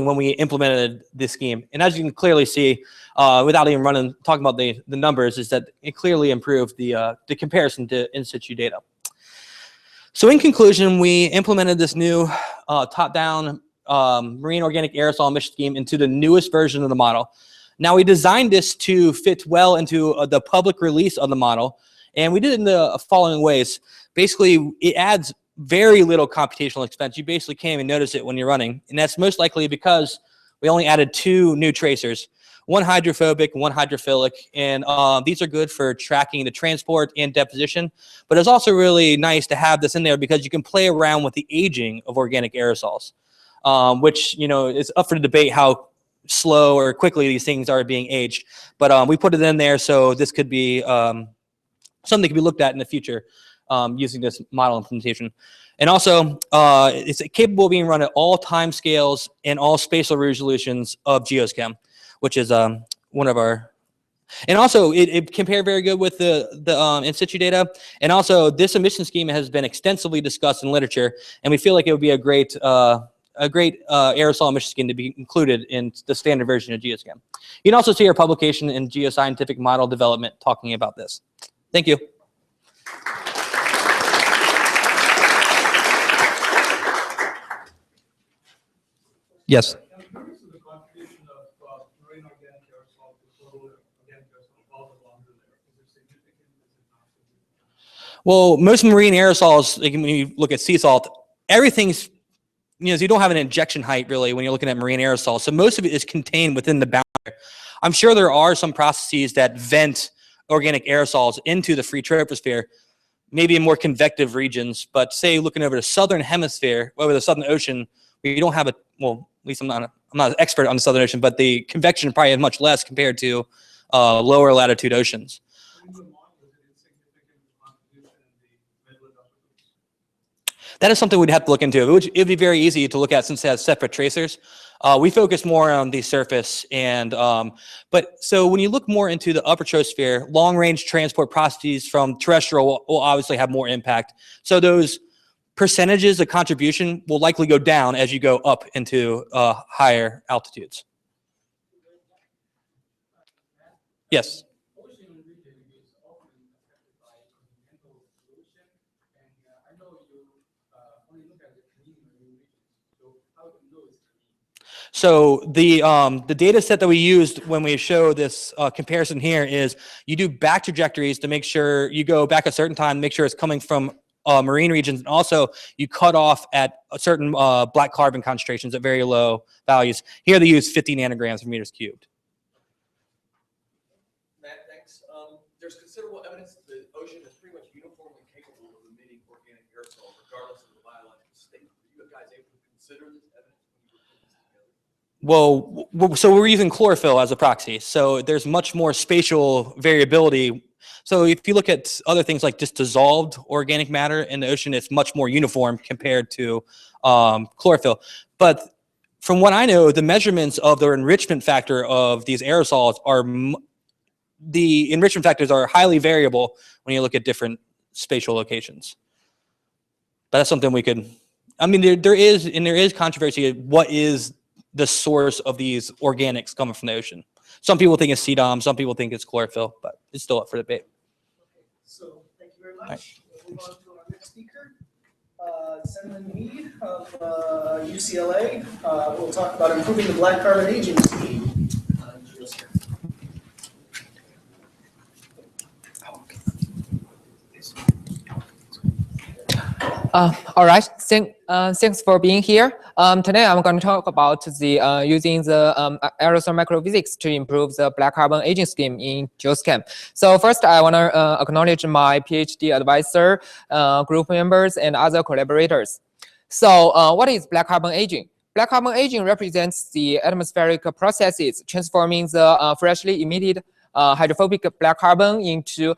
when we implemented this scheme. And as you can clearly see, without even talking about the numbers, is that it clearly improved the comparison to in situ data. So in conclusion, we implemented this new top-down marine organic aerosol emission scheme into the newest version of the model. Now we designed this to fit well into the public release of the model, and we did it in the following ways. Basically, it adds very little computational expense. You basically can't even notice it when you're running, and that's most likely because we only added 2 new tracers, one hydrophobic, one hydrophilic, and these are good for tracking the transport and deposition. But it's also really nice to have this in there because you can play around with the aging of organic aerosols, which is up for debate how slow or quickly these things are being aged. But we put it in there so this could be something that could be looked at in the future using this model implementation. And also, it's capable of being run at all time scales and all spatial resolutions of GeoSchem, which is one of our. And also, it compared very good with the in situ data. And also, this emission scheme has been extensively discussed in literature, and we feel like it would be a great aerosol emission scheme to be included in the standard version of GeoSchem. You can also see our publication in Geoscientific Model Development talking about this. Thank you. Yes. Well, most marine aerosols, like when you look at sea salt, everything's, so you don't have an injection height really when you're looking at marine aerosols. So most of it is contained within the boundary. I'm sure there are some processes that vent organic aerosols into the free troposphere, maybe in more convective regions. But say looking over the southern hemisphere, over the Southern Ocean, where you don't have well, at least I'm not an expert on the Southern Ocean, but the convection probably is much less compared to lower latitude oceans. That is something we'd have to look into. It'd be very easy to look at since it has separate tracers. We focus more on the surface, and but so when you look more into the upper troposphere, long-range transport processes from terrestrial will obviously have more impact. So those percentages of contribution will likely go down as you go up into higher altitudes. Yes. So the data set that we used when we show this comparison here is you do back trajectories to make sure you go back a certain time, make sure it's coming from marine regions, and also you cut off at a certain black carbon concentrations at very low values. Here they use 50 nanograms per meters cubed. Matt, thanks. There's considerable evidence that the ocean is pretty much uniformly capable of emitting organic aerosol, regardless of the biological state. Are you guys able to consider this evidence? Well, so we're using chlorophyll as a proxy. So there's much more spatial variability. So if you look at other things like just dissolved organic matter in the ocean, it's much more uniform compared to chlorophyll. But from what I know, the measurements of the enrichment factor of these aerosols are, the enrichment factors are highly variable when you look at different spatial locations. But that's something we could, I mean, there is controversy. What is the source of these organics coming from the ocean? Some people think it's CDOM, some people think it's chlorophyll, but it's still up for debate. So thank you very much. We'll move on to our next speaker, Senlin Mead of UCLA. We'll talk about improving the black carbon aging scheme. All right, thanks for being here. Today I'm going to talk about the using the aerosol microphysics to improve the black carbon aging scheme in GEOSCAM. So first, I want to acknowledge my PhD advisor, group members, and other collaborators. So what is black carbon aging? Black carbon aging represents the atmospheric processes transforming the freshly emitted hydrophobic black carbon into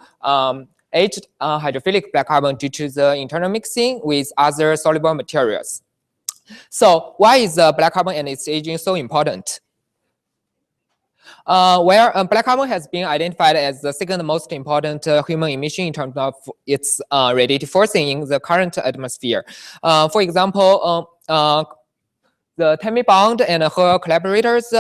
aged hydrophilic black carbon due to the internal mixing with other soluble materials. So why is black carbon and its aging so important? Black carbon has been identified as the second most important human emission in terms of its radiative forcing in the current atmosphere. For example, the Tammy Bond and her collaborators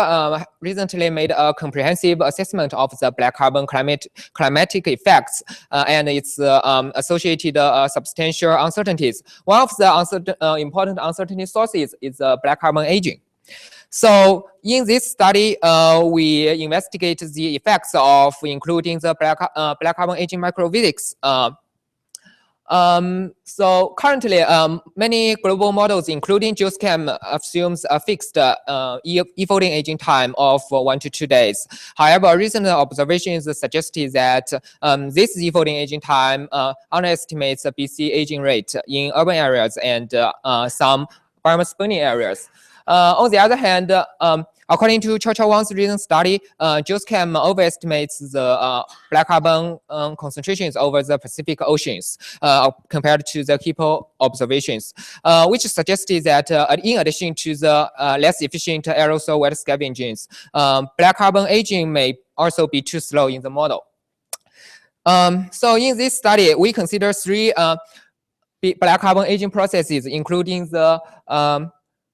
recently made a comprehensive assessment of the black carbon climatic effects and its associated substantial uncertainties. One of the important uncertainty sources is black carbon aging. So in this study, we investigate the effects of including the black carbon aging microphysics. So currently, many global models, including GEOSCAM, assumes a fixed e-folding aging time of 1 to 2 days. However, recent observations suggested that this e-folding aging time underestimates the BC aging rate in urban areas and some biomass-burning areas. On the other hand, according to Chow Wang's recent study, GEOSCAM overestimates the black carbon concentrations over the Pacific Oceans compared to the HIPPO observations, which suggested that in addition to the less efficient aerosol wet scavenging, black carbon aging may also be too slow in the model. So in this study, we consider 3 black carbon aging processes, including the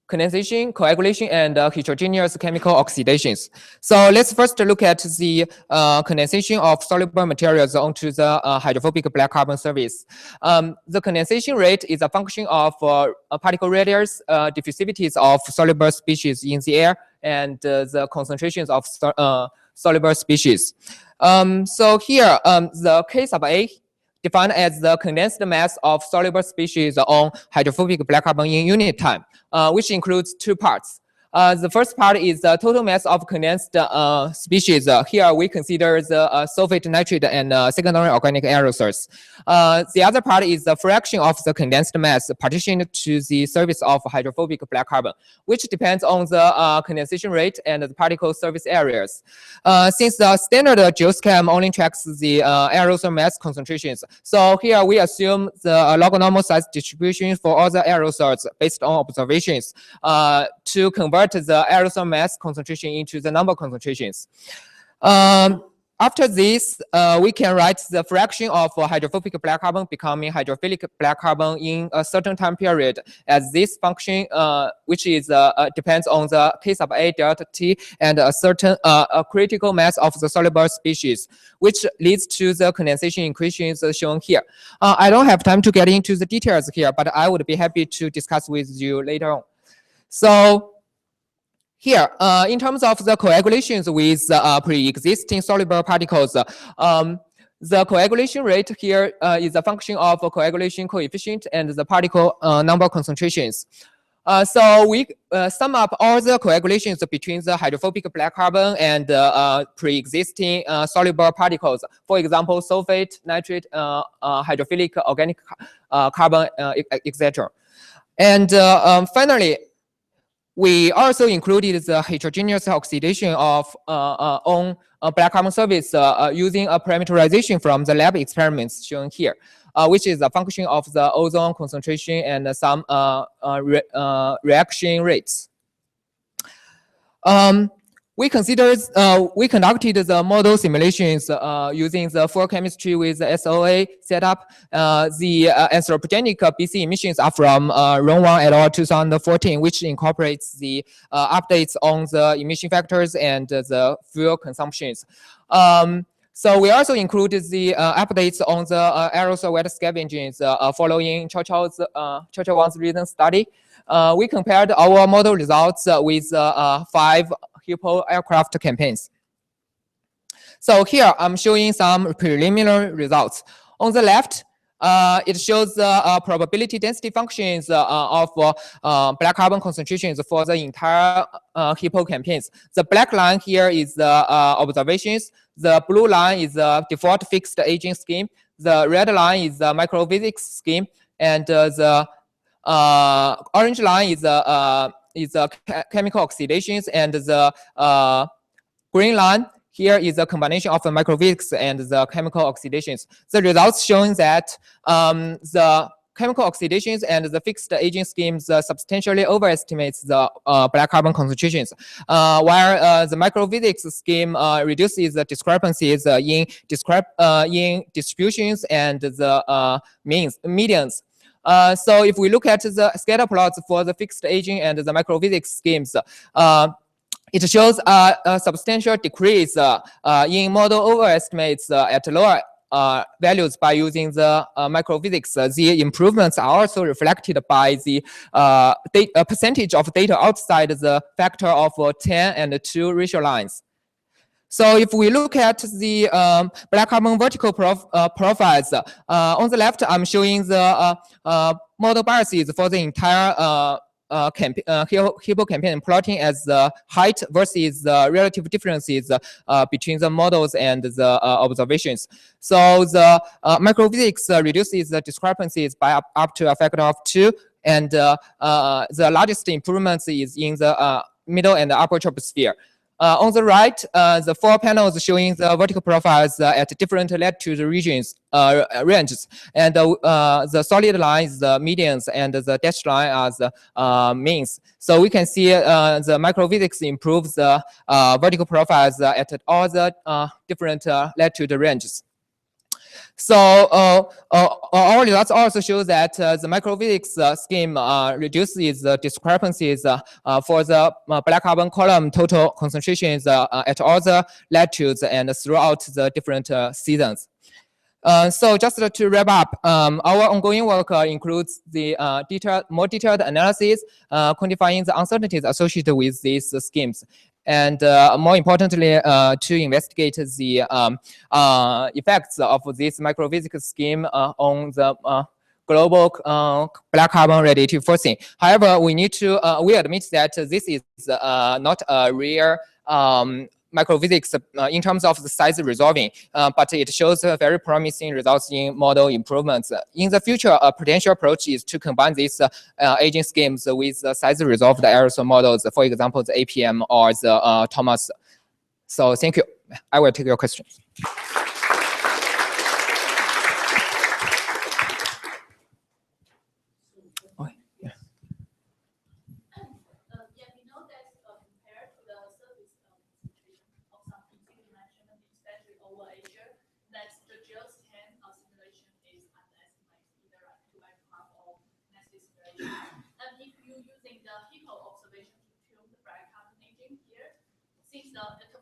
condensation, coagulation, and heterogeneous chemical oxidations. So let's first look at the condensation of soluble materials onto the hydrophobic black carbon surface. The condensation rate is a function of particle radius, diffusivities of soluble species in the air, and the concentrations of soluble species. So here, the K sub A defined as the condensed mass of soluble species on hydrophobic black carbon in unit time, which includes 2 parts. The first part is the total mass of condensed species. Here we consider the sulfate, nitrate, and secondary organic aerosols. The other part is the fraction of the condensed mass partitioned to the surface of hydrophobic black carbon, which depends on the condensation rate and the particle surface areas. Since the standard geoschem only tracks the aerosol mass concentrations, so here we assume the log normal size distribution for all the aerosols based on observations to convert the aerosol mass concentration into the number concentrations. After this, we can write the fraction of hydrophobic black carbon becoming hydrophilic black carbon in a certain time period as this function, which is depends on the K sub A delta T and a certain critical mass of the soluble species, which leads to the condensation equations shown here. I don't have time to get into the details here, but I would be happy to discuss with you later on. So here, in terms of the coagulations with pre-existing soluble particles, the coagulation rate here is a function of coagulation coefficient and the particle number concentrations. So we sum up all the coagulations between the hydrophobic black carbon and pre-existing soluble particles. For example, sulfate, nitrate, hydrophilic organic carbon, etc. And finally, we also included the heterogeneous oxidation of on black carbon surface using a parameterization from the lab experiments shown here, which is a function of the ozone concentration and some reaction rates. We considered, we conducted the model simulations using the full chemistry with the SOA setup. The anthropogenic BC emissions are from Rong Wang et al. 2014, which incorporates the updates on the emission factors and the fuel consumptions. So we also included the updates on the aerosol wet scavenging following Chao Wang's recent study. We compared our model results with 5 Hippo aircraft campaigns. So here I'm showing some preliminary results. On the left, it shows the probability density functions of black carbon concentrations for the entire Hippo campaigns. The black line here is the observations. The blue line is the default fixed aging scheme. The red line is the microphysics scheme, and the orange line is chemical oxidations, and the green line here is a combination of the microphysics and the chemical oxidations. The results showing that the chemical oxidations and the fixed aging schemes substantially overestimates the black carbon concentrations, while the microphysics scheme reduces the discrepancies in distributions and the medians. So if we look at the scatter plots for the fixed aging and the microphysics schemes, it shows a substantial decrease in model overestimates at lower values by using the microphysics. The improvements are also reflected by the percentage of data outside the factor of 10 and 2 ratio lines. So if we look at the black carbon vertical profiles, on the left, I'm showing the model biases for the entire Hippo campaign, plotting as the height versus the relative differences between the models and the observations. So the microphysics reduces the discrepancies by up to a factor of 2, and the largest improvements is in the middle and the upper troposphere. On the right, the 4 panels showing the vertical profiles at different latitude regions, ranges, and the solid line is the medians and the dashed line are the means. So we can see the microphysics improves the vertical profiles at all the different latitude ranges. So our results also show that the microphysics scheme reduces the discrepancies for the black carbon column total concentrations at all the latitudes and throughout the different seasons. So just to wrap up, our ongoing work includes the more detailed analysis, quantifying the uncertainties associated with these schemes, and more importantly, to investigate the effects of this microphysics scheme on the global black carbon radiative forcing. However, we need to we admit that this is not a real microphysics in terms of the size resolving, but it shows very promising results in model improvements. In the future, a potential approach is to combine these aging schemes with size resolved aerosol models, for example, the APM or the Thomas. So thank you. I will take your questions.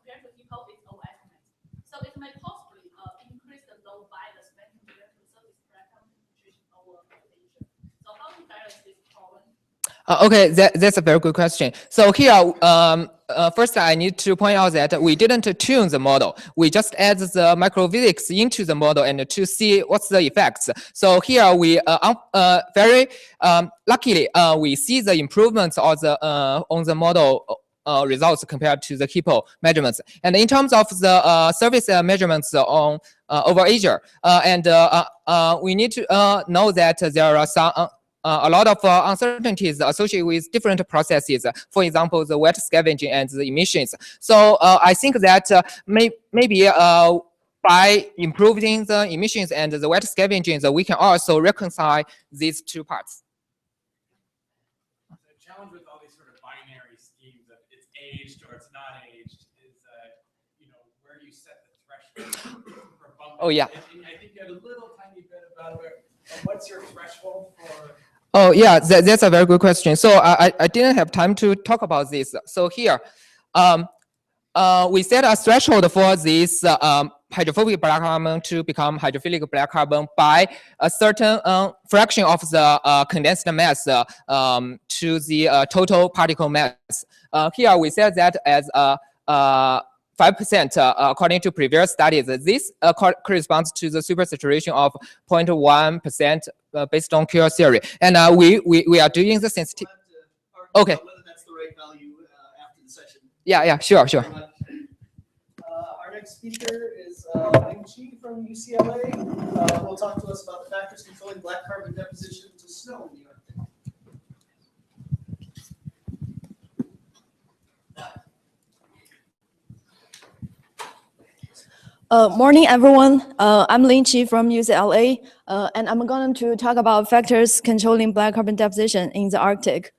Compared to HIPPO, it's overestimate. So it may possibly increase the load by the spectrum compared to surface black carbon concentration over Asia. So how do you balance this problem? Okay, that's a very good question. So here, first I need to point out that we didn't tune the model. We just add the microphysics into the model and to see what's the effects. So here we very luckily we see the improvements of the on the model results compared to the HIPPO measurements. And in terms of the surface measurements on over Asia, we need to know that there are some a lot of uncertainties associated with different processes. For example, the wet scavenging and the emissions. So I think that maybe by improving the emissions and the wet scavenging, we can also reconcile these two parts. The challenge with all these sort of binary schemes of it's aged or it's not aged is, you know, where you set the threshold for bumping. Oh yeah. And I think you had a little tiny bit about what's your threshold for. Oh yeah, that's a very good question. So I didn't have time to talk about this. So here, we set a threshold for this hydrophobic black carbon to become hydrophilic black carbon by a certain fraction of the condensed mass to the total particle mass. Here we set that as 5% according to previous studies. This corresponds to the supersaturation of 0.1% based on QR theory. And we are doing the sensitivity. Okay. Whether that's the right value after the session. Yeah, sure. Our next speaker is Ling Chi from UCLA. Will talk to us about the factors controlling black carbon deposition to snow in the Arctic. Morning, everyone. I'm Ling Chi from UCLA, and I'm going to talk about factors controlling black carbon deposition in the Arctic.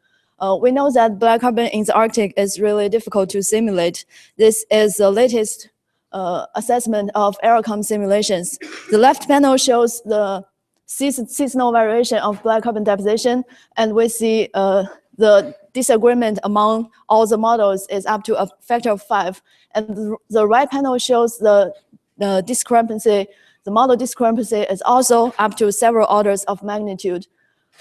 We know that black carbon in the Arctic is really difficult to simulate. This is the latest assessment of AeroCom simulations. The left panel shows the seasonal variation of black carbon deposition, and we see the disagreement among all the models is up to a factor of 5. And the right panel shows the discrepancy. The model discrepancy is also up to several orders of magnitude.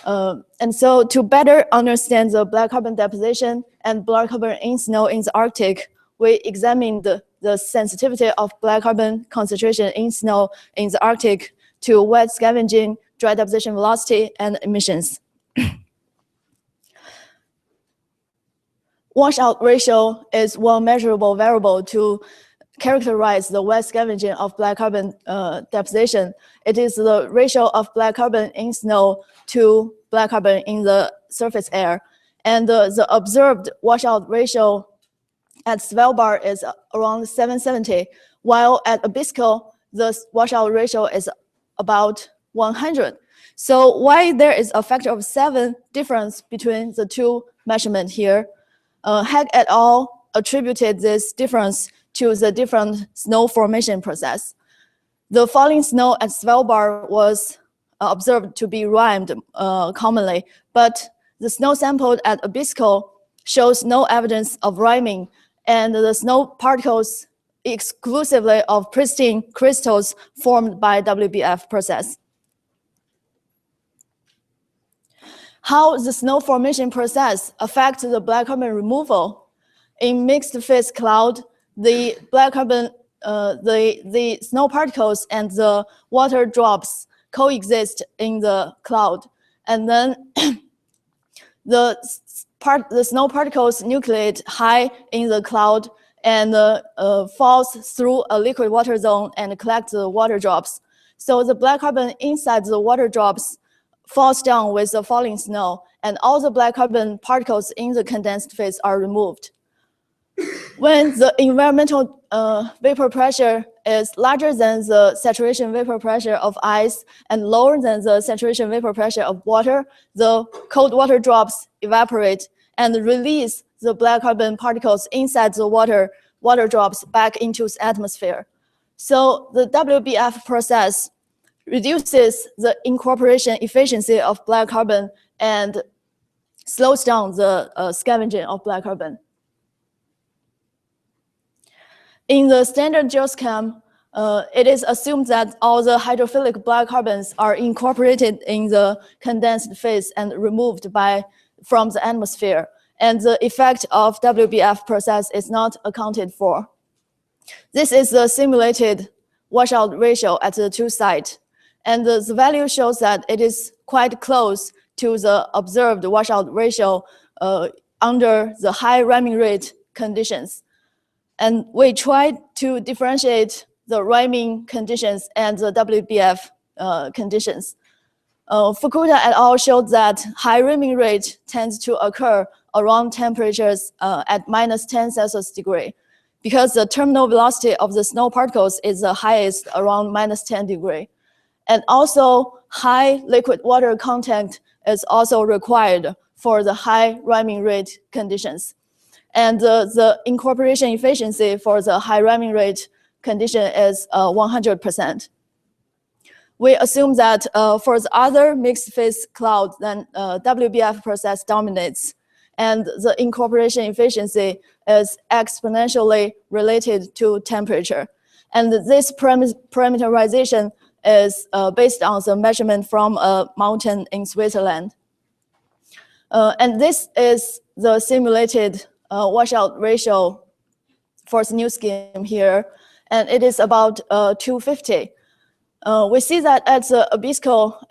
And so to better understand the black carbon deposition and black carbon in snow in the Arctic, we examined the sensitivity of black carbon concentration in snow in the Arctic to wet scavenging, dry deposition velocity, and emissions. Washout ratio is one measurable variable to characterize the wet scavenging of black carbon deposition. It is the ratio of black carbon in snow to black carbon in the surface air. And the observed washout ratio at Svalbard is around 770, while at Abisko, the washout ratio is about 100. So why there is a factor of 7 difference between the two measurements here? Heck et al. Attributed this difference to the different snow formation process. The falling snow at Svalbard was observed to be rimed commonly, but the snow sampled at Abisko shows no evidence of riming, and the snow particles exclusively of pristine crystals formed by WBF process. How the snow formation process affects the black carbon removal. In mixed phase cloud, the black carbon, the snow particles and the water drops coexist in the cloud. And then the snow particles nucleate high in the cloud and falls through a liquid water zone and collect the water drops. So the black carbon inside the water drops falls down with the falling snow, and all the black carbon particles in the condensed phase are removed. When the environmental vapor pressure is larger than the saturation vapor pressure of ice and lower than the saturation vapor pressure of water, the cold water drops evaporate and release the black carbon particles inside the water drops back into the atmosphere. So the WBF process reduces the incorporation efficiency of black carbon and slows down the scavenging of black carbon. In the standard geochem, it is assumed that all the hydrophilic black carbons are incorporated in the condensed phase and removed from the atmosphere, and the effect of WBF process is not accounted for. This is the simulated washout ratio at the two sites, and the value shows that it is quite close to the observed washout ratio under the high ramming rate conditions. And we tried to differentiate the ramming conditions and the WBF conditions. Fukuda et al. Showed that high ramming rate tends to occur around temperatures at -10 Celsius degree, because the terminal velocity of the snow particles is the highest around -10 degree. And also high liquid water content is also required for the high ramming rate conditions. And the incorporation efficiency for the high ramming rate condition is 100%. We assume that for the other mixed phase cloud, then WBF process dominates, and the incorporation efficiency is exponentially related to temperature. And this parameterization is based on the measurement from a mountain in Switzerland. And this is the simulated washout ratio for the new scheme here, and it is about 250. We see that at the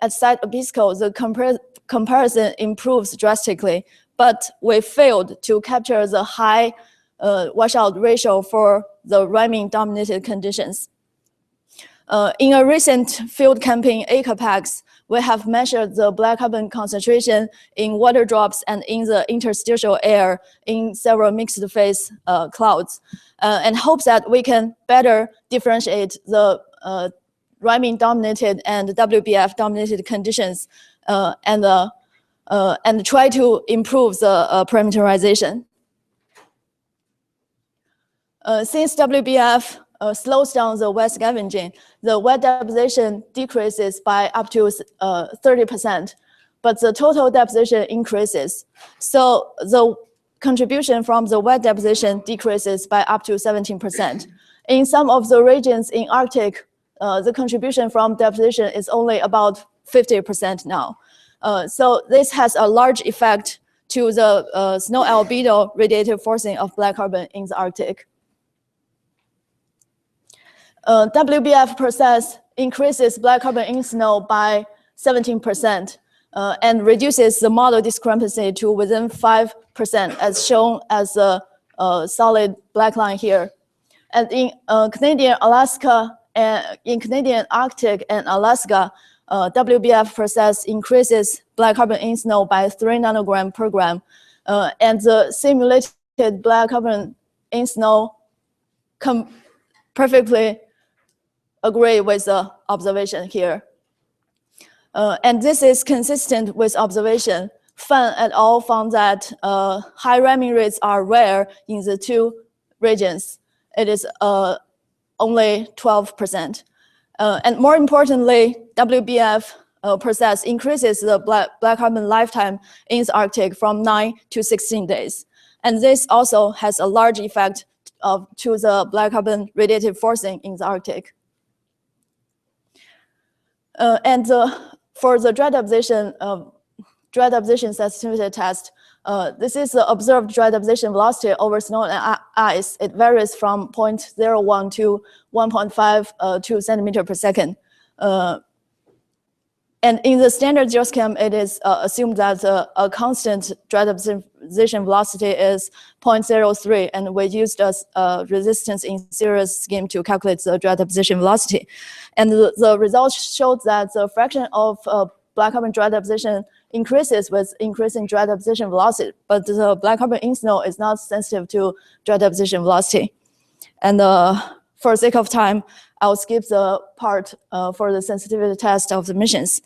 site Abisko, the comparison improves drastically, but we failed to capture the high washout ratio for the ramming dominated conditions. In a recent field campaign ACAPEX, we have measured the black carbon concentration in water drops and in the interstitial air in several mixed phase clouds, and hope that we can better differentiate the ramming dominated and WBF dominated conditions and try to improve the parameterization. Since WBF slows down the wet scavenging, the wet deposition decreases by up to 30%, but the total deposition increases. So the contribution from the wet deposition decreases by up to 17%. In some of the regions in Arctic, the contribution from deposition is only about 50% now. So this has a large effect to the snow albedo radiative forcing of black carbon in the Arctic. WBF process increases black carbon in snow by 17% and reduces the model discrepancy to within 5%, as shown as a solid black line here. And in Canadian Alaska and in Canadian Arctic and Alaska, WBF process increases black carbon in snow by 3 nanogram per gram, and the simulated black carbon in snow perfectly agree with the observation here. And this is consistent with observation. Fan et al. Found that high ramming rates are rare in the two regions. It is only 12%. And more importantly, WBF process increases the black carbon lifetime in the Arctic from 9 to 16 days. And this also has a large effect to the black carbon radiative forcing in the Arctic. And for the dry deposition sensitivity test, this is the observed dry deposition velocity over snow and ice. It varies from 0.01 to 1.52 centimeter per second. And in the standard geochem, it is assumed that a constant dry deposition velocity is 0.03, and we used a resistance in series scheme to calculate the dry deposition velocity. And the results showed that the fraction of black carbon dry deposition increases with increasing dry deposition velocity, but the black carbon in snow is not sensitive to dry deposition velocity. And for the sake of time, I'll skip the part for the sensitivity test of the missions.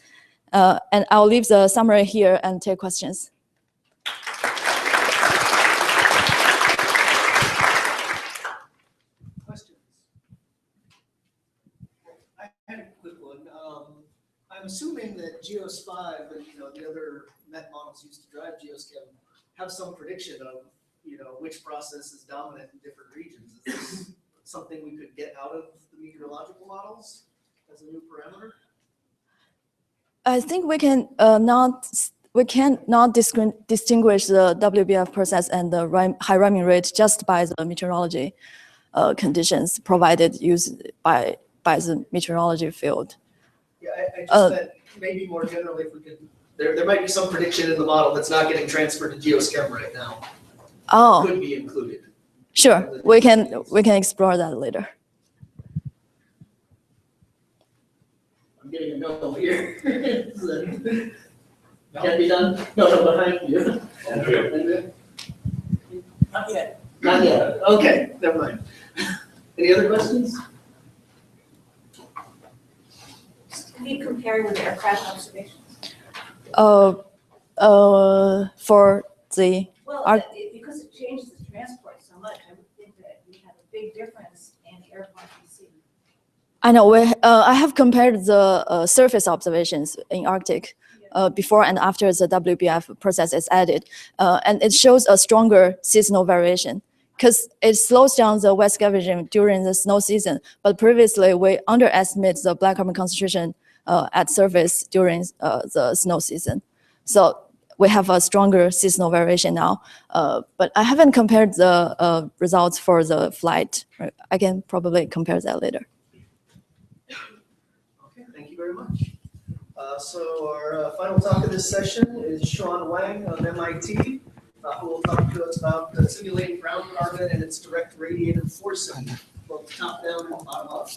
And I'll leave the summary here and take questions. Questions? I had a quick one. I'm assuming that GEOS 5 and the other MET models used to drive GeoSchem have some prediction of which process is dominant in different regions. Is this something we could get out of the meteorological models as a new parameter? I think we can not distinguish the WBF process and the high ramming rate just by the meteorology conditions provided by the meteorology field. Yeah, I just meant maybe more generally, if we could, there might be some prediction in the model that's not getting transferred to GeoSchem right now. Oh, Could be included. Sure, we can explore that later. I'm getting a no here. Can be done? No, behind you. Andrea? Not yet. Not yet. Okay, never mind. Any other questions? Can you compare with aircraft observations? For the Well, because it changes the transport so much, I would think that we have a big difference in airport we see. I know. I have compared the surface observations in Arctic before and after the WBF process is added, and it shows a stronger seasonal variation because it slows down the wet scavenging during the snow season. But previously, we underestimate the black carbon concentration at surface during the snow season. So we have a stronger seasonal variation now, but I haven't compared the results for the flight. I can probably compare that later. Okay, thank you very much. So our final talk of this session is Sean Wang of MIT, who will talk to us about simulating ground carbon and its direct radiative forcing, both top down and bottom up.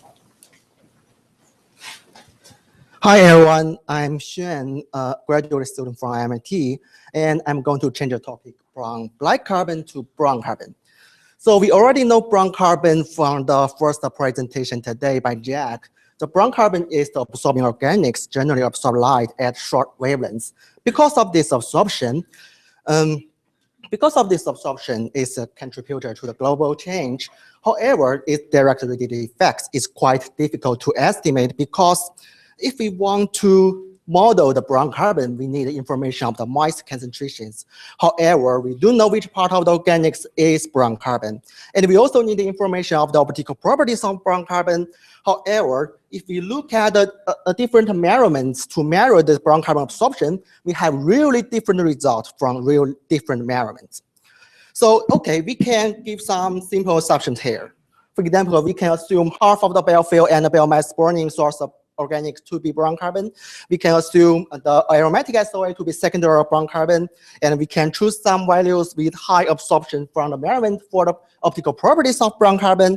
Hi everyone, I'm Xuan, a graduate student from MIT, and I'm going to change the topic from black carbon to brown carbon. So we already know brown carbon from the first presentation today by Jack. The brown carbon is the absorbing organics generally absorb light at short wavelengths. Because of this absorption, is a contributor to the global change. However, its direct radiative effects is quite difficult to estimate because if we want to model the brown carbon, we need information of the moist concentrations. However, we do know which part of the organics is brown carbon. And we also need the information of the optical properties of brown carbon. However, if we look at the different measurements to measure the brown carbon absorption, we have really different results from real different measurements. So, okay, we can give some simple assumptions here. For example, we can assume half of the biofuel and the biomass burning source of organics to be brown carbon. We can assume the aromatic SOA to be secondary brown carbon, and we can choose some values with high absorption from the measurement for the optical properties of brown carbon.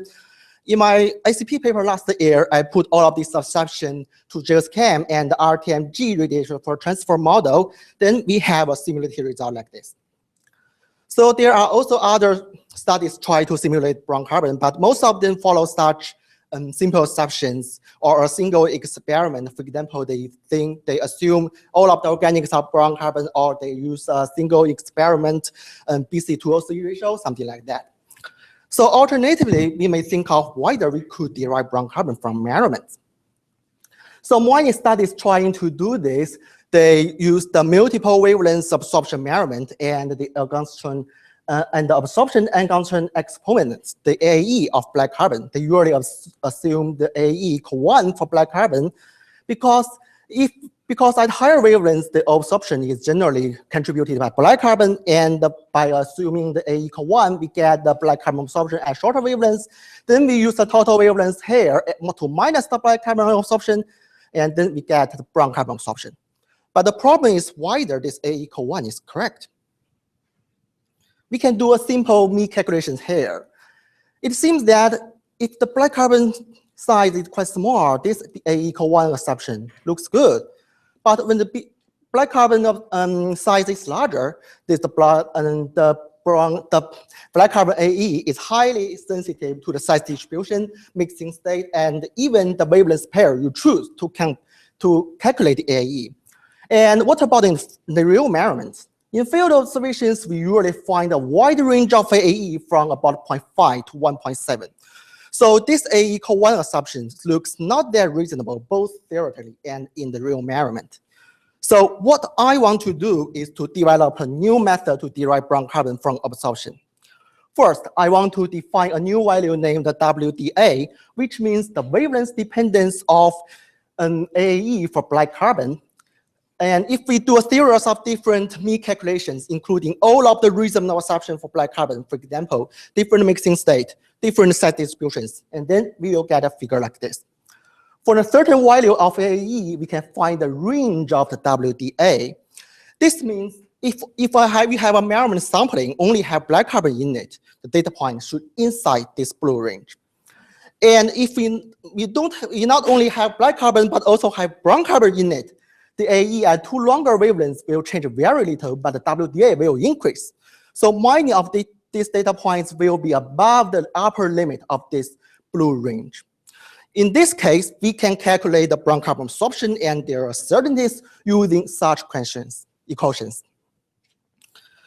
In my ICP paper last year, I put all of these assumptions to GeoSchem and the RTMG radiation for transfer model. Then we have a simulated result like this. So there are also other studies try to simulate brown carbon, but most of them follow such simple assumptions or a single experiment. For example, they assume all of the organics are brown carbon, or they use a single experiment, BC203 ratio, something like that. So alternatively, we may think of whether we could derive brown carbon from measurements. So many studies trying to do this, they use the multiple wavelengths absorption measurement and the Angstrom and the absorption Angstrom exponents, the AE of black carbon. They usually assume the AE equal 1 for black carbon because at higher wavelengths, the absorption is generally contributed by black carbon, and by assuming the AE equal 1, we get the black carbon absorption at shorter wavelengths. Then we use the total wavelengths here to minus the black carbon absorption, and then we get the brown carbon absorption. But the problem is whether this A equal 1 is correct. We can do a simple mean calculation here. It seems that if the black carbon size is quite small, this A equal 1 assumption looks good. But when the black carbon size is larger, the black carbon AE is highly sensitive to the size distribution, mixing state, and even the wavelength pair you choose to calculate the AE. And what about in the real measurements? In field observations, we usually find a wide range of AE from about 0.5 to 1.7. So this A equal 1 assumption looks not that reasonable, both theoretically and in the real measurement. So what I want to do is to develop a new method to derive brown carbon from absorption. First, I want to define a new value named WDA, which means the wavelength dependence of an AE for black carbon. And if we do a series of different mean calculations, including all of the reasonable assumptions for black carbon, for example, different mixing state, different size distributions, and then we will get a figure like this. For a certain value of AE, we can find the range of the WDA. This means if we have a measurement sampling only have black carbon in it, the data point should inside this blue range. And if we not only have black carbon but also have brown carbon in it, the AE at two longer wavelengths will change very little, but the WDA will increase. So many of these data points will be above the upper limit of this blue range. In this case, we can calculate the brown carbon absorption and their certainties using such equations.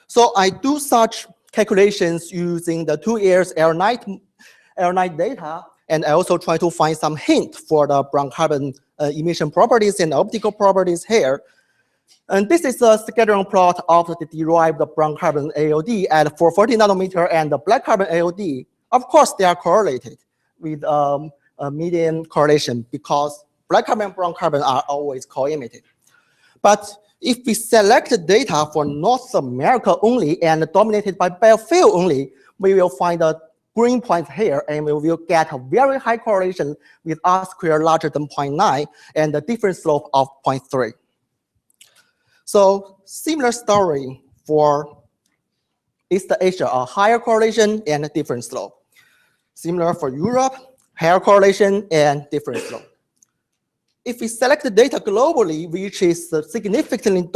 So I do such calculations using the 2 years air-night data, and I also try to find some hint for the brown carbon emission properties and optical properties here. And this is a scattering plot of the derived brown carbon ALD at 440 nanometer and the black carbon ALD. Of course, they are correlated with a median correlation because black carbon and brown carbon are always co-emitted. But if we select the data for North America only and dominated by biofield only, we will find a green point here, and we will get a very high correlation with R squared larger than 0.9 and the different slope of 0.3. So similar story for East Asia, a higher correlation and a different slope. Similar for Europe, higher correlation and different slope. If we select the data globally, which is significantly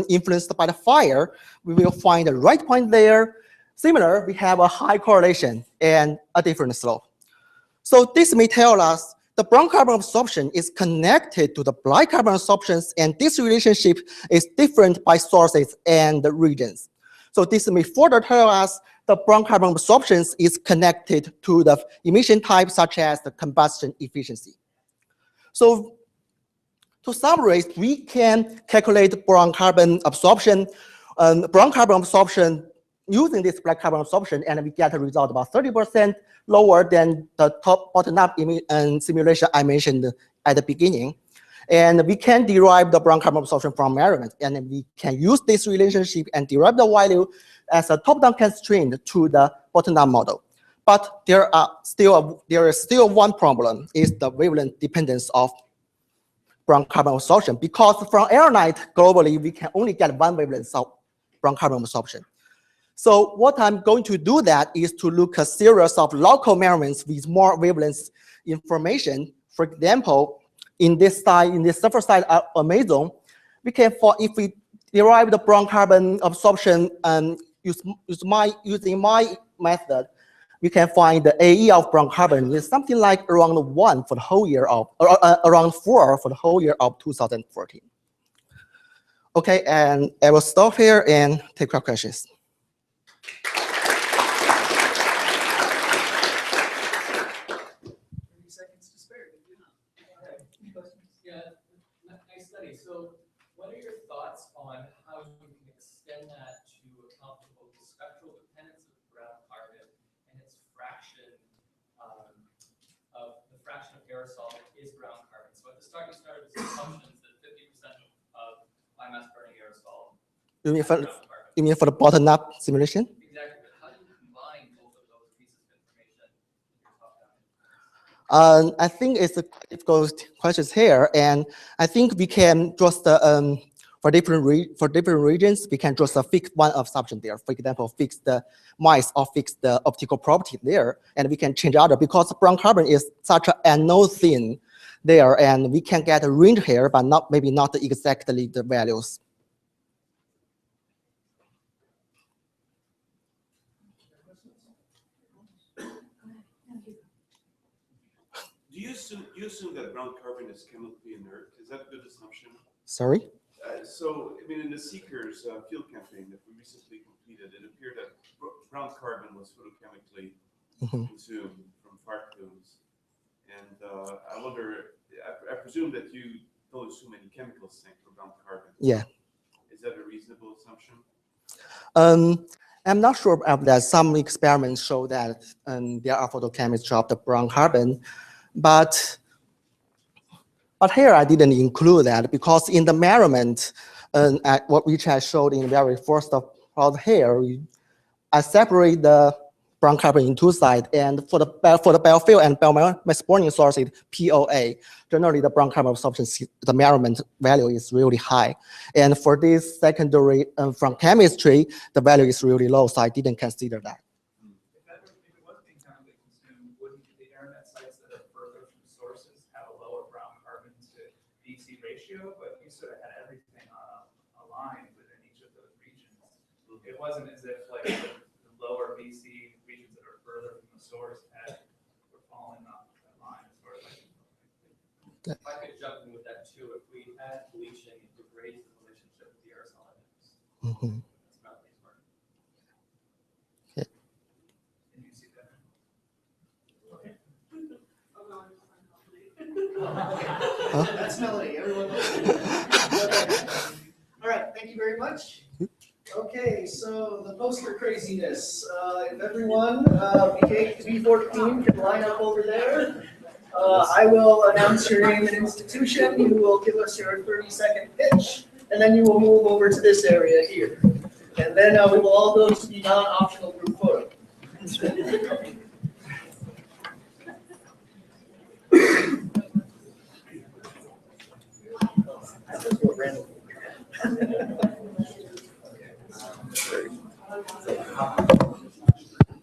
influenced by the fire, we will find the right point there. Similar, we have a high correlation and a different slope. So this may tell us the brown carbon absorption is connected to the black carbon absorptions, and this relationship is different by sources and regions. So this may further tell us the brown carbon absorptions is connected to the emission type, such as the combustion efficiency. So to summarize, we can calculate brown carbon absorption using this black carbon absorption, and we get a result about 30% lower than the bottom-up simulation I mentioned at the beginning. And we can derive the brown carbon absorption from measurement, and we can use this relationship and derive the value as a top-down constraint to the bottom-up model. But there is still one problem, is the wavelength dependence of brown carbon absorption, because from air-night globally, we can only get one wavelength of brown carbon absorption. So what I'm going to do that is to look at a series of local measurements with more wavelength information. For example, in this surface side of Amazon, we can, if we derive the brown carbon absorption and using my method, we can find the AE of brown carbon is something like around 1 for the whole year of, around 4 for the whole year of 2014. Okay, and I will stop here and take your questions. Yeah, nice study. So what are your thoughts on how you can extend that to account for both the spectral dependence of brown carbon and its fraction of the fraction of aerosol that is brown carbon? So at the start, you started with some assumptions that 50% of biomass burning aerosol. You mean for the bottom-up simulation? Exactly. But how do you combine both of those pieces of information in your top-down? I think it's a difficult question here, and I think we can just for different regions, we can just fix one assumption there. For example, fix the mice or fix the optical property there, and we can change other because brown carbon is such an unknown thing there, and we can get a range here, but maybe not exactly the values. Do you assume that brown carbon is chemically inert? Is that a good assumption? Sorry? So, I mean, in the Seekers field campaign that we recently completed, it appeared that brown carbon was photochemically consumed from fart plumes. And I wonder, I presume that you don't assume any chemical sink for brown carbon. Yeah. Is that a reasonable assumption? I'm not sure of that. Some experiments show that there are photochemistry of the brown carbon, but here I didn't include that because in the measurement, which I showed in the very first part here, I separate the brown carbon in two sides, and for the biofield and biomass burning sources, POA, generally the brown carbon absorption, the measurement value is really high. And for this secondary from chemistry, the value is really low, so I didn't consider that. But you sort of had everything aligned within each of those regions. It wasn't as if like the lower BC regions that are further from the source were falling off that line as far as I can tell. If I could jump in with that too, if we had bleaching, it degrades the relationship with the aerosol index. That's about the part. Okay. Can you see that? Okay. That's Melanie. Everyone knows. All right, thank you very much. Okay, so the poster craziness. If everyone, B14 can line up over there. I will announce your name and institution. You will give us your 30-second pitch, and then you will move over to this area here. And then we will all go to the non-optional group photo.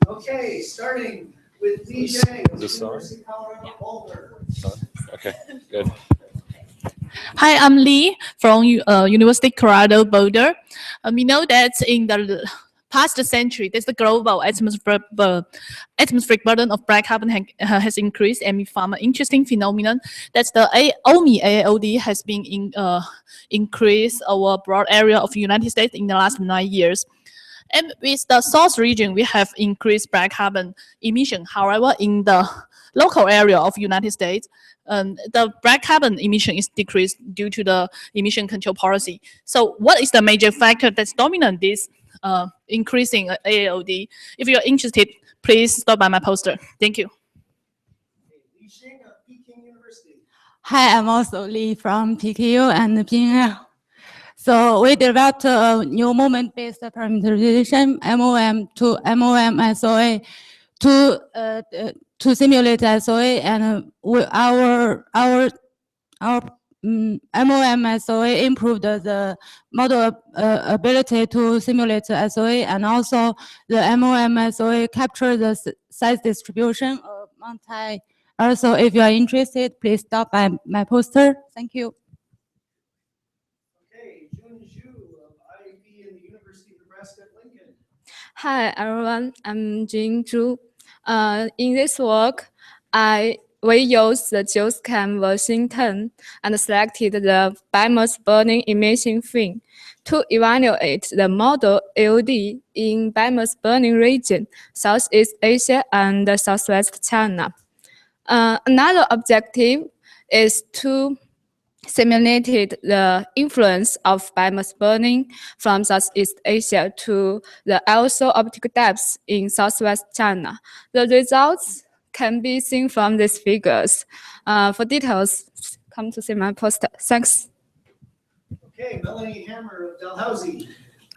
Okay, starting with Li Zhang. Is this on? University of Colorado Boulder. Okay, good. Hi, I'm Lee from University of Colorado Boulder. We know that in the past century, the global atmospheric burden of black carbon has increased, and we found an interesting phenomenon that the OMI AAOD has been increased over a broad area of the United States in the last 9 years. And with the source region, we have increased black carbon emission. However, in the local area of the United States, the black carbon emission is decreased due to the emission control policy. So what is the major factor that's dominant this increasing AAOD? If you're interested, please stop by my poster. Thank you. Li Xing of Peking University. Hi, I'm also Lee from PKU and PNL. So we developed a new moment-based parameterization MOM to MOM-SOA to simulate SOA, and our MOM-SOA improved the model ability to simulate SOA, and also the MOM-SOA captured the size distribution of Monti. Also, if you are interested, please stop by my poster. Thank you. Okay, Jun Zhu of IAB and the University of Nebraska at Lincoln. Hi everyone, I'm Jing Zhu. In this work, we used the GeoScam version 10 and selected the biomass burning emission fin to evaluate the model AOD in biomass burning region, Southeast Asia and Southwest China. Another objective is to simulate the influence of biomass burning from Southeast Asia to the aerosol optical depths in Southwest China. The results can be seen from these figures. For details, come to see my poster. Thanks. Okay, Melanie Hammer of Dalhousie.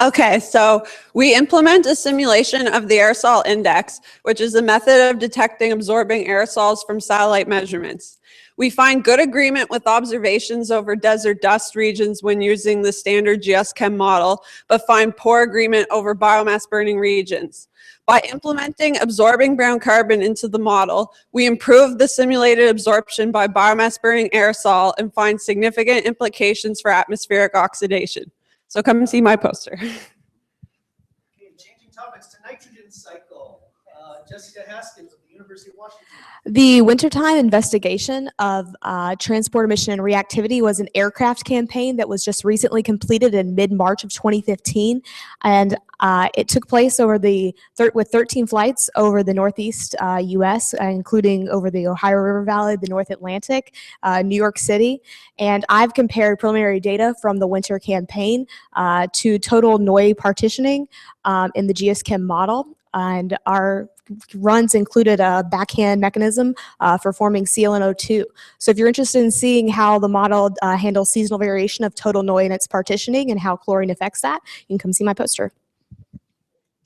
Okay, so we implement a simulation of the aerosol index, which is a method of detecting absorbing aerosols from satellite measurements. We find good agreement with observations over desert dust regions when using the standard GeoSChem model, but find poor agreement over biomass burning regions. By implementing absorbing brown carbon into the model, we improve the simulated absorption by biomass burning aerosol and find significant implications for atmospheric oxidation. So come and see my poster. Okay, changing topics to nitrogen cycle. Jessica Haskins of the University of Washington. The wintertime investigation of transport emission and reactivity was an aircraft campaign that was just recently completed in mid-March of 2015. And it took place over with 13 flights over the Northeast US, including over the Ohio River Valley, the North Atlantic, New York City. And I've compared preliminary data from the winter campaign to total NOI partitioning in the GeoSChem model. And our runs included a backhand mechanism for forming ClNO2. So if you're interested in seeing how the model handles seasonal variation of total NOI in its partitioning and how chlorine affects that, you can come see my poster.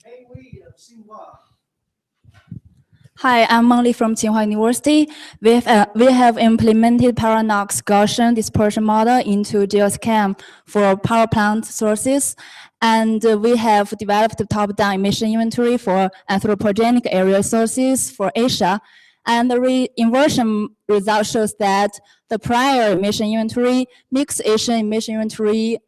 Hey, Wei of Tsinghua. Hi, I'm Meng Li from Tsinghua University. We have implemented Paranox Gaussian dispersion model into GeoSChem for power plant sources. And we have developed a top-down emission inventory for anthropogenic area sources for Asia. And the inversion result shows that the prior emission inventory, mixed Asian emission inventory,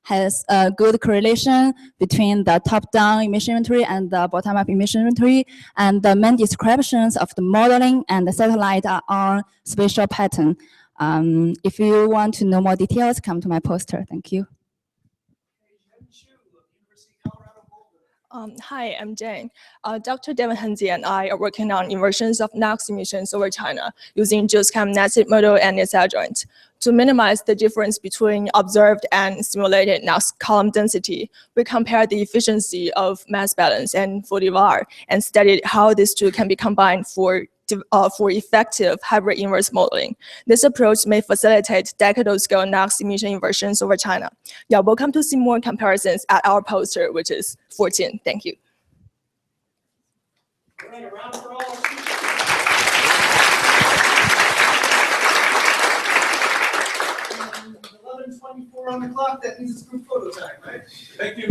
has a good correlation between the top-down emission inventory and the bottom-up emission inventory. And the main descriptions of the modeling and the satellite are on spatial pattern. If you want to know more details, come to my poster. Thank you. Hi, I'm Jane. Dr. David Henze and I are working on inversions of NOx emissions over China using GeoSChem NASIP model and its adjoint. To minimize the difference between observed and simulated NOx column density, we compared the efficiency of mass balance and Fodivar and studied how these two can be combined for effective hybrid inverse modeling. This approach may facilitate decadal scale NOx emission inversions over China. You're welcome to see more comparisons at our poster, which is 14. Thank you. All right, a round for all. 11:24 on the clock. That means it's group photo time, right? Thank you.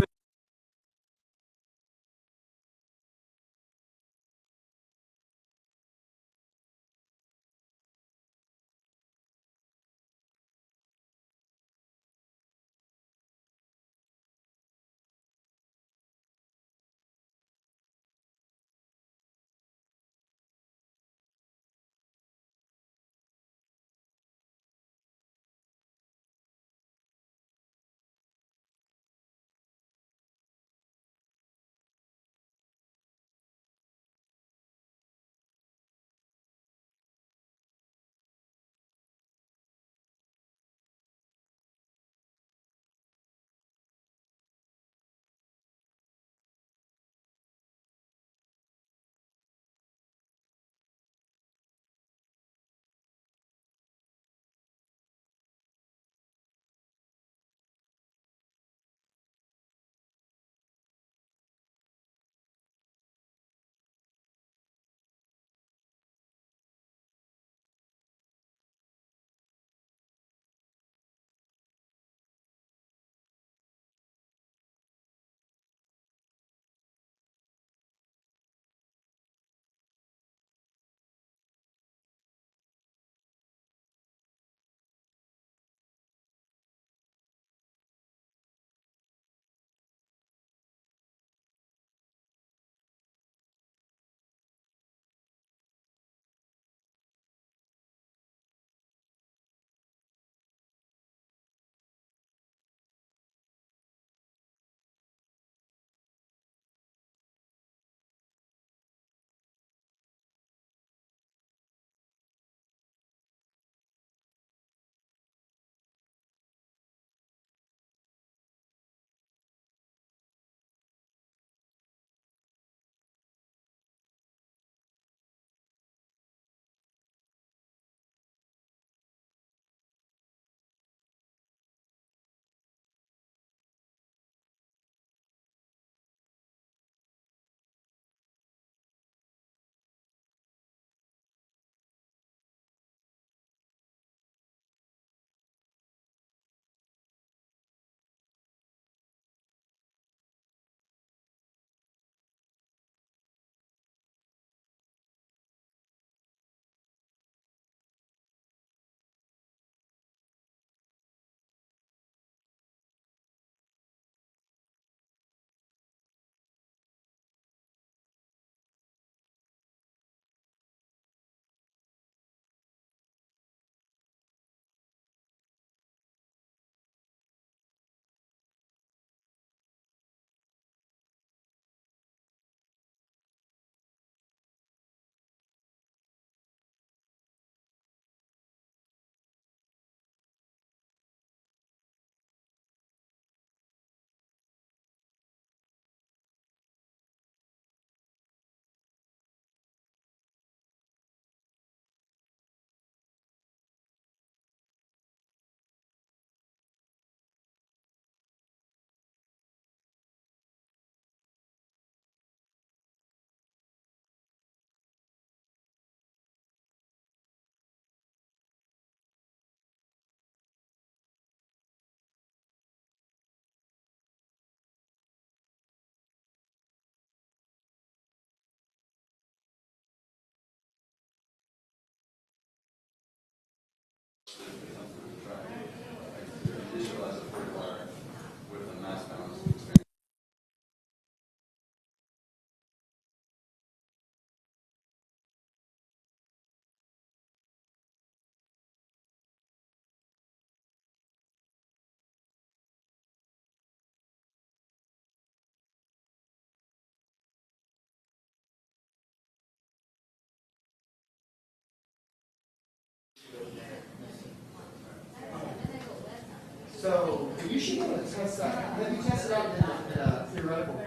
So you should be able to test that. Have you tested out in a theoretical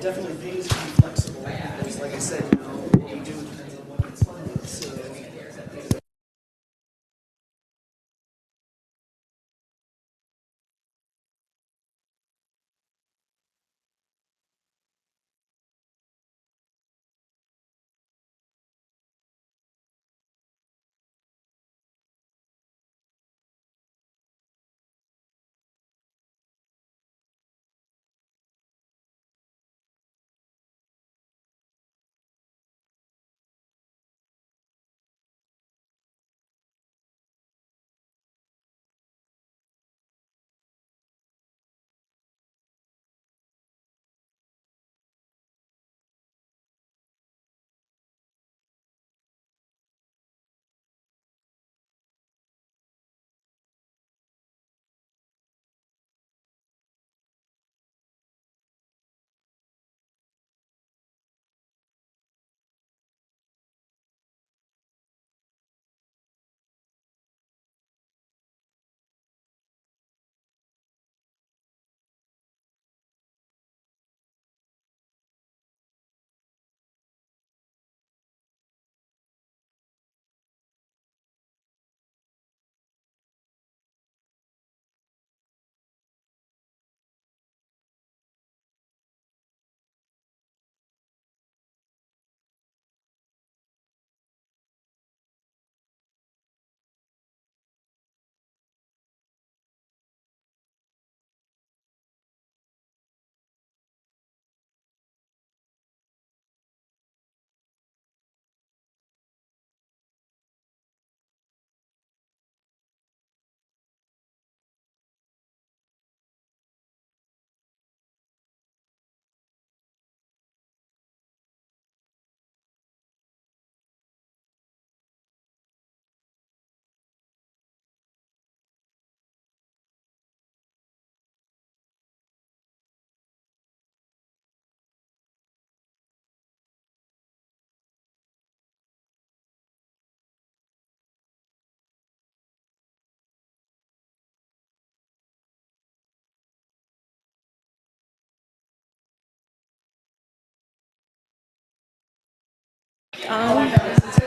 it definitely pays to be flexible, because like I said, you know, what we do depends on what gets funded, so.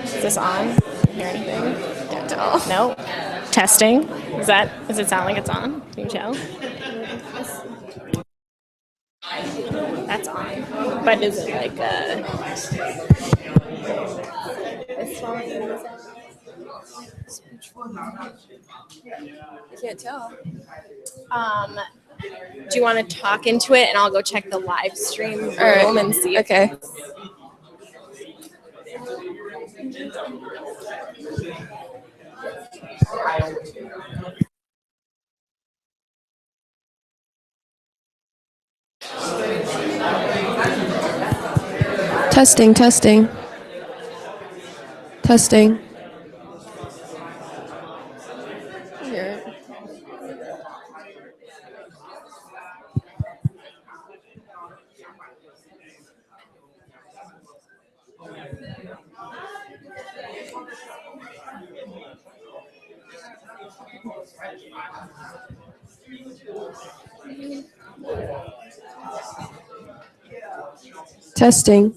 Is this on? Hear anything? Can't tell. No. Testing. Does it sound like it's on? Can you tell? That's on. But is it like this one? I can't tell. Do you want to talk into it and I'll go check the live stream room right. and see? Okay. Testing, testing. Testing. Here. Testing.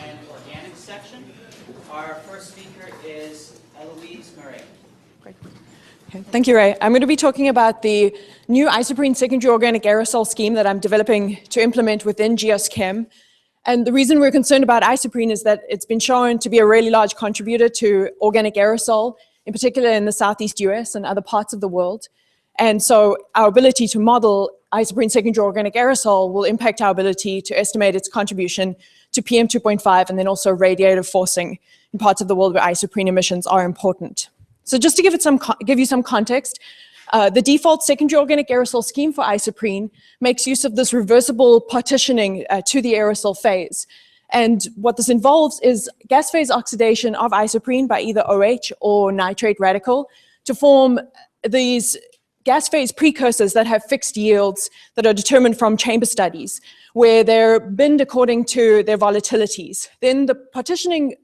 and organic section. Our first speaker is Eloise Murray. Okay, thank you, Ray. I'm going to be talking about the new isoprene secondary organic aerosol scheme that I'm developing to implement within Geoschem. And the reason we're concerned about isoprene is that it's been shown to be a really large contributor to organic aerosol, in particular in the Southeast US and other parts of the world. And so our ability to model isoprene secondary organic aerosol will impact our ability to estimate its contribution to PM 2.5 and then also radiative forcing in parts of the world where isoprene emissions are important. So just to give you some context, the default secondary organic aerosol scheme for isoprene makes use of this reversible partitioning to the aerosol phase. And what this involves is gas phase oxidation of isoprene by either OH or nitrate radical to form these gas phase precursors that have fixed yields that are determined from chamber studies, where they're binned according to their volatilities. Then the partitioning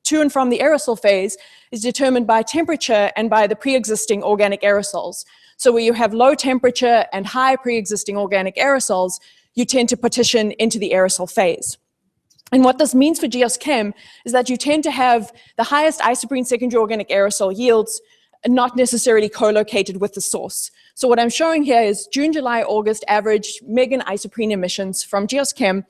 to and from the aerosol phase is determined by temperature and by the pre-existing organic aerosols. So where you have low temperature and high pre-existing organic aerosols, you tend to partition into the aerosol phase. And what this means for Geoschem is that you tend to have the highest isoprene secondary organic aerosol yields not necessarily co-located with the source. So what I'm showing here is June, July, August average megan isoprene emissions from Geoschem.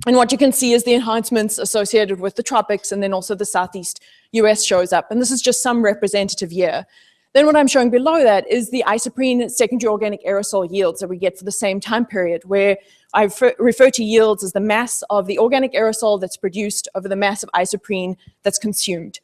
And what you can see is the enhancements associated with the tropics, and then also the Southeast US shows up. And this is just some representative year. Then what I'm showing below that is the isoprene secondary organic aerosol yields that we get for the same time period, where I refer to yields as the mass of the organic aerosol that's produced over the mass of isoprene that's consumed.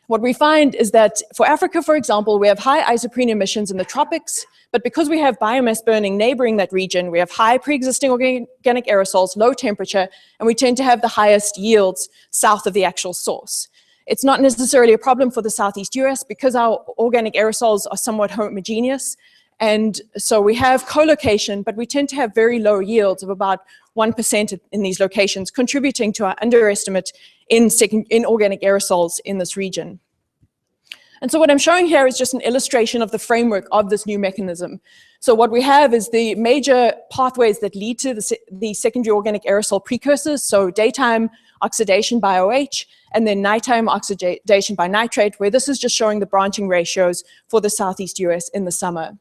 What we find is that for Africa, for example, we have high isoprene emissions in the tropics, but because we have biomass burning neighboring that region, we have high pre-existing organic aerosols, low temperature, and we tend to have the highest yields south of the actual source. It's not necessarily a problem for the Southeast US because our organic aerosols are somewhat homogeneous. And so we have co-location, but we tend to have very low yields of about 1% in these locations, contributing to our underestimate in organic aerosols in this region. And so what I'm showing here is just an illustration of the framework of this new mechanism. So what we have is the major pathways that lead to the secondary organic aerosol precursors, so daytime oxidation by OH, and then nighttime oxidation by nitrate, where this is just showing the branching ratios for the Southeast US in the summer.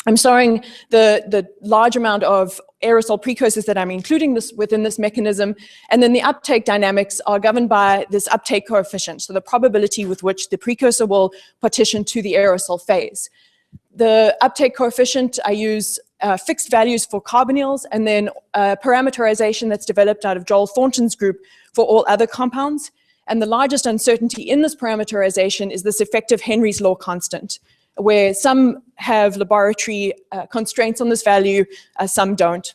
I'm showing the large amount of aerosol precursors that I'm including within this mechanism, and then the uptake dynamics are governed by this uptake coefficient, so the probability with which the precursor will partition to the aerosol phase. The uptake coefficient, I use fixed values for carbonyls, and then parameterization that's developed out of Joel Thornton's group for all other compounds. And the largest uncertainty in this parameterization is this effective Henry's law constant, where some have laboratory constraints on this value, some don't.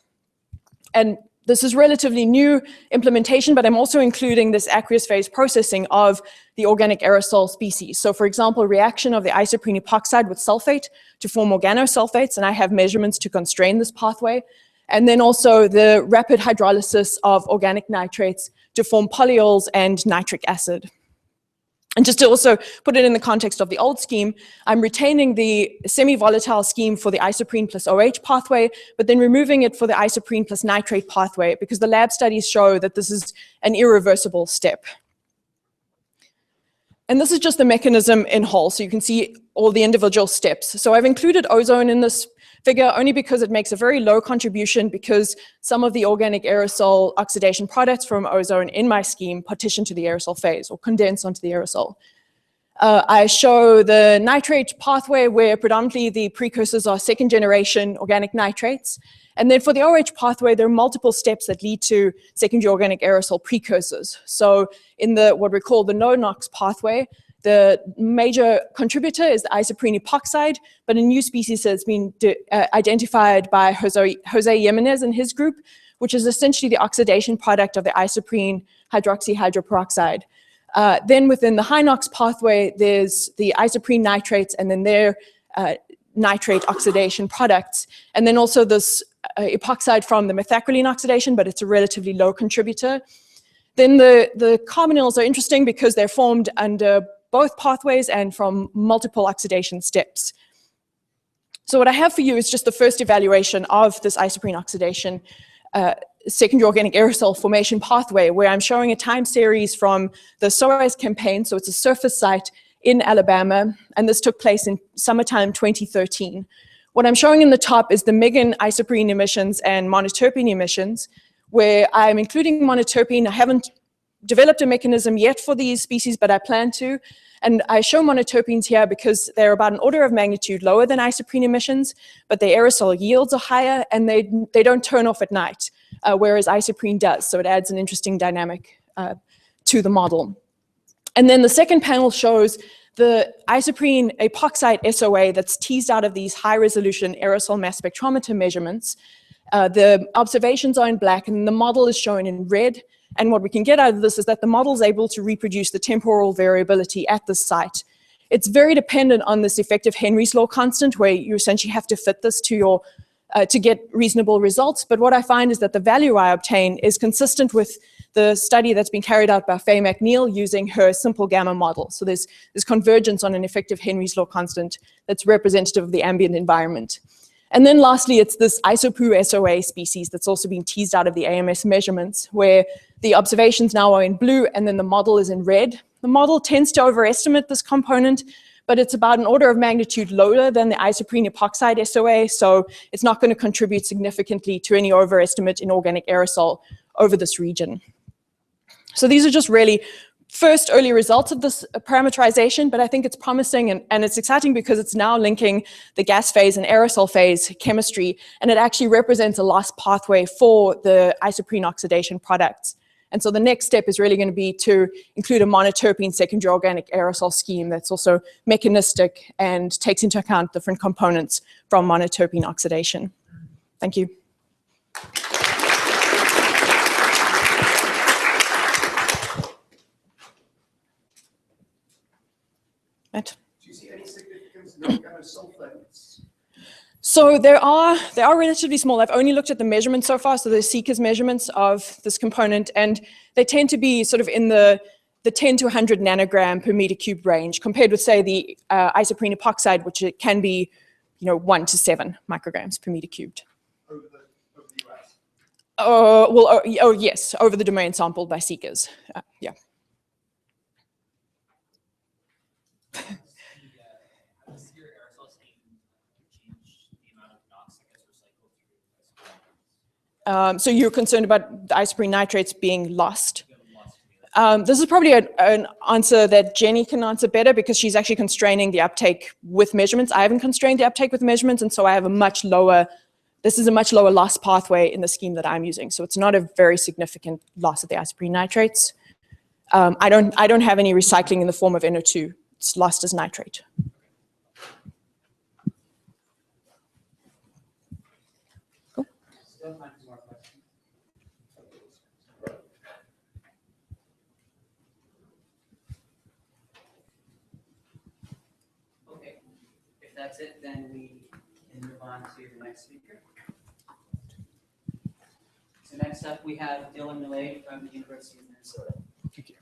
And this is relatively new implementation, but I'm also including this aqueous phase processing of the organic aerosol species. So for example, reaction of the isoprene epoxide with sulfate to form organosulfates, and I have measurements to constrain this pathway. And then also the rapid hydrolysis of organic nitrates to form polyols and nitric acid. And just to also put it in the context of the old scheme, I'm retaining the semi-volatile scheme for the isoprene plus OH pathway, but then removing it for the isoprene plus nitrate pathway because the lab studies show that this is an irreversible step. And this is just the mechanism in whole, so you can see all the individual steps. So I've included ozone in this figure only because it makes a very low contribution because some of the organic aerosol oxidation products from ozone in my scheme partition to the aerosol phase or condense onto the aerosol. I show the nitrate pathway where predominantly the precursors are second generation organic nitrates. And then for the OH pathway, there are multiple steps that lead to secondary organic aerosol precursors. So in what we call the no-NOx pathway, the major contributor is the isoprene epoxide, but a new species has been identified by Jose Jimenez and his group, which is essentially the oxidation product of the isoprene hydroxyhydroperoxide. Then within the high NOx pathway, there's the isoprene nitrates and then their nitrate oxidation products. And then also this epoxide from the methacrylene oxidation, but it's a relatively low contributor. Then the carbonyls are interesting because they're formed under both pathways and from multiple oxidation steps. So what I have for you is just the first evaluation of this isoprene oxidation secondary organic aerosol formation pathway, where I'm showing a time series from the SOAS campaign. So it's a surface site in Alabama, and this took place in summertime 2013. What I'm showing in the top is the Megan isoprene emissions and monoterpene emissions, where I'm including monoterpene. I haven't developed a mechanism yet for these species, but I plan to. And I show monoterpenes here because they're about an order of magnitude lower than isoprene emissions, but their aerosol yields are higher and they don't turn off at night, whereas isoprene does. So it adds an interesting dynamic to the model. And then the second panel shows the isoprene epoxide SOA that's teased out of these high-resolution aerosol mass spectrometer measurements. The observations are in black and the model is shown in red. And what we can get out of this is that the model is able to reproduce the temporal variability at this site. It's very dependent on this effective Henry's law constant, where you essentially have to fit this to your to get reasonable results. But what I find is that the value I obtain is consistent with the study that's been carried out by Faye McNeil using her simple gamma model. So there's convergence on an effective Henry's law constant that's representative of the ambient environment. And then lastly, it's this isopoo SOA species that's also been teased out of the AMS measurements, where the observations now are in blue and then the model is in red. The model tends to overestimate this component, but it's about an order of magnitude lower than the isoprene epoxide SOA, so it's not going to contribute significantly to any overestimate in organic aerosol over this region. So these are just really first early results of this parameterization, but I think it's promising and it's exciting because it's now linking the gas phase and aerosol phase chemistry, and it actually represents a lost pathway for the isoprene oxidation products. And so the next step is really going to be to include a monoterpene secondary organic aerosol scheme that's also mechanistic and takes into account different components from monoterpene oxidation. Thank you. Matt? Do you see any significance in organic sulfates? So they are relatively small. I've only looked at the measurements so far, so the Seeker's measurements of this component, and they tend to be sort of in the 10 to 100 nanogram per meter cubed range, compared with, say, the isoprene epoxide, which it can be, 1 to 7 micrograms per meter cubed. Over the US? Oh, yes, over the domain sampled by Seekers. Yeah. So you're concerned about the isoprene nitrates being lost? This is probably an answer that Jenny can answer better because she's actually constraining the uptake with measurements. I haven't constrained the uptake with measurements, and so I have this is a much lower loss pathway in the scheme that I'm using. So it's not a very significant loss of the isoprene nitrates. I don't have any recycling in the form of NO2. It's lost as nitrate. Okay, if that's it, then we can move on to the next speaker. So next up, we have Dylan Millay from the University of Minnesota. Thank you.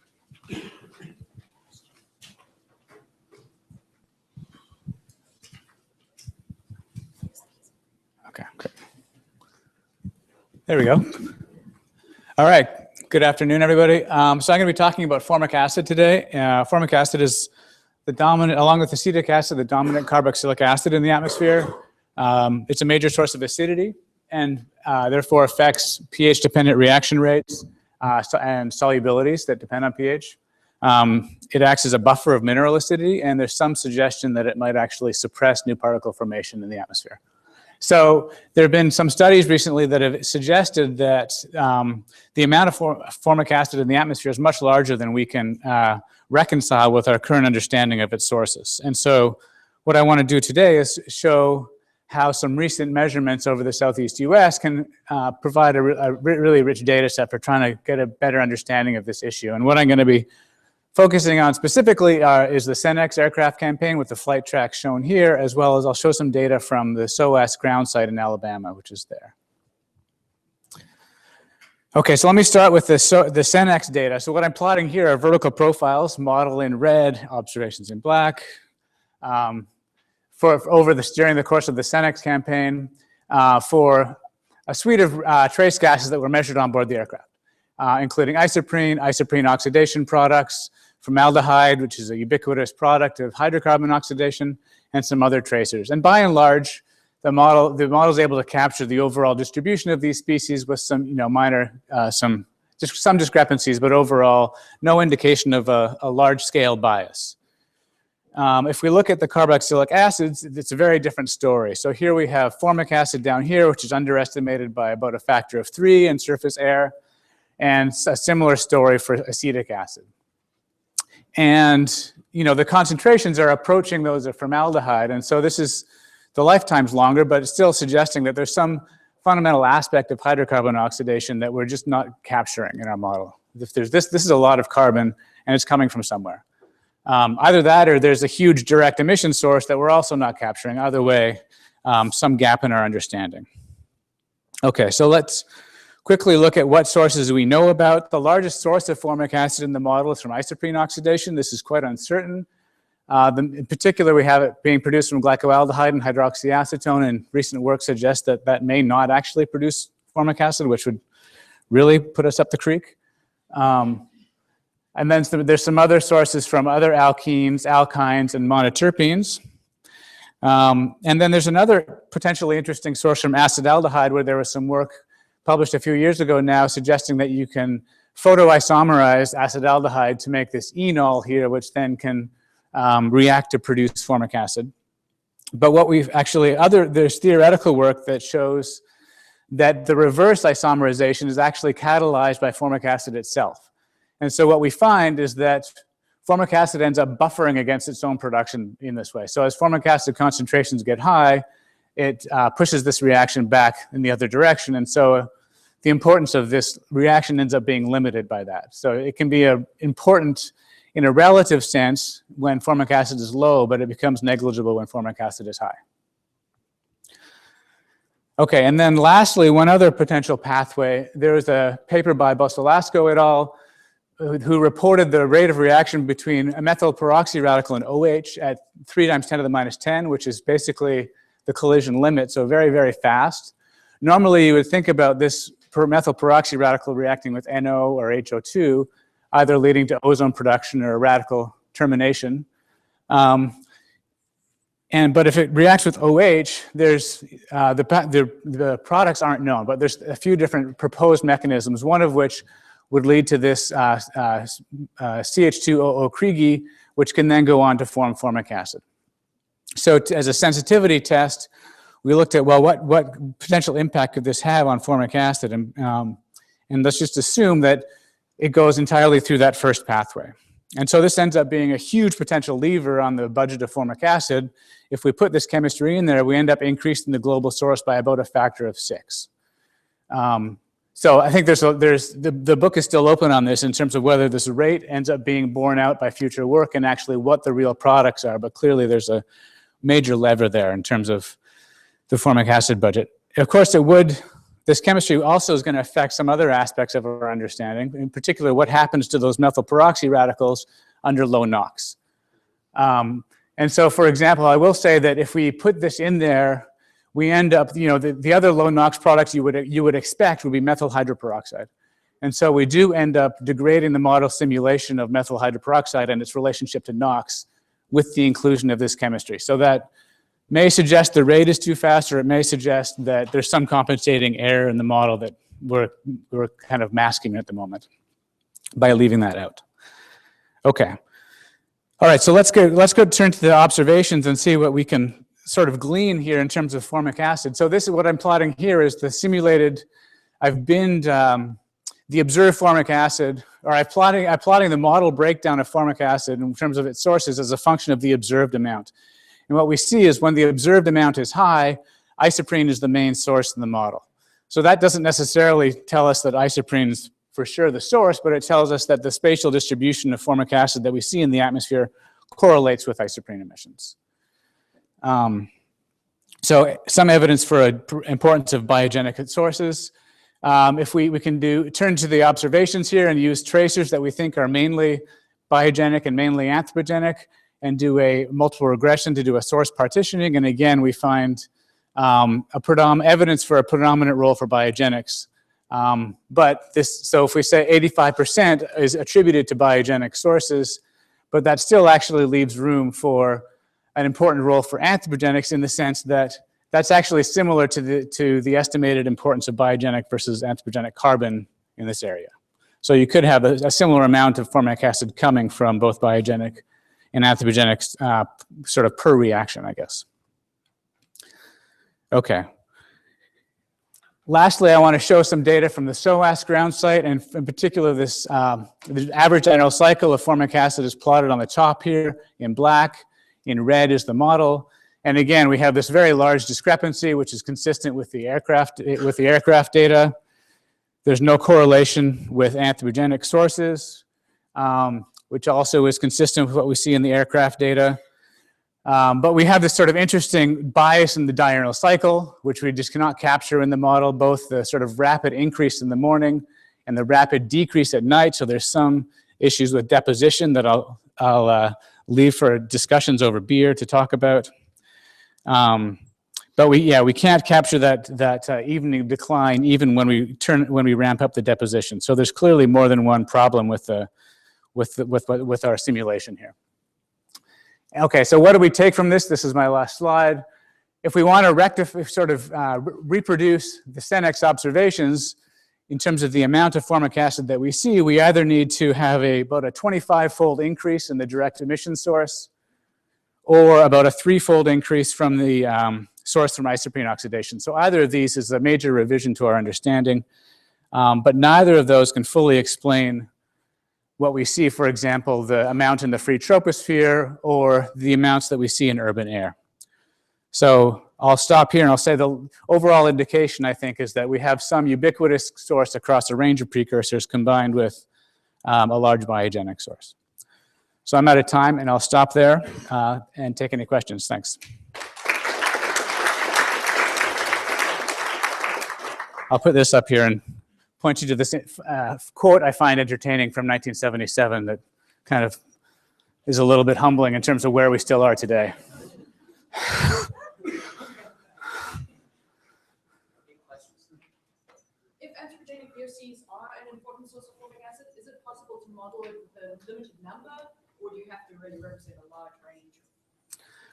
Okay, great. There we go. All right. Good afternoon, everybody. So I'm going to be talking about formic acid today. Formic acid is the dominant, along with acetic acid, the dominant carboxylic acid in the atmosphere. It's a major source of acidity and therefore affects pH-dependent reaction rates and solubilities that depend on pH. It acts as a buffer of mineral acidity, and there's some suggestion that it might actually suppress new particle formation in the atmosphere. So there have been some studies recently that have suggested that the amount of formic acid in the atmosphere is much larger than we can reconcile with our current understanding of its sources. And so what I want to do today is show how some recent measurements over the Southeast US can provide a really rich data set for trying to get a better understanding of this issue. And what I'm going to be focusing on specifically is the CENEX aircraft campaign with the flight tracks shown here, as well as I'll show some data from the SOAS ground site in Alabama, which is there. Okay, so let me start with the CENEX data. So what I'm plotting here are vertical profiles, model in red, observations in black, during the course of the CENEX campaign for a suite of trace gases that were measured on board the aircraft, including isoprene, isoprene oxidation products, formaldehyde, which is a ubiquitous product of hydrocarbon oxidation, and some other tracers. And by and large, the model is able to capture the overall distribution of these species with some, minor, some discrepancies, but overall, no indication of a large-scale bias. If we look at the carboxylic acids, it's a very different story. So here we have formic acid down here, which is underestimated by about a factor of 3 in surface air, and a similar story for acetic acid. And, the concentrations are approaching those of formaldehyde, and so this is, the lifetime's longer, but it's still suggesting that there's some fundamental aspect of hydrocarbon oxidation that we're just not capturing in our model. If there's this is a lot of carbon, and it's coming from somewhere. Either that or there's a huge direct emission source that we're also not capturing. Either way, some gap in our understanding. Okay, so let's quickly look at what sources we know about. The largest source of formic acid in the model is from isoprene oxidation. This is quite uncertain. In particular, we have it being produced from glycoaldehyde and hydroxyacetone, and recent work suggests that that may not actually produce formic acid, which would really put us up the creek. And then there's some other sources from other alkenes, alkynes, and monoterpenes. And then there's another potentially interesting source from acetaldehyde, where there was some work published a few years ago now suggesting that you can photoisomerize acetaldehyde to make this enol here, which then can react to produce formic acid. But what we've actually, there's theoretical work that shows that the reverse isomerization is actually catalyzed by formic acid itself. And so what we find is that formic acid ends up buffering against its own production in this way. So as formic acid concentrations get high, it pushes this reaction back in the other direction. And so the importance of this reaction ends up being limited by that. So it can be important in a relative sense when formic acid is low, but it becomes negligible when formic acid is high. Okay, and then lastly, one other potential pathway. There is a paper by Bosolasco et al. Who reported the rate of reaction between a methyl peroxy radical and OH at 3 × 10⁻⁻⁻, which is basically the collision limit, so very, very fast. Normally, you would think about this methyl peroxy radical reacting with NO or HO2, either leading to ozone production or a radical termination. But if it reacts with OH, there's the products aren't known, but there's a few different proposed mechanisms, one of which would lead to this CH2OO Kriege, which can then go on to form formic acid. So as a sensitivity test, we looked at, well, what potential impact could this have on formic acid? And let's just assume that it goes entirely through that first pathway. And so this ends up being a huge potential lever on the budget of formic acid. If we put this chemistry in there, we end up increasing the global source by about a factor of 6. So I think the book is still open on this in terms of whether this rate ends up being borne out by future work and actually what the real products are. But clearly there's a major lever there in terms of the formic acid budget. Of course, this chemistry also is going to affect some other aspects of our understanding, in particular what happens to those methyl peroxy radicals under low NOx. And so, for example, I will say that if we put this in there, we end up, the other low NOx products you would expect would be methyl hydroperoxide. And so we do end up degrading the model simulation of methyl hydroperoxide and its relationship to NOx with the inclusion of this chemistry. So that may suggest the rate is too fast, or it may suggest that there's some compensating error in the model that we're kind of masking at the moment by leaving that out. Okay. All right, so let's go turn to the observations and see what we can sort of glean here in terms of formic acid. So this is what I'm plotting here is the simulated, I've binned the observed formic acid, or I'm plotting the model breakdown of formic acid in terms of its sources as a function of the observed amount. And what we see is when the observed amount is high, isoprene is the main source in the model. So that doesn't necessarily tell us that isoprene is for sure the source, but it tells us that the spatial distribution of formic acid that we see in the atmosphere correlates with isoprene emissions. So some evidence for importance of biogenic sources. If we can turn to the observations here and use tracers that we think are mainly biogenic and mainly anthropogenic, and do a multiple regression to do a source partitioning, and again we find evidence for a predominant role for biogenics. So if we say 85% is attributed to biogenic sources, but that still actually leaves room for an important role for anthropogenics in the sense that that's actually similar to the estimated importance of biogenic versus anthropogenic carbon in this area. So you could have a similar amount of formic acid coming from both biogenic and anthropogenic sort of per reaction, I guess. Okay. Lastly, I want to show some data from the SOAS ground site, and in particular, this the average annual cycle of formic acid is plotted on the top here in black. In red is the model. And again, we have this very large discrepancy, which is consistent with the aircraft data. There's no correlation with anthropogenic sources, which also is consistent with what we see in the aircraft data. But we have this sort of interesting bias in the diurnal cycle, which we just cannot capture in the model, both the sort of rapid increase in the morning and the rapid decrease at night. So there's some issues with deposition that I'll leave for discussions over beer to talk about. But we can't capture that evening decline even when we ramp up the deposition. So there's clearly more than one problem with our simulation here. Okay, so what do we take from this? This is my last slide. If we want to reproduce the SENEX observations in terms of the amount of formic acid that we see, we either need to have about a 25-fold increase in the direct emission source, or about a 3-fold increase from the source from isoprene oxidation. So either of these is a major revision to our understanding, but neither of those can fully explain what we see, for example, the amount in the free troposphere or the amounts that we see in urban air. So I'll stop here and I'll say the overall indication, I think, is that we have some ubiquitous source across a range of precursors combined with a large biogenic source. So I'm out of time and I'll stop there and take any questions. Thanks. I'll put this up here and point you to this quote I find entertaining from 1977 that kind of is a little bit humbling in terms of where we still are today. If anthropogenic VOCs are an important source of formic acid, is it possible to model it with a limited number, or do you have to really represent a large range?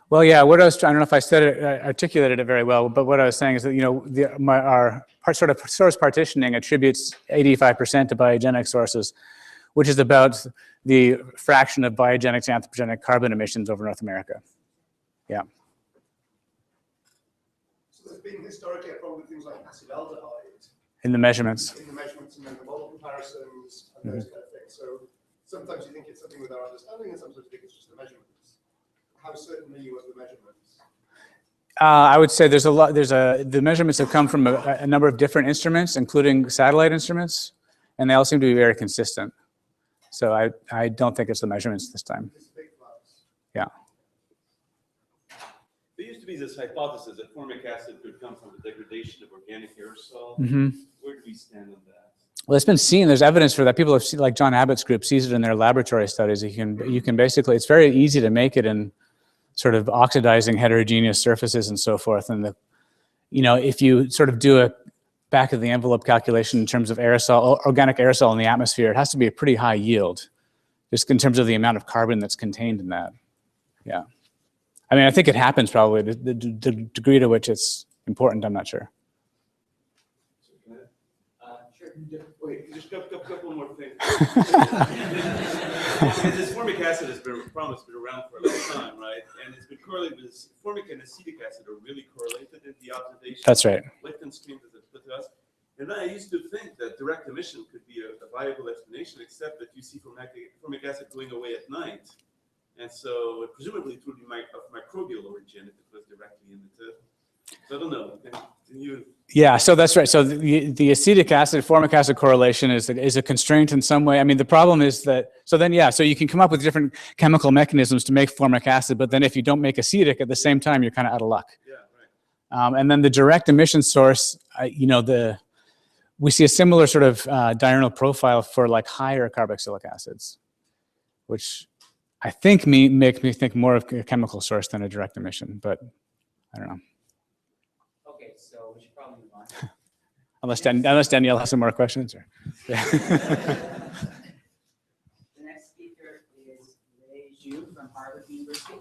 Well, yeah, what I was trying, I don't know if I said it, articulated it very well, but what I was saying is that, our sort of source partitioning attributes 85% to biogenic sources, which is about the fraction of biogenic to anthropogenic carbon emissions over North America. Yeah. So there's been historically a problem with things like acetaldehyde. In the measurements. In the measurements and then the model comparisons and those kind of things. So sometimes you think it's something with our understanding and sometimes you think it's just the measurements. How certain are you of the measurements? I would say there's a lot. The measurements have come from a number of different instruments, including satellite instruments, and they all seem to be very consistent. So I don't think it's the measurements this time. Yeah. There used to be this hypothesis that formic acid could come from the degradation of organic aerosol. Where do we stand on that? Well, it's been seen. There's evidence for that. People have seen, like John Abbott's group, sees it in their laboratory studies. You can basically, it's very easy to make it in sort of oxidizing heterogeneous surfaces and so forth. And if you sort of do a back of the envelope calculation in terms of aerosol, organic aerosol in the atmosphere, it has to be a pretty high yield, just in terms of the amount of carbon that's contained in that. Yeah. I mean, I think it happens probably. The degree to which it's important, I'm not sure. Wait, just a couple more things. This formic acid has been around for a long time, right? And it's been correlated with formic and acetic acid are really correlated in the observation. That's right. Lectin stream that they put to us. And I used to think that direct emission could be a viable explanation, except that you see formic acid going away at night. And so presumably it would be of microbial origin if it was directly emitted. So I don't know. Can you? Yeah, so that's right. So the acetic acid, formic acid correlation is a constraint in some way. I mean, the problem is that, so you can come up with different chemical mechanisms to make formic acid, but then if you don't make acetic at the same time, you're kind of out of luck. Yeah, right. And then the direct emission source, we see a similar sort of diurnal profile for like higher carboxylic acids, which I think make me think more of a chemical source than a direct emission, but I don't know. Unless Danielle has some more questions. Or, yeah. The next speaker is Lei Zhu from Harvard University.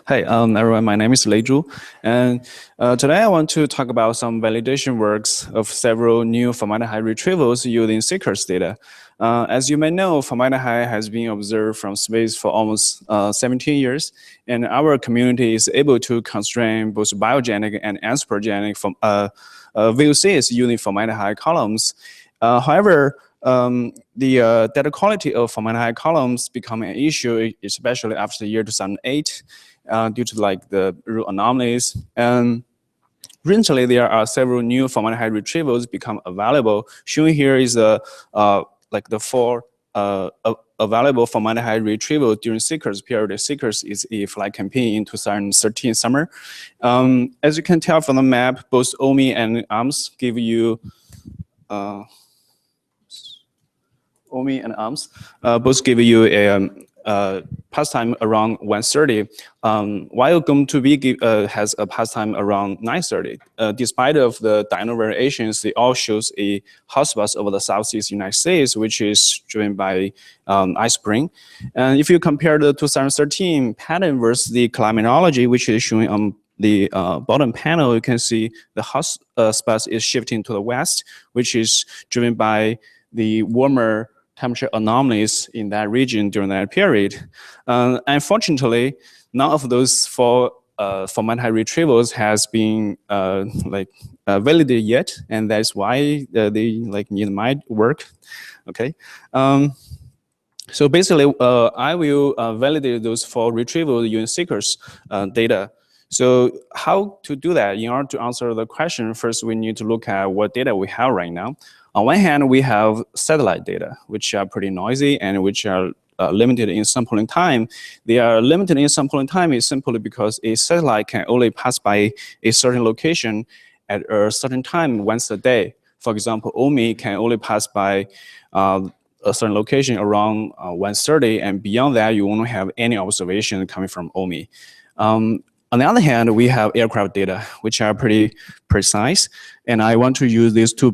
Hi, everyone. My name is Lei Zhu, and today I want to talk about some validation works of several new formaldehyde retrievals using CCRS data. As you may know, formaldehyde has been observed from space for almost 17 years, and our community is able to constrain both biogenic and anthropogenic VOCs using formaldehyde columns. However, the data quality of formaldehyde columns become an issue, especially after the year 2008. Due to like the root anomalies. And recently, there are several new formaldehyde retrievals become available. Shown here is like the 4 available formaldehyde retrieval during CCRS period. CCRS is a flight campaign in 2013 summer. As you can tell from the map, both OMI and ARMS give you OMI and ARMS both give you a pass time around 1:30, while GOM2B has a pass time around 9:30. Despite of the diurnal variations, they all shows a hotspot over the Southeast United States, which is driven by ice spring. And if you compare the 2013 pattern versus the climatology, which is showing on the bottom panel, you can see the hot spot is shifting to the west, which is driven by the warmer temperature anomalies in that region during that period. Unfortunately, none of those 4 formaldehyde retrievals has been validated yet, and that's why they need my work. Okay. So basically, I will validate those 4 retrievals using CCRS data. So how to do that? In order to answer the question, first we need to look at what data we have right now. On one hand, we have satellite data, which are pretty noisy and which are limited in sampling time. They are limited in sampling time is simply because a satellite can only pass by a certain location at a certain time once a day. For example, OMI can only pass by a certain location around 1:30, and beyond that, you won't have any observation coming from OMI. On the other hand, we have aircraft data, which are pretty precise, and I want to use these 2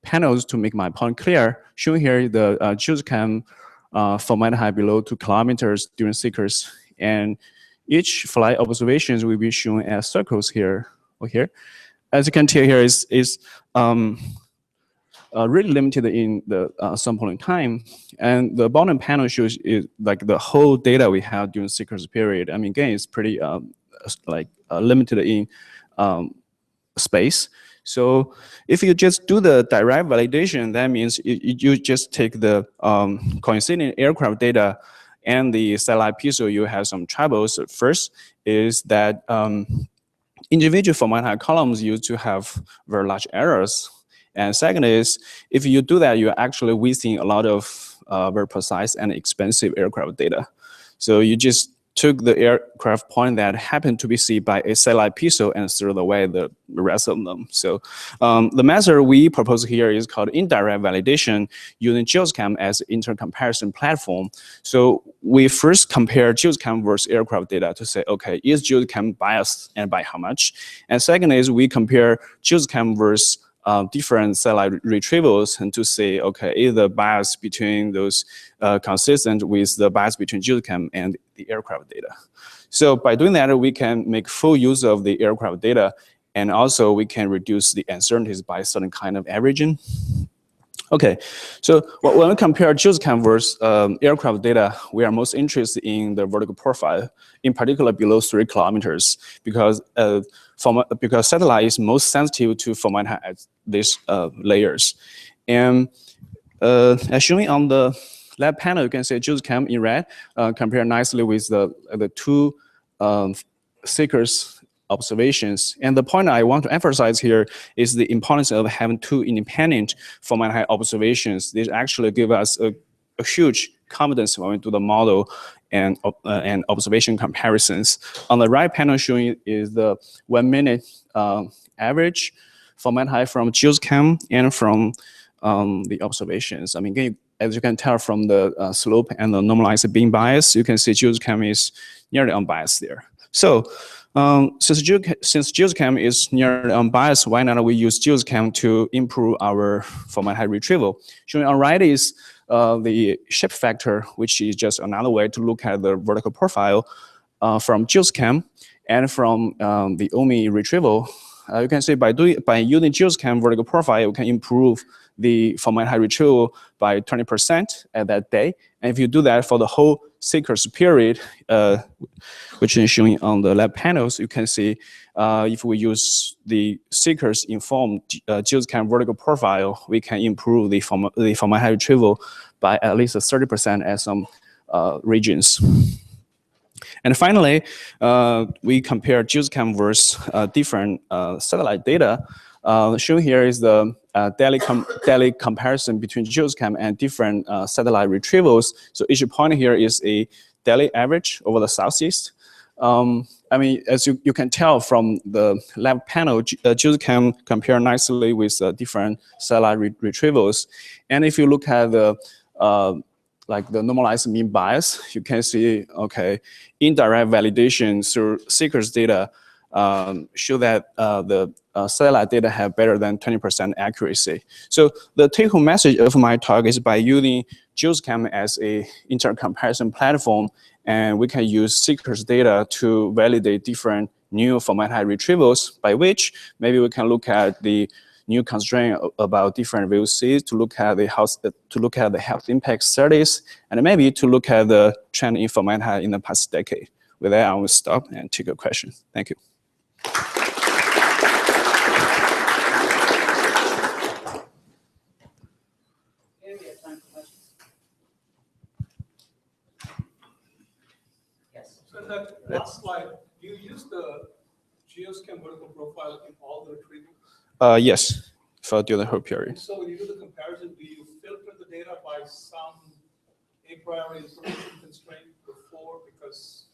panels to make my point clear. Shown here the JUICECAM formaldehyde below 2 kilometers during CCRS, and each flight observations will be shown as circles here or here. As you can tell here, is really limited in the sampling time, and the bottom panel shows is like the whole data we have during CCRS period. I mean, again, it's pretty limited in space. So if you just do the direct validation, that means you just take the coincident aircraft data and the satellite piezo, you have some troubles. First is that individual formaldehyde columns used to have very large errors. And second is, if you do that, you're actually wasting a lot of very precise and expensive aircraft data. So you just took the aircraft point that happened to be seen by a satellite piezo and threw away the rest of them. So the method we propose here is called indirect validation using JUICECAM as an intercomparison platform. So we first compare JUICECAM versus aircraft data to say, okay, is JUICECAM biased and by how much? And second is we compare JUICECAM versus different satellite retrievals and to say, okay, is the bias between those consistent with the bias between JUICECAM and the aircraft data. So by doing that, we can make full use of the aircraft data, and also we can reduce the uncertainties by certain kind of averaging. Okay, so when we compare JUICECAM versus aircraft data, we are most interested in the vertical profile, in particular below 3 kilometers, because satellite is most sensitive to formaldehyde at these layers. And as shown on the left panel, you can see JUICECAM in red compare nicely with the 2 CCRS observations. And the point I want to emphasize here is the importance of having 2 independent formaldehyde observations. This actually give us a huge confidence when we do the model and observation comparisons. On the right panel showing is the 1 minute average formaldehyde from GeoSCAM and from the observations. I mean, again, as you can tell from the slope and the normalized beam bias, you can see GeoSCAM is nearly unbiased there. So since GeoSCAM is nearly unbiased, why not we use GeoSCAM to improve our formaldehyde retrieval? Showing on right is the shape factor, which is just another way to look at the vertical profile from GeoSCAM and from the OMI retrieval. You can see by using GeoSCAM vertical profile, you can improve the formaldehyde retrieval by 20% at that day. And if you do that for the whole seekers period, which is showing on the left panels, you can see if we use the seekers informed GeoSCAM vertical profile, we can improve the formaldehyde retrieval by at least 30% at some regions. And finally, we compare GeoSCAM versus different satellite data. Shown here is the daily comparison between GeoSCAM and different satellite retrievals. So each point here is a daily average over the southeast. I mean, as you can tell from the left panel, GeoSCAM compare nicely with different satellite retrievals. And if you look at the like the normalized mean bias, you can see, okay, indirect validation through seekers data show that the satellite data have better than 20% accuracy. So the take-home message of my talk is by using GeoSCAM as a inter-comparison platform, and we can use seekers data to validate different new formaldehyde retrievals, by which maybe we can look at the new constraint about different VOCs, to look at the health impact studies, and maybe to look at the trend in formaldehyde in the past decade. With that, I will stop and take a question. Thank you. Okay, we have time for questions. Yes. So that last slide, do you use the GeoSCAM vertical profile in all the retrievals? Yes, for during the whole period. So when you do the comparison, do you filter the data by some a priori information constraint before? Because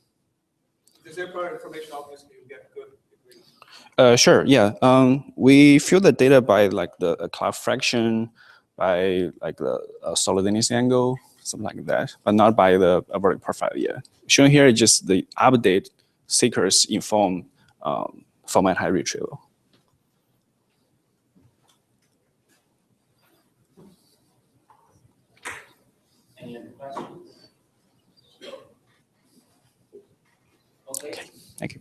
if there's a priori information, obviously you get good degrees. Sure, yeah. We fill the data by like the cloud fraction, by like the solidity angle, something like that, but not by the vertical profile yet. Shown here is just the update seekers inform formaldehyde retrieval. Any other questions? Okay. Thank you.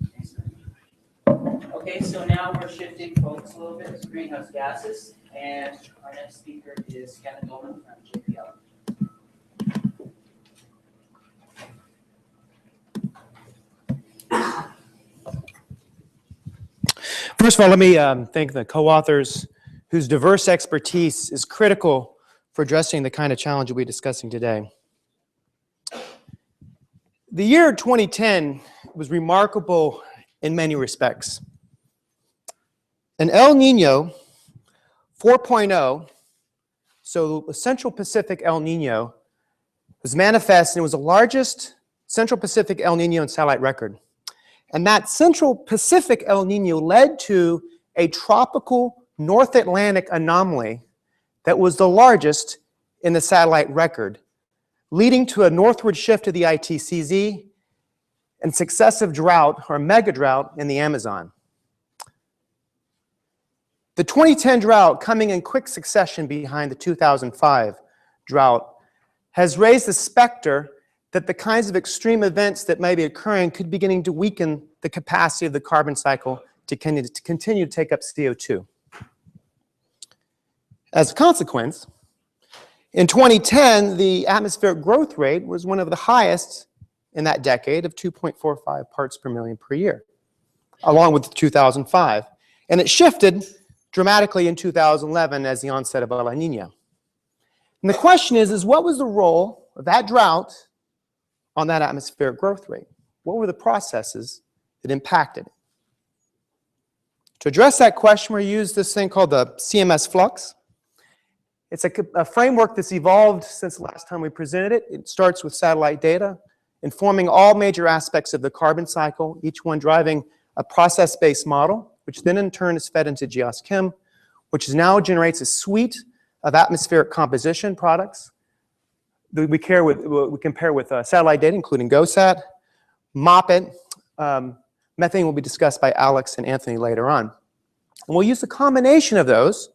Okay, so now we're shifting focus a little bit to greenhouse gases, and our next speaker is Kevin Goldman from JPL. First of all, let me thank the co-authors whose diverse expertise is critical for addressing the kind of challenge we'll be discussing today. The year 2010 was remarkable in many respects. An El Nino 4.0, so the Central Pacific El Nino, was manifest and it was the largest Central Pacific El Nino in satellite record. And that Central Pacific El Nino led to a tropical North Atlantic anomaly that was the largest in the satellite record, leading to a northward shift of the ITCZ and successive drought or mega drought in the Amazon. The 2010 drought, coming in quick succession behind the 2005 drought, has raised the specter that the kinds of extreme events that may be occurring could be beginning to weaken the capacity of the carbon cycle to continue to take up CO2. As a consequence, in 2010, the atmospheric growth rate was one of the highest in that decade of 2.45 parts per million per year, along with 2005. And it shifted dramatically in 2011 as the onset of El Nino. And the question is what was the role of that drought on that atmospheric growth rate? What were the processes that impacted it? To address that question, we use this thing called the CMS flux. It's a framework that's evolved since the last time we presented it. It starts with satellite data, informing all major aspects of the carbon cycle, each one driving a process-based model, which then in turn is fed into GeosChem, which now generates a suite of atmospheric composition products that we compare with satellite data, including GOSAT, MOPIT. Methane will be discussed by Alex and Anthony later on. And we'll use the combination of those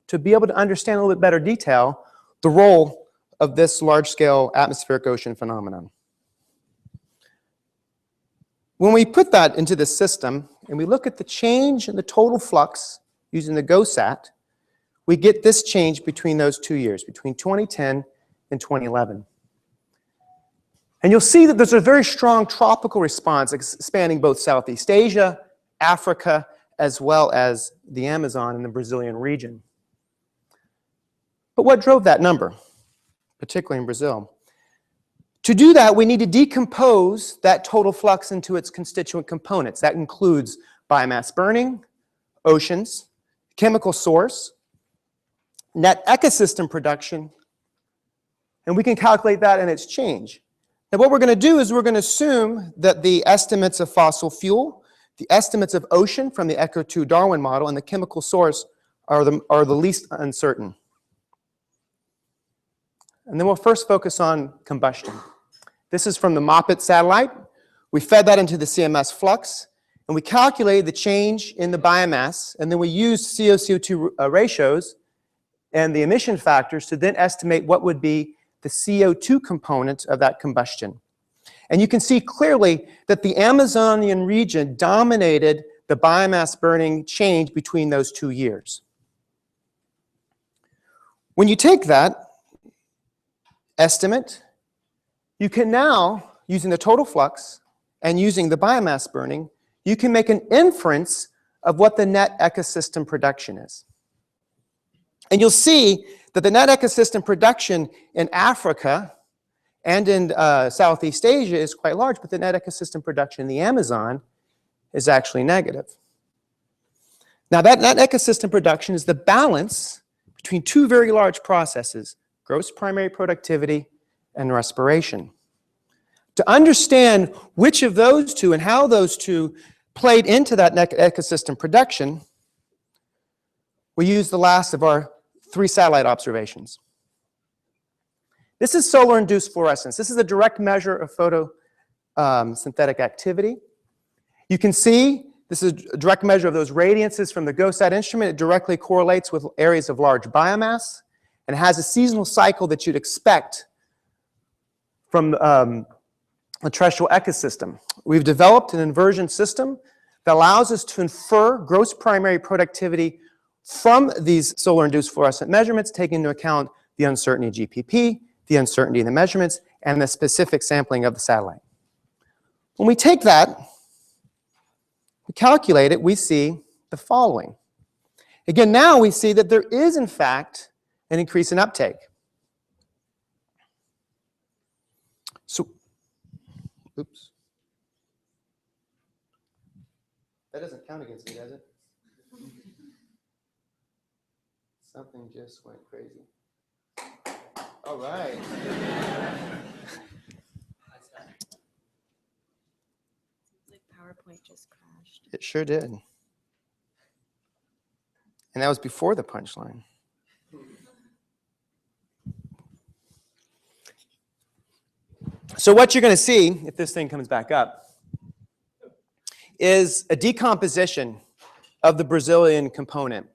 to be able to understand in a little bit better detail the role of this large-scale atmospheric ocean phenomenon. When we put that into the system and we look at the change in the total flux using the GOSAT, we get this change between those 2 years, between 2010 and 2011. And you'll see that there's a very strong tropical response spanning both Southeast Asia, Africa, as well as the Amazon and the Brazilian region. But what drove that number, particularly in Brazil? To do that, we need to decompose that total flux into its constituent components. That includes biomass burning, oceans, chemical source, net ecosystem production, and we can calculate that and its change. Now what we're going to do is we're going to assume that the estimates of fossil fuel, the estimates of ocean from the ECHO-2 Darwin model, and the chemical source are the least uncertain. And then we'll first focus on combustion. This is from the MOPIT satellite. We fed that into the CMS flux, and we calculated the change in the biomass, and then we used CO2 ratios and the emission factors to then estimate what would be the CO2 component of that combustion. And you can see clearly that the Amazonian region dominated the biomass burning change between those 2 years. When you take that estimate, you can now, using the total flux and using the biomass burning, you can make an inference of what the net ecosystem production is. And you'll see that the net ecosystem production in Africa and in Southeast Asia is quite large, but the net ecosystem production in the Amazon is actually negative. Now that net ecosystem production is the balance between two very large processes, gross primary productivity and respiration. To understand which of those two and how those two played into that net ecosystem production, we use the last of our 3 satellite observations. This is solar-induced fluorescence. This is a direct measure of photosynthetic activity. You can see this is a direct measure of those radiances from the GOSAT instrument. It directly correlates with areas of large biomass and has a seasonal cycle that you'd expect from a terrestrial ecosystem. We've developed an inversion system that allows us to infer gross primary productivity from these solar-induced fluorescent measurements, taking into account the uncertainty GPP, the uncertainty in the measurements, and the specific sampling of the satellite. When we take that, we calculate it, we see the following. Again, now we see that there is, in fact, an increase in uptake. So, oops. That doesn't count against me, does it? Something just went crazy. All right. Like PowerPoint just crashed. It sure did. And that was before the punchline. So what you're going to see, if this thing comes back up, is a decomposition of the Brazilian component.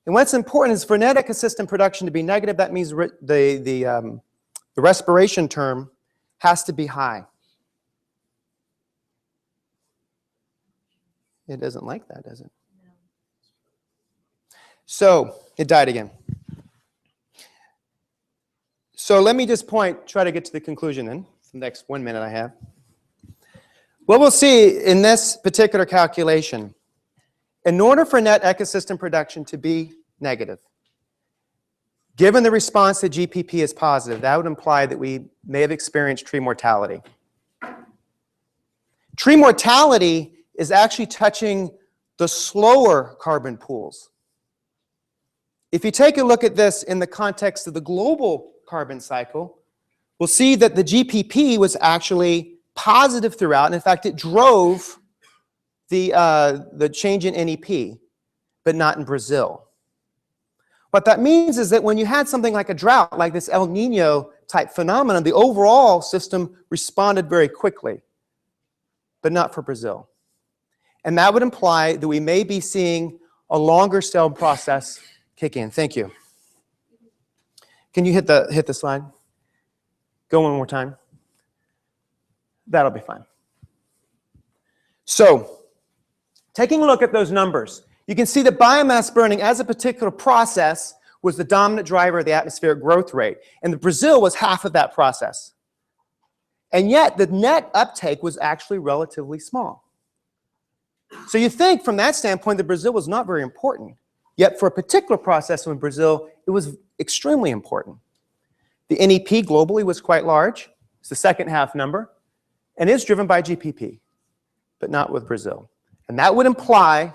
And what's important is for net ecosystem production to be negative, that means the respiration term has to be high. It doesn't like that, does it? No. So it died again. So let me just try to get to the conclusion then, the next 1 minute I have. What we'll see in this particular calculation, in order for net ecosystem production to be negative, given the response to GPP is positive, that would imply that we may have experienced tree mortality. Tree mortality is actually touching the slower carbon pools. If you take a look at this in the context of the global carbon cycle, we'll see that the GPP was actually positive throughout. And in fact, it drove the change in NEP, but not in Brazil. What that means is that when you had something like a drought, like this El Nino type phenomenon, the overall system responded very quickly, but not for Brazil. And that would imply that we may be seeing a longer cell process kick in. Thank you. Can you hit the slide? Go one more time. That'll be fine. So, taking a look at those numbers, you can see that biomass burning as a particular process was the dominant driver of the atmospheric growth rate. And Brazil was half of that process. And yet, the net uptake was actually relatively small. So you think from that standpoint that Brazil was not very important. Yet for a particular process in Brazil, it was extremely important. The NEP globally was quite large. It's the second half number. And is driven by GPP, but not with Brazil. And that would imply,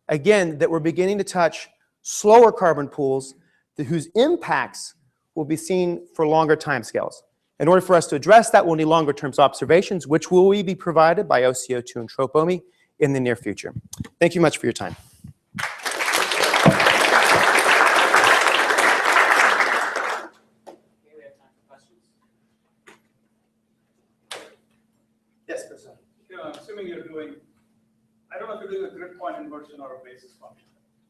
again, that we're beginning to touch slower carbon pools whose impacts will be seen for longer timescales. In order for us to address that, we'll need longer term observations, which will be provided by OCO2 and TROPOMI in the near future. Thank you much for your time. Yes, Chris. Assuming you're doing, I don't know if you're doing a grid point inversion or a basis function.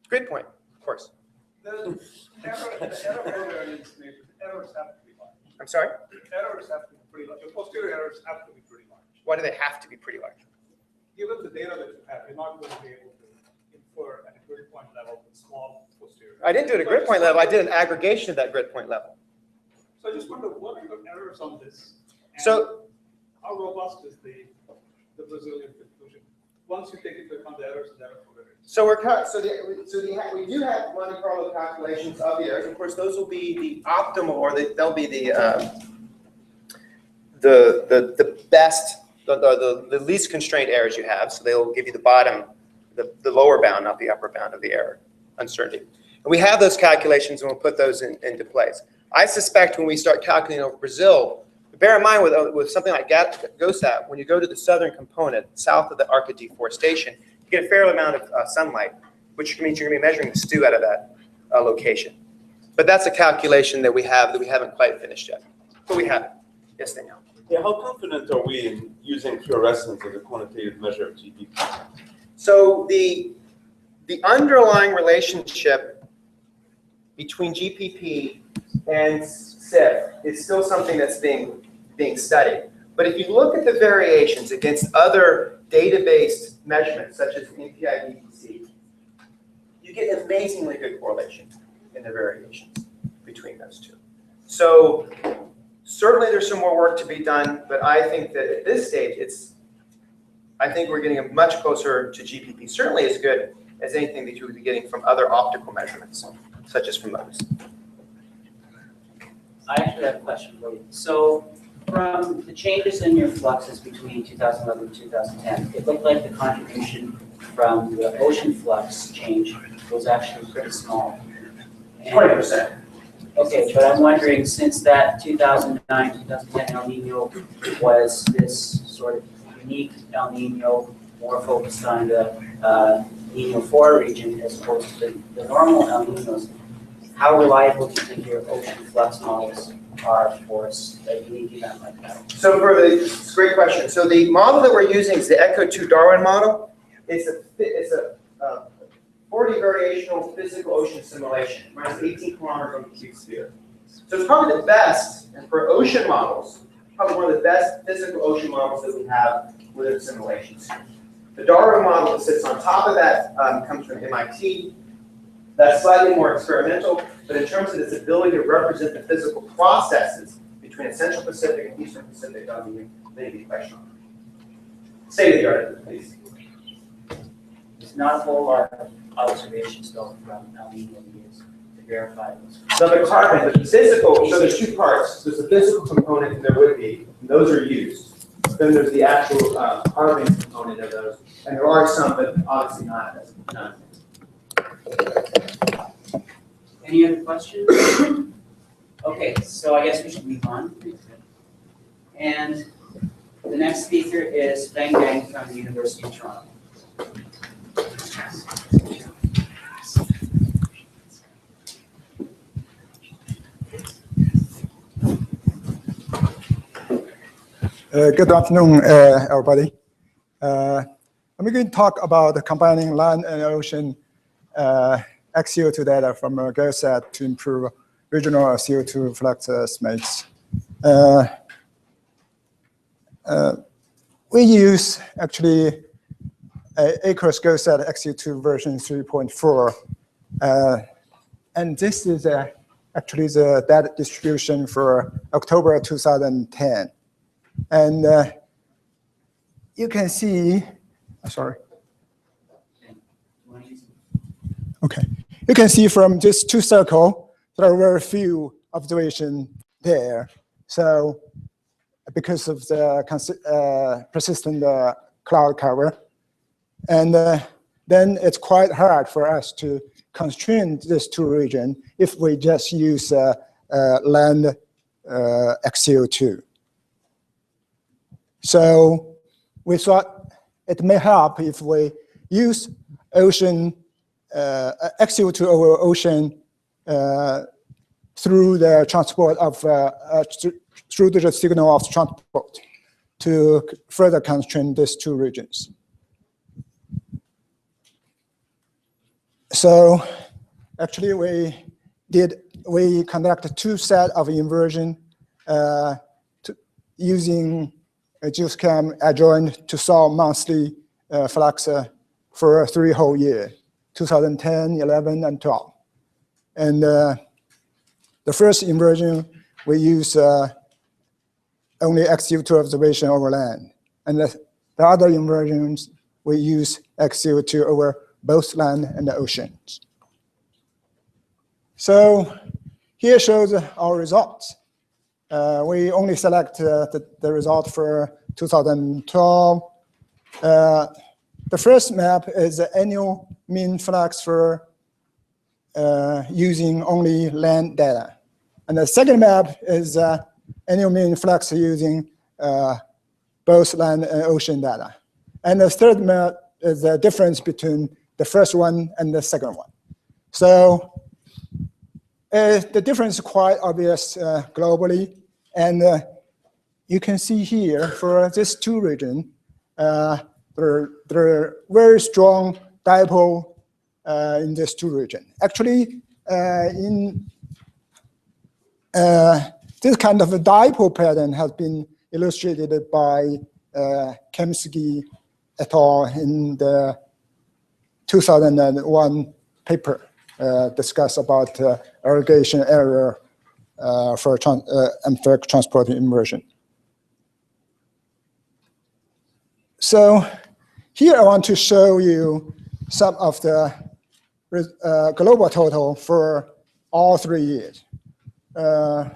Grid point, of course. The error variance, errors have to be large. I'm sorry? Errors have to be pretty large. Your posterior errors have to be pretty large. Why do they have to be pretty large? Given the data that you have, you're not going to be able to infer at a grid point level with small posterior. I didn't do it at a grid point level. I did an aggregation of that grid point level. So I just wonder, what are the errors on this? And So, how robust is the Brazilian conclusion once you take into account the errors and error covariance? So we do have Monte Carlo calculations of the errors. Of course, those will be the optimal, or they'll be the best, the least constrained errors you have. So they'll give you the bottom, the lower bound, not the upper bound of the error uncertainty. And we have those calculations, and we'll put those into place. I suspect when we start calculating over Brazil, bear in mind with something like GOSAT, when you go to the southern component, south of the Arca deforestation, you get a fair amount of sunlight, which means you're going to be measuring the stew out of that location. But that's a calculation that we have that we haven't quite finished yet. But we have it. Yes, Daniel. Yeah, how confident are we in using fluorescence as a quantitative measure of GPP? So the underlying relationship between GPP and SIF is still something that's being studied. But if you look at the variations against other data-based measurements, such as NPI-VPC, you get amazingly good correlation in the variations between those two. So certainly there's some more work to be done, but I think that at this stage, I think we're getting much closer to GPP, certainly as good as anything that you would be getting from other optical measurements, such as from those. I actually have a question for you. So from the changes in your fluxes between 2011 and 2010, it looked like the contribution from the ocean flux change was actually pretty small. 20%. Okay, but I'm wondering, since that 2009, 2010 El Nino was this sort of unique El Nino, more focused on the Nino 4 region as opposed to the normal El Ninos, how reliable do you think your ocean flux models are for a unique event like that? So it's a great question. So the model that we're using is the ECHO2 Darwin model. It's a 40 variational physical ocean simulation, runs 18 kilometers on the cubic sphere. So it's probably the best, and for ocean models, probably one of the best physical ocean models that we have within simulations. The Darwin model that sits on top of that comes from MIT. That's slightly more experimental, but in terms of its ability to represent the physical processes between Central Pacific and Eastern Pacific, maybe quite strong. State of the art, please. It's not a whole lot of observations though from El Nino years to verify this. So the carbon, the physical, so there's two parts. There's the physical component, and there would be, and those are used. Then there's the actual carbon component of those, and there are some, but obviously not as none. Any other questions? Okay, so I guess we should move on. And the next speaker is Feng Yang from the University of Toronto. Good afternoon, everybody. I'm going to talk about combining land and ocean XCO2 data from a GeoSat to improve regional CO2 flux estimates. We use actually ACRES GeoSat XCO2 version 3.4. And this is actually the data distribution for October 2010. And you can see, sorry. Okay. You can see from this two circles, there are very few observations there. So because of the persistent cloud cover. And then it's quite hard for us to constrain these two regions if we just use land XCO2. So we thought it may help if we use ocean XCO2 over ocean through the transport of through the signal of transport to further constrain these two regions. So actually we conducted two sets of inversion using GeoScam adjoint to solve monthly flux for 3 whole years, 2010, 11, and 12. And the first inversion, we use only XCO2 observation over land. And the other inversions, we use XCO2 over both land and the oceans. So here shows our results. We only select the result for 2012. The first map is the annual mean flux for using only land data. And the second map is annual mean flux using both land and ocean data. And the third map is the difference between the first one and the second one. So the difference is quite obvious globally. And you can see here for these two regions, there are very strong dipole in these two regions. Actually, in this kind of a dipole pattern has been illustrated by Kemsky et al. In the 2001 paper discussed about irrigation area for amphibolic transport inversion. So here I want to show you some of the global total for all 3 years. The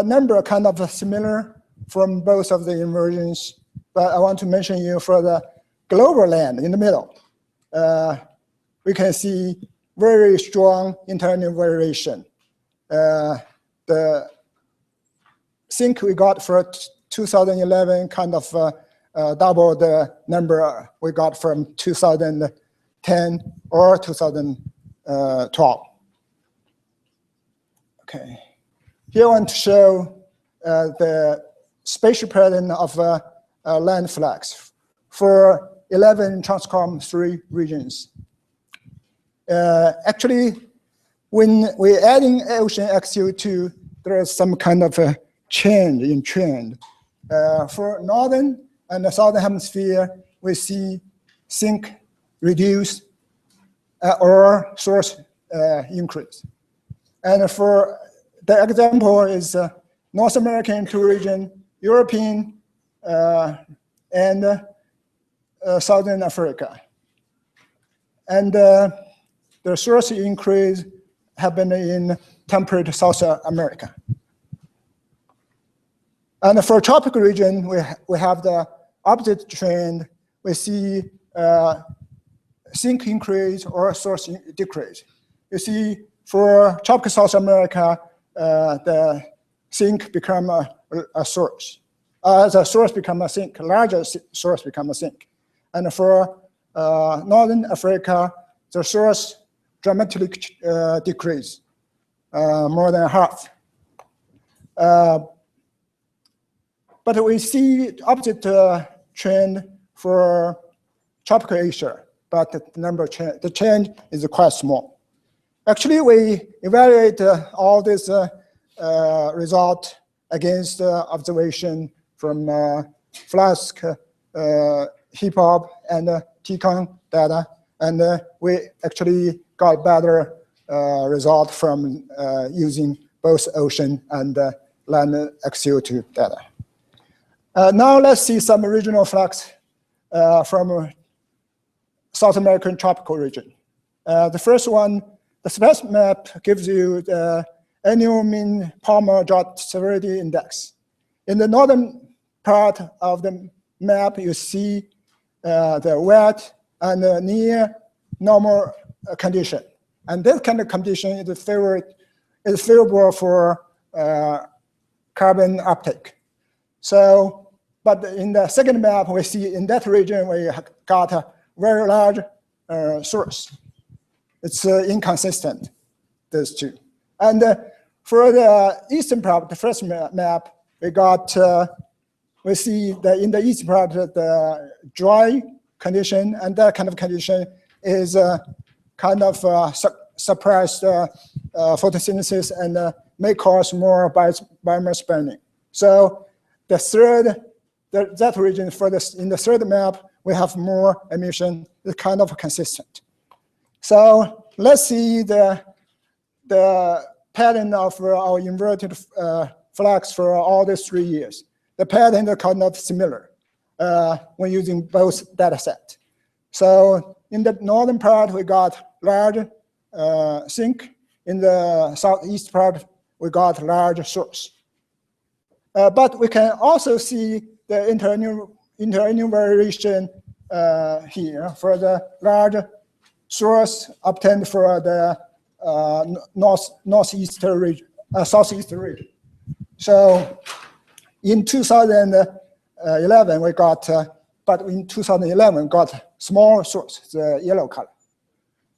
number are kind of similar from both of the inversions, but I want to mention you for the global land in the middle. We can see very strong internal variation. The sync we got for 2011 kind of double the number we got from 2010 or 2012. Okay, here I want to show the spatial pattern of land flux for 11 Transcom 3 regions. Actually, when we're adding ocean XCO2, there is some kind of a change in trend. For northern and the southern hemisphere, we see sink reduce or source increase. And for the example is North American two region, European and Southern Africa. And the source increase happened in temperate South America. And for tropical region, we have the opposite trend. We see sink increase or source decrease. You see, for tropical South America, the sink become a source. As a source become a sink, larger source become a sink. And for Northern Africa, the source dramatically decrease, more than half. But we see opposite trend for tropical Asia, but the change is quite small. Actually, we evaluate all this result against observation from Flask, HIPOP, and TCON data, and we actually got better result from using both ocean and land XCO2 data. Now let's see some regional flux from South American tropical region. The first one, the first map gives you the annual mean Palmer drought severity index. In the northern part of the map, you see the wet and near normal condition. And this kind of condition is favorable for carbon uptake. So, but in the second map, we see in that region we got a very large source. It's inconsistent, those two. And for the eastern part, the first map, we got, we see that in the eastern part, the dry condition, and that kind of condition is kind of suppressed photosynthesis and may cause more biomass burning. So the third, that region for this, in the third map, we have more emission. It's kind of consistent. So let's see the pattern of our inverted flux for all these 3 years. The pattern is kind of similar when using both data sets. So in the northern part, we got large sink. In the southeast part, we got large source. But we can also see the interannual variation here for the large source obtained for the southeast region. So in 2011, we got, but in 2011, got small source, the yellow color.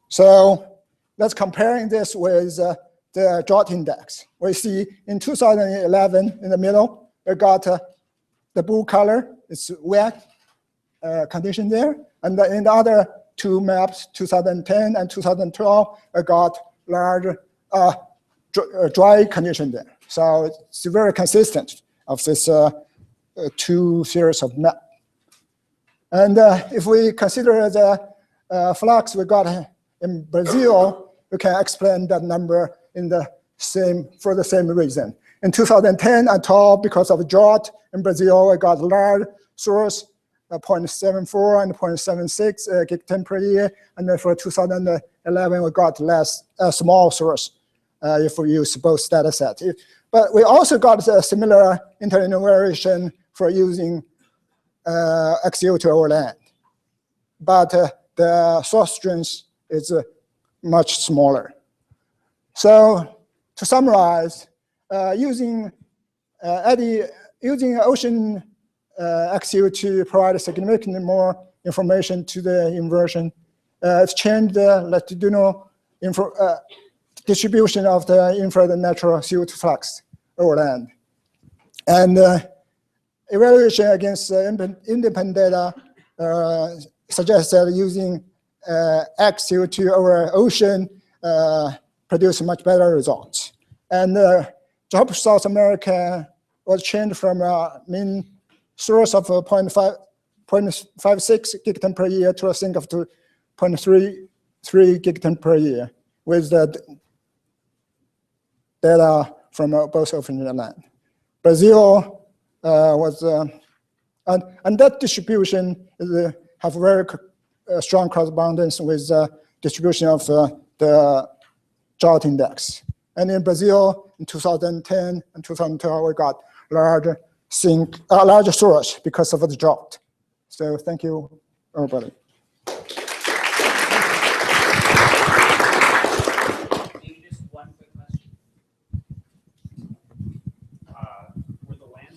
So let's comparing this with the drought index. We see in 2011, in the middle, we got the blue color, it's wet condition there. And in the other two maps, 2010 and 2012, I got large dry condition there. So it's very consistent of this two series of maps. And if we consider the flux we got in Brazil, we can explain that number in the same, for the same reason. In 2010 and 12, because of drought in Brazil, we got large source, 0.74 and 0.76 gigaton per year. And then for 2011, we got less, small source if we use both data sets. But we also got a similar interannual variation for using XCO2 over land. But the source strength is much smaller. So to summarize, using ocean XCO2 provides significantly more information to the inversion. It's changed the latitudinal distribution of the infrared natural CO2 flux over land. And evaluation against independent data suggests that using XCO2 over ocean produce much better results. And Tropical South America was changed from a mean source of 0.56 gigaton per year to a sink of 0.33 gigaton per year with the data from both ocean and land. Brazil was, and that distribution is, have very strong correspondence with the distribution of the drought index. And in Brazil, in 2010 and 2012, we got larger source because of the drought. So thank you, everybody. Maybe just one quick question. Were the land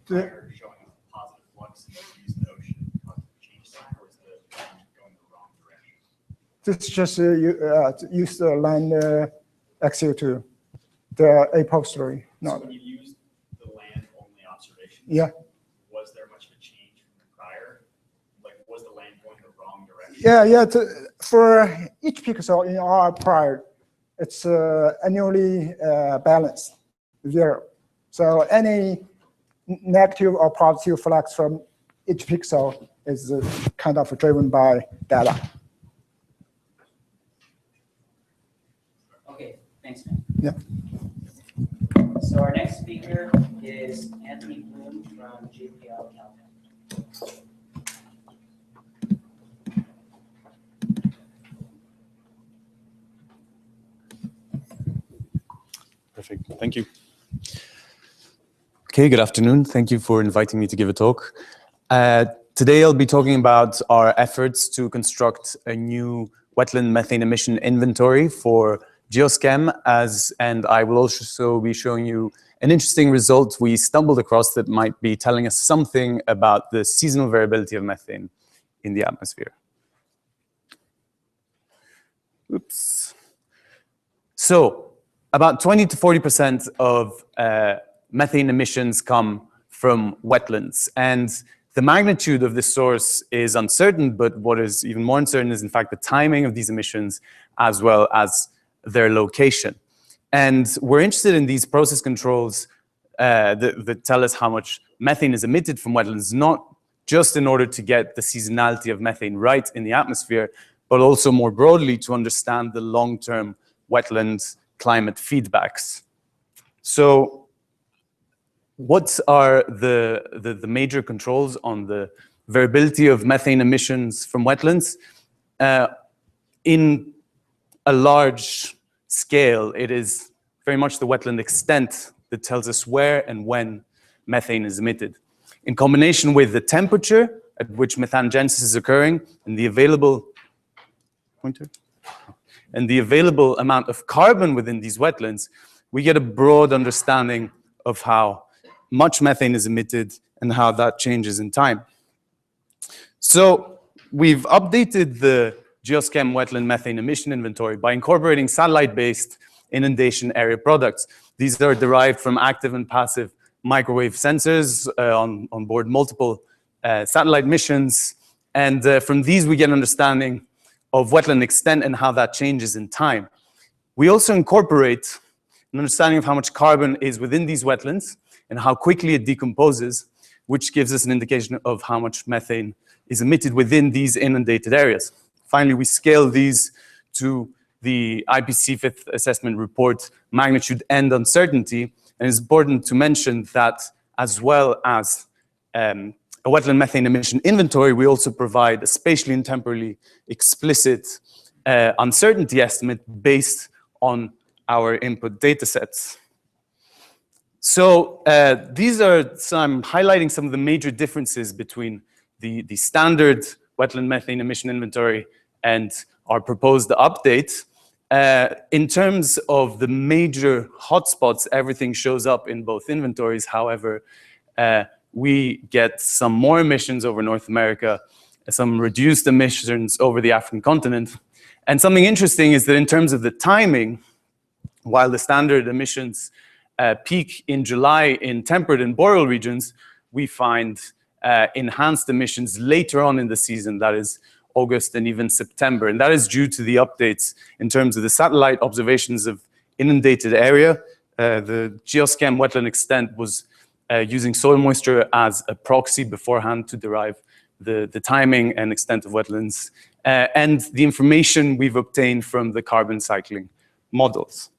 The- showing a positive flux in the ocean because of the change sign, or is the land going the wrong direction? This just use the land XU2, the apostrophe. So No. when you used the land-only observation, Yeah. was there much of a change from the prior? Like, was the land going the wrong direction? Yeah. For each pixel in our prior, it's annually balanced, 0. So any negative or positive flux from each pixel is kind of driven by data. Okay, thanks, man. Yeah. So our next speaker is Anthony Bloom from JPL Caltech. Perfect. Thank you. Okay, good afternoon. Thank you for inviting me to give a talk. Today I'll be talking about our efforts to construct a new wetland methane emission inventory for Geoschem, and I will also be showing you an interesting result we stumbled across that might be telling us something about the seasonal variability of methane in the atmosphere. Oops. So, about 20 to 40% of methane emissions come from wetlands. And the magnitude of this source is uncertain, but what is even more uncertain is, in fact, the timing of these emissions as well as their location. And we're interested in these process controls that tell us how much methane is emitted from wetlands, not just in order to get the seasonality of methane right in the atmosphere, but also more broadly to understand the long-term wetland climate feedbacks. So what are the major controls on the variability of methane emissions from wetlands? In a large scale, it is very much the wetland extent that tells us where and when methane is emitted. In combination with the temperature at which methanegenesis is occurring and the available amount of carbon within these wetlands, we get a broad understanding of how much methane is emitted and how that changes in time. So we've updated the Geoschem wetland methane emission inventory by incorporating satellite-based inundation area products. These are derived from active and passive microwave sensors on board multiple satellite missions. And from these, we get an understanding of wetland extent and how that changes in time. We also incorporate an understanding of how much carbon is within these wetlands and how quickly it decomposes, which gives us an indication of how much methane is emitted within these inundated areas. Finally, we scale these to the IPC Fifth Assessment Report magnitude and uncertainty. And it's important to mention that as well as a wetland methane emission inventory, we also provide a spatially and temporally explicit uncertainty estimate based on our input data sets. So these are I'm highlighting some of the major differences between the standard wetland methane emission inventory and our proposed update. In terms of the major hotspots, everything shows up in both inventories. However, we get some more emissions over North America, some reduced emissions over the African continent. And something interesting is that in terms of the timing, while the standard emissions peak in July in temperate and boreal regions, we find enhanced emissions later on in the season, that is August and even September. And that is due to the updates in terms of the satellite observations of inundated area. The Geoschem wetland extent was using soil moisture as a proxy beforehand to derive the timing and extent of wetlands, and the information we've obtained from the carbon cycling models.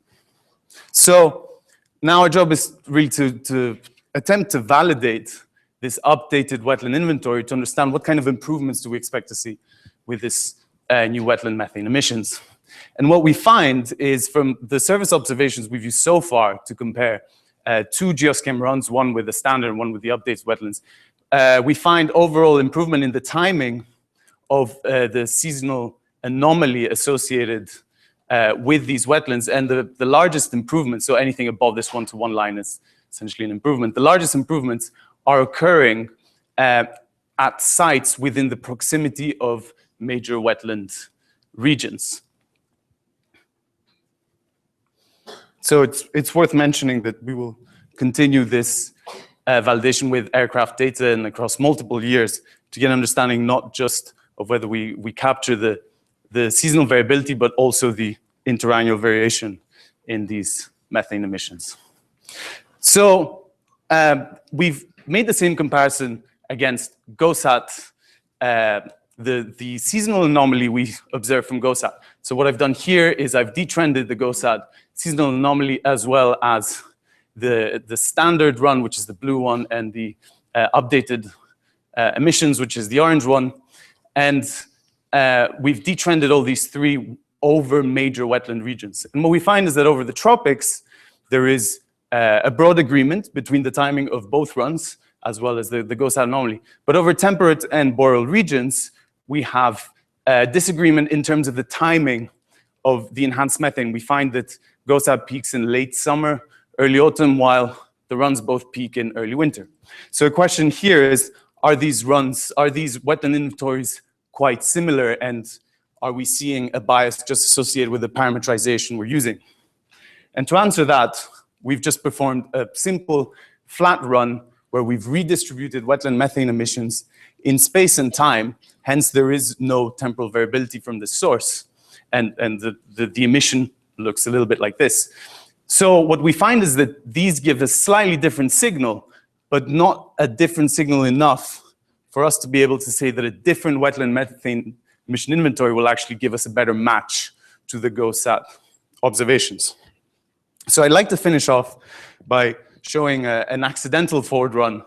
So now our job is really to attempt to validate this updated wetland inventory to understand what kind of improvements do we expect to see with this new wetland methane emissions. And what we find is from the surface observations we've used so far to compare two Geoschem runs, one with the standard and one with the updated wetlands, we find overall improvement in the timing of the seasonal anomaly associated with these wetlands. And the largest improvement, so anything above this 1-to-1 line is essentially an improvement. The largest improvements are occurring at sites within the proximity of major wetland regions. So it's worth mentioning that we will continue this validation with aircraft data and across multiple years to get an understanding not just of whether we capture the seasonal variability, but also the interannual variation in these methane emissions. So we've made the same comparison against GOSAT, the seasonal anomaly we observe from GOSAT. So what I've done here is I've detrended the GOSAT seasonal anomaly as well as the standard run, which is the blue one, and the updated emissions, which is the orange one. And we've detrended all these three over major wetland regions. And what we find is that over the tropics, there is a broad agreement between the timing of both runs, as well as the GOSAT anomaly. But over temperate and boreal regions, we have disagreement in terms of the timing of the enhanced methane. We find that GOSAT peaks in late summer, early autumn, while the runs both peak in early winter. So a question here is, are these wetland inventories quite similar, and are we seeing a bias just associated with the parametrization we're using? And to answer that, we've just performed a simple flat run where we've redistributed wetland methane emissions in space and time. Hence, there is no temporal variability from the source. And the emission looks a little bit like this. So what we find is that these give a slightly different signal, but not a different signal enough for us to be able to say that a different wetland methane emission inventory will actually give us a better match to the GOSAT observations. So I'd like to finish off by showing an accidental forward run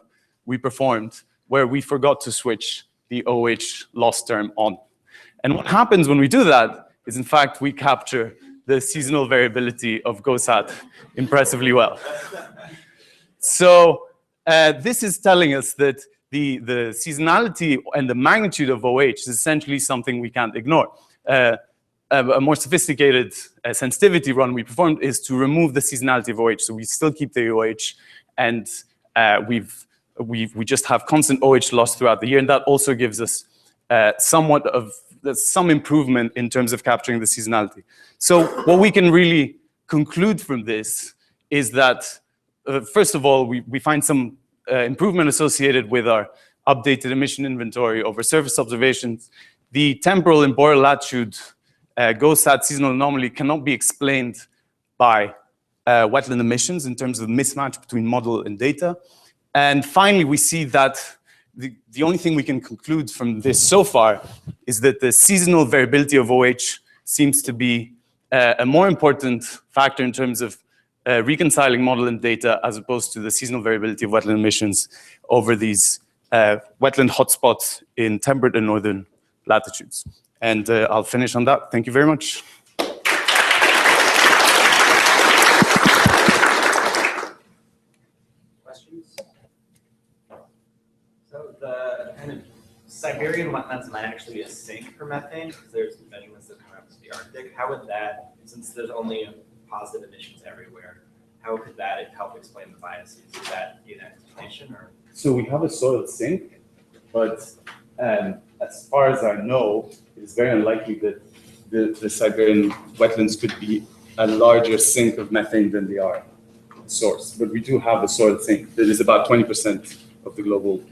we performed where we forgot to switch the OH loss term on. And what happens when we do that is, in fact, we capture the seasonal variability of GOSAT impressively well. So this is telling us that the seasonality and the magnitude of OH is essentially something we can't ignore. A more sophisticated sensitivity run we performed is to remove the seasonality of OH. So we still keep the OH, and we just have constant OH loss throughout the year, and that also gives us somewhat of some improvement in terms of capturing the seasonality. So what we can really conclude from this is that, first of all, we find some improvement associated with our updated emission inventory over surface observations. The temporal and boreal latitude GOSAT seasonal anomaly cannot be explained by wetland emissions in terms of mismatch between model and data. And finally, we see that the only thing we can conclude from this so far is that the seasonal variability of OH seems to be a more important factor in terms of reconciling model and data as opposed to the seasonal variability of wetland emissions over these wetland hotspots in temperate and northern latitudes. And I'll finish on that. Thank you very much. Questions? So the kind of Siberian wetlands might actually be a sink for methane because there's measurements that come out to the Arctic. How would that, since there's only positive emissions everywhere, how could that help explain the biases? Is that an explanation, or? So we have a soil sink, but as far as I know, it's very unlikely that the Siberian wetlands could be a larger sink of methane than they are source. But we do have a soil sink that is about 20% of the global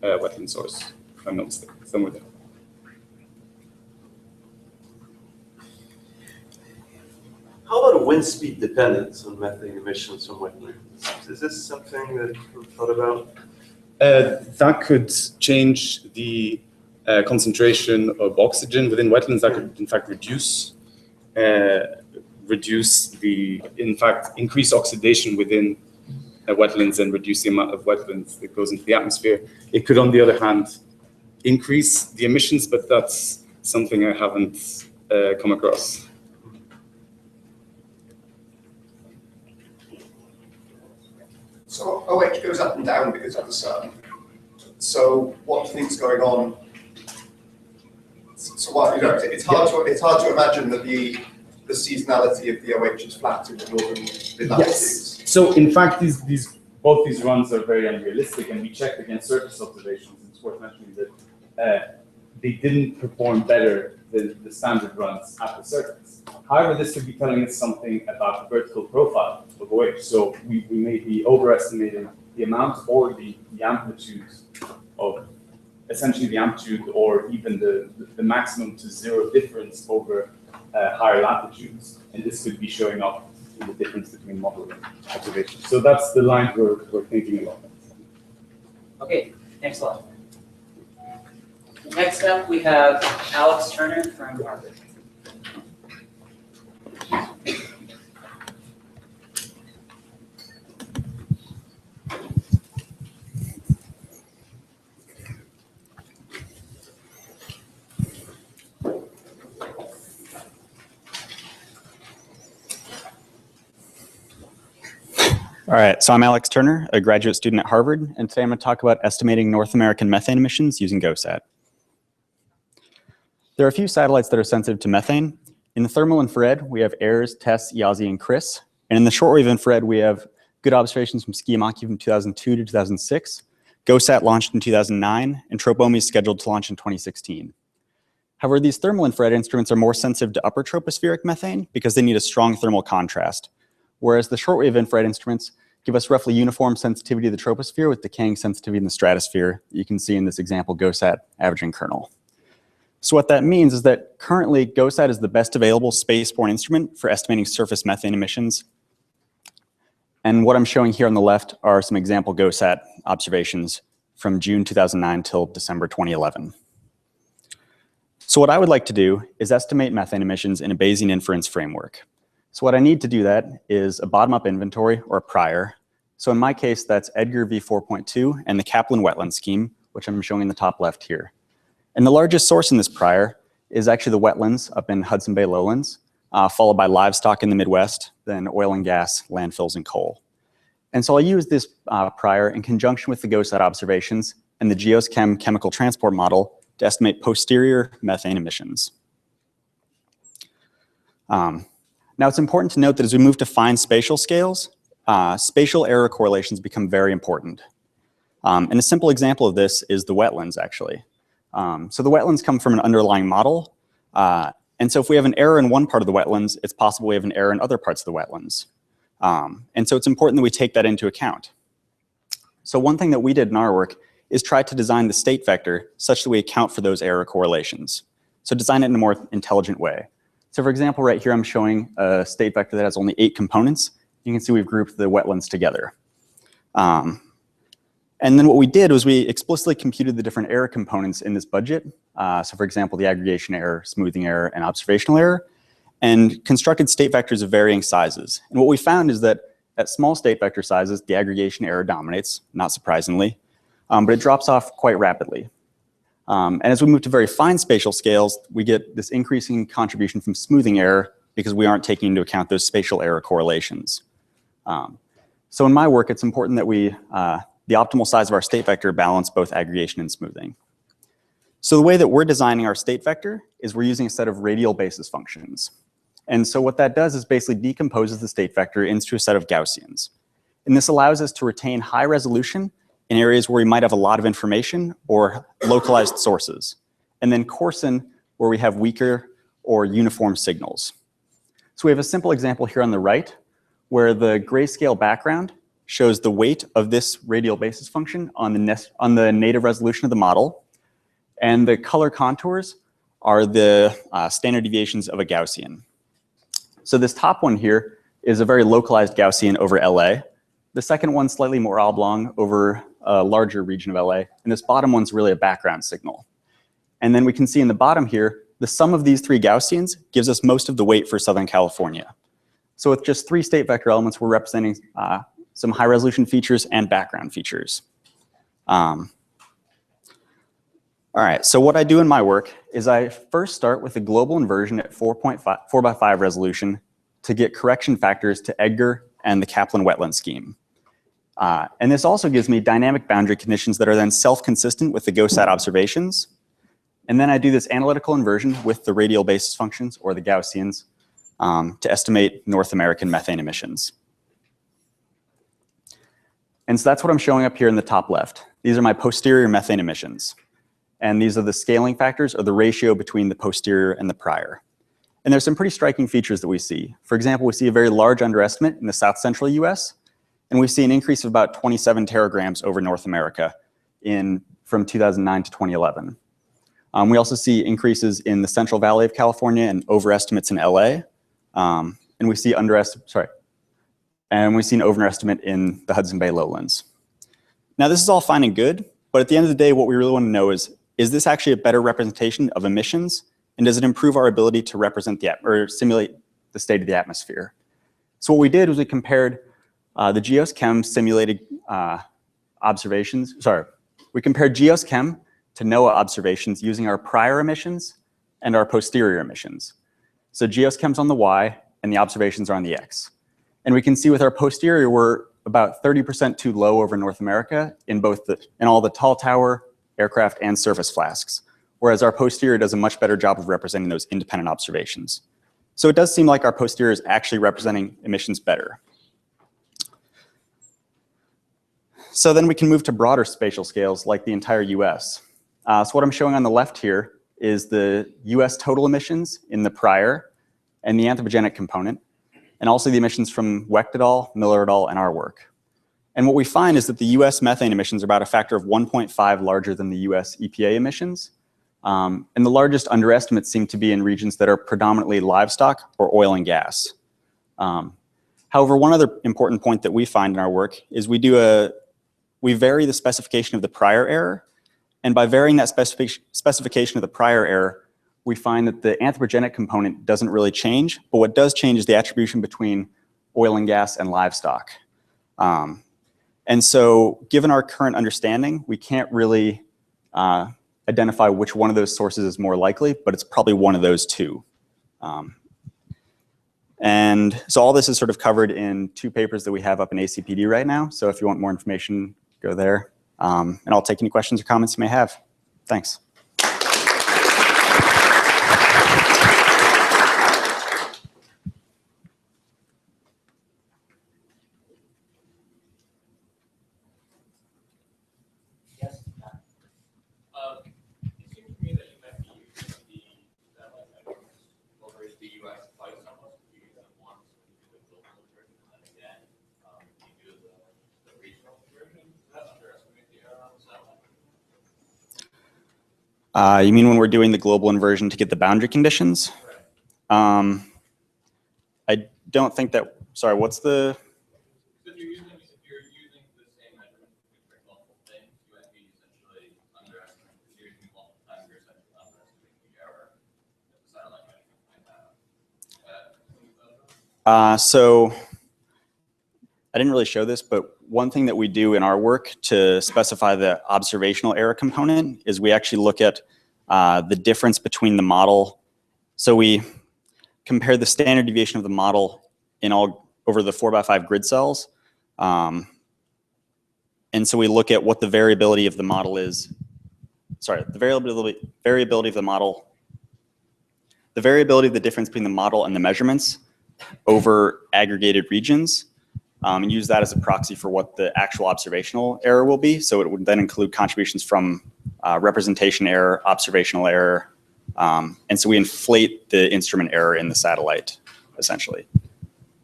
wetland source, if I'm not mistaken, somewhere there. How about wind speed dependence on methane emissions from wetlands? Is this something that you've thought about? That could change the concentration of oxygen within wetlands. That could, in fact, increase oxidation within wetlands and reduce the amount of wetlands that goes into the atmosphere. It could, on the other hand, increase the emissions, but that's something I haven't come across. So OH goes up and down because of the sun. So what do you think is going on? So what, you know, it's hard to imagine that the seasonality of the OH is flat in the northern latitudes. Yes. So in fact, these both these runs are very unrealistic, and we checked against surface observations. It's worth mentioning that they didn't perform better than the standard runs at the surface. However, this could be telling us something about the vertical profile of a wave. So we may be overestimating the amount or the amplitude of, essentially the amplitude or even the maximum to zero difference over higher latitudes. And this could be showing up in the difference between model and observation. So that's the line we're thinking about. Okay, thanks a lot. Next up, we have Alex Turner from Harvard. All right, so I'm Alex Turner, a graduate student at Harvard, and today I'm going to talk about estimating North American methane emissions using GOSAT. There are a few satellites that are sensitive to methane. In the thermal infrared, we have AIRS, TESS, YASI, and CRIS. And in the shortwave infrared, we have good observations from Ski-Amaki from 2002 to 2006. GOSAT launched in 2009, and TROPOMI is scheduled to launch in 2016. However, these thermal infrared instruments are more sensitive to upper tropospheric methane because they need a strong thermal contrast, whereas the shortwave infrared instruments give us roughly uniform sensitivity to the troposphere with decaying sensitivity in the stratosphere. You can see in this example GOSAT averaging kernel. So what that means is that currently GOSAT is the best available spaceborne instrument for estimating surface methane emissions. And what I'm showing here on the left are some example GOSAT observations from June 2009 till December 2011. So what I would like to do is estimate methane emissions in a Bayesian inference framework. So what I need to do that is a bottom-up inventory or a prior. So in my case, that's Edgar v4.2 and the Kaplan wetland scheme, which I'm showing in the top left here. And the largest source in this prior is actually the wetlands up in Hudson Bay lowlands, followed by livestock in the Midwest, then oil and gas, landfills, and coal. And so I'll use this prior in conjunction with the GOSAT observations and the GeoSChem chemical transport model to estimate posterior methane emissions. Now it's important to note that as we move to fine spatial scales, spatial error correlations become very important. And a simple example of this is the wetlands, actually. So the wetlands come from an underlying model. And so if we have an error in one part of the wetlands, it's possible we have an error in other parts of the wetlands. And so it's important that we take that into account. So one thing that we did in our work is try to design the state vector such that we account for those error correlations. So design it in a more intelligent way. So for example, right here I'm showing a state vector that has only 8 components. You can see we've grouped the wetlands together. And then what we did was we explicitly computed the different error components in this budget. So for example, the aggregation error, smoothing error, and observational error, and constructed state vectors of varying sizes. And what we found is that at small state vector sizes, the aggregation error dominates, not surprisingly, but it drops off quite rapidly. And as we move to very fine spatial scales, we get this increasing contribution from smoothing error because we aren't taking into account those spatial error correlations. So in my work, it's important that we the optimal size of our state vector balance both aggregation and smoothing. So the way that we're designing our state vector is we're using a set of radial basis functions. And so what that does is basically decomposes the state vector into a set of Gaussians. And this allows us to retain high resolution in areas where we might have a lot of information or localized sources, and then coarsen where we have weaker or uniform signals. So we have a simple example here on the right where the grayscale background shows the weight of this radial basis function on the native resolution of the model. And the color contours are the standard deviations of a Gaussian. So this top one here is a very localized Gaussian over LA. The second one's slightly more oblong over a larger region of LA. And this bottom one's really a background signal. And then we can see in the bottom here, the sum of these 3 Gaussians gives us most of the weight for Southern California. So with just 3 state vector elements, we're representing some high resolution features and background features. All right, so what I do in my work is I first start with a global inversion at 4x5 resolution to get correction factors to Edgar and the Kaplan wetland scheme. And this also gives me dynamic boundary conditions that are then self-consistent with the GOSAT observations. And then I do this analytical inversion with the radial basis functions, or the Gaussians, to estimate North American methane emissions. And so that's what I'm showing up here in the top left. These are my posterior methane emissions. And these are the scaling factors, or the ratio between the posterior and the prior. And there's some pretty striking features that we see. For example, we see a very large underestimate in the south central US, and we see an increase of about 27 teragrams over North America from 2009 to 2011. We also see increases in the Central Valley of California and overestimates in LA. And we see an overestimate in the Hudson Bay lowlands. Now, this is all fine and good, but at the end of the day, what we really want to know is this actually a better representation of emissions? And does it improve our ability to represent or simulate the state of the atmosphere? So what we did was we compared the GeoSChem simulated observations. We compared GeoSChem to NOAA observations using our prior emissions and our posterior emissions. So GeoSChem's on the Y and the observations are on the X. And we can see with our posterior, we're about 30% too low over North America in all the tall tower, aircraft, and surface flasks, whereas our posterior does a much better job of representing those independent observations. So it does seem like our posterior is actually representing emissions better. So then we can move to broader spatial scales like the entire US. So what I'm showing on the left here is the US total emissions in the prior and the anthropogenic component, and also the emissions from Wecht et al., Miller et al., and our work. And what we find is that the US methane emissions are about a factor of 1.5 larger than the US EPA emissions. And the largest underestimates seem to be in regions that are predominantly livestock or oil and gas. However, one other important point that we find in our work is we vary the specification of the prior error. And by varying that specification of the prior error, we find that the anthropogenic component doesn't really change, but what does change is the attribution between oil and gas and livestock. And so given our current understanding, we can't really identify which one of those sources is more likely, but it's probably one of those two. And so all this is sort of covered in 2 papers that we have up in ACPD right now. So if you want more information, go there. And I'll take any questions or comments you may have. Thanks. It seems to me that you might be using the satellite networks over the US twice almost. You use them once when you do the global version, and then again, you do the regional version. Does that underestimate the error on the satellite? You mean when we're doing the global inversion to get the boundary conditions? I don't think that, sorry, what's the? If you're using the same measurement for multiple things, you might be essentially underestimating, if you're using multiple times, you're essentially underestimating the error that the satellite measurement might have. So I didn't really show this, but one thing that we do in our work to specify the observational error component is we actually look at the difference between the model. So we compare the standard deviation of the model over the 4x5 grid cells. And so we look at what the variability of the model is. Sorry, the variability of the model, the variability of the difference between the model and the measurements over aggregated regions, and use that as a proxy for what the actual observational error will be. So it would then include contributions from representation error, observational error, and so we inflate the instrument error in the satellite, essentially.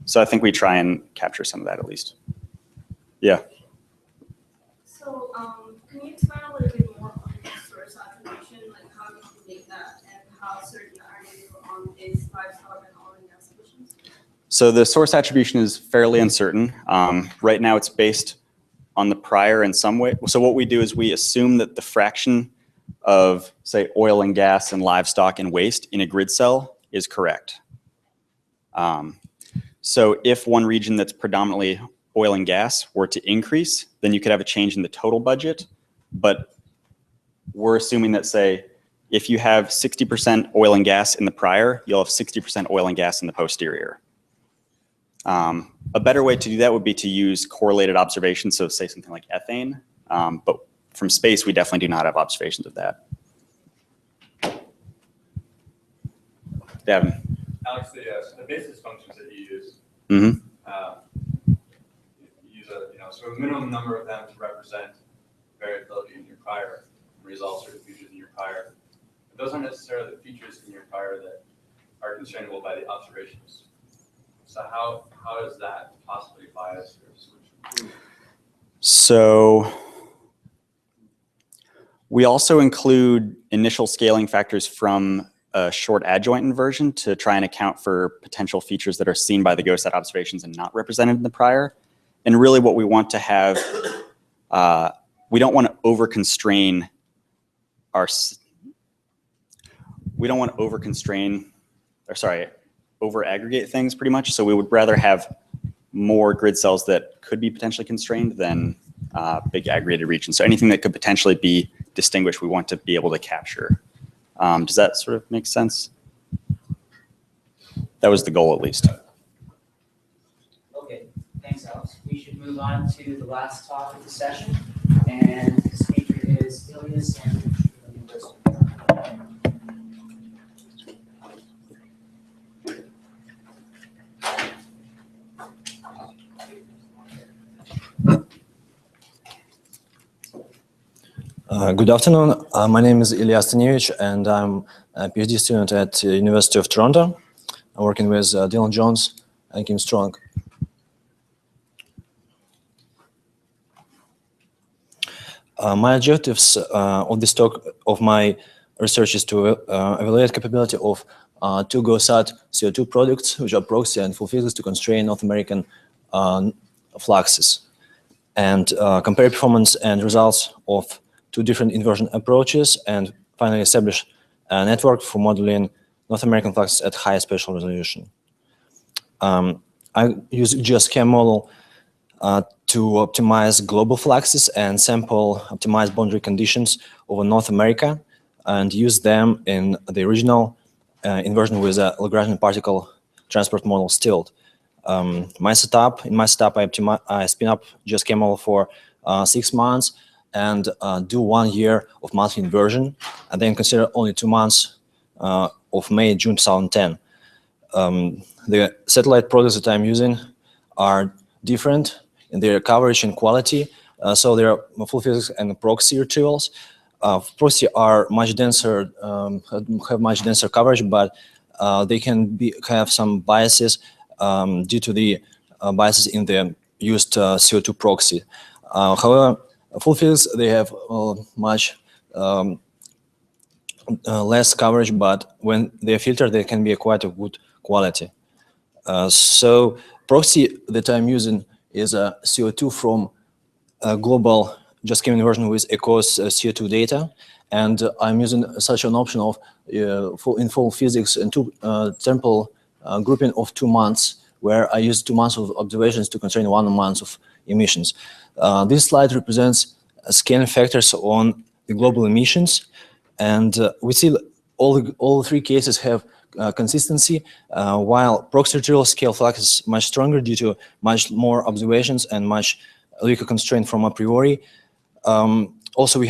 So I think we try and capture some of that at least. Yeah. So can you explain a little bit more on the source attribution, like how you make that and how certain are you on these livestock and oil and gas emissions? So the source attribution is fairly uncertain. Right now it's based on the prior in some way. So what we do is we assume that the fraction of, say, oil and gas and livestock and waste in a grid cell is correct. So if one region that's predominantly oil and gas were to increase, then you could have a change in the total budget. But we're assuming that, say, if you have 60% oil and gas in the prior, you'll have 60% oil and gas in the posterior. A better way to do that would be to use correlated observations, so say something like ethane. But from space, we definitely do not have observations of that. Devin. Alex, the basis functions that you use, Mm-hmm. you use so a minimum number of them to represent variability in your prior results or the features in your prior. But those aren't necessarily the features in your prior that are constrainable by the observations. So how is that possibly biased or switched? So we also include initial scaling factors from a short adjoint inversion to try and account for potential features that are seen by the GOSAT observations and not represented in the prior. And really what we want to have, we don't want to over-constrain over-aggregate things pretty much. So we would rather have more grid cells that could be potentially constrained than big aggregated regions. So anything that could potentially be distinguished, we want to be able to capture. Does that sort of make sense? That was the goal, at least. Okay, thanks, Alex. We should move on to the last talk of the session, and the speaker is Ilya Sandwich from the University. Good afternoon. My name is Ilya Stanevich, and I'm a PhD student at the University of Toronto. I'm working with Dylan Jones and Kim Strong. My objectives of this talk of my research is to evaluate capability of two GOSAT CO2 products, which are proxy and full physics, to constrain North American fluxes, and compare performance and results of two different inversion approaches, and finally establish a network for modeling North American fluxes at high spatial resolution. I use GeoScam model to optimize global fluxes and sample optimized boundary conditions over North America, and use them in the original inversion with a Lagrangian particle transport model STILT. In my setup, I spin up GeoScam model for 6 months and do 1 year of monthly inversion, and then consider only 2 months of May, June 2010. The satellite products that I'm using are different in their coverage and quality. So there are full physics and proxy retrievals. Proxy are much denser, have much denser coverage, but they can have some biases due to the biases in the used CO2 proxy. However, full physics, they have much less coverage, but when they are filtered, they can be quite a good quality. So proxy that I'm using is a CO2 from a global GeoScam inversion with ECOS CO2 data, and I'm using such an option of in full physics and temporal grouping of 2 months, where I use 2 months of observations to constrain 1 month of emissions. This slide represents scaling factors on the global emissions, and we see all 3 cases have consistency, while proxy retrieval scale flux is much stronger due to much more observations and much weaker constraint from a priori. Also, we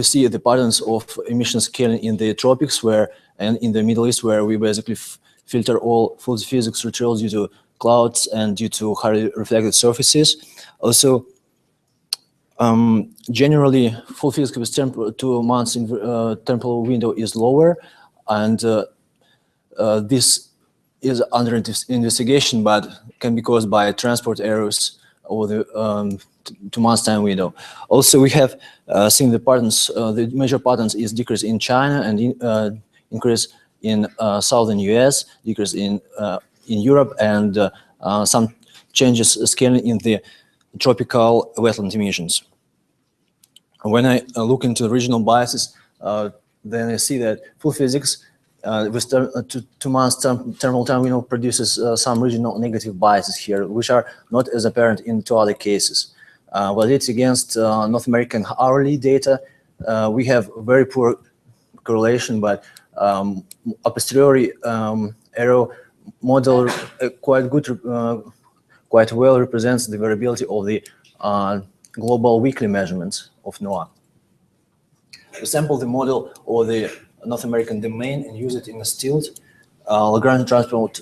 see the patterns of emission scaling in the tropics and in the Middle East, where we basically filter all full physics retrievals due to clouds and due to highly reflected surfaces. Also, generally, full physics with 2 months in temporal window is lower, and this is under investigation, but can be caused by transport errors over the 2 months time window. Also, we have seen the patterns. The major patterns is decrease in China and increase in southern US, decrease in Europe, and some changes scaling in the tropical wetland emissions. When I look into regional biases, then I see that full physics with 2 months terminal time window produces some regional negative biases here, which are not as apparent in 2 other cases. But it's against North American hourly data. We have very poor correlation, but a posteriori arrow model quite well represents the variability of the global weekly measurements of NOAA. We sample the model or the North American domain and use it in a STILT Lagrangian transport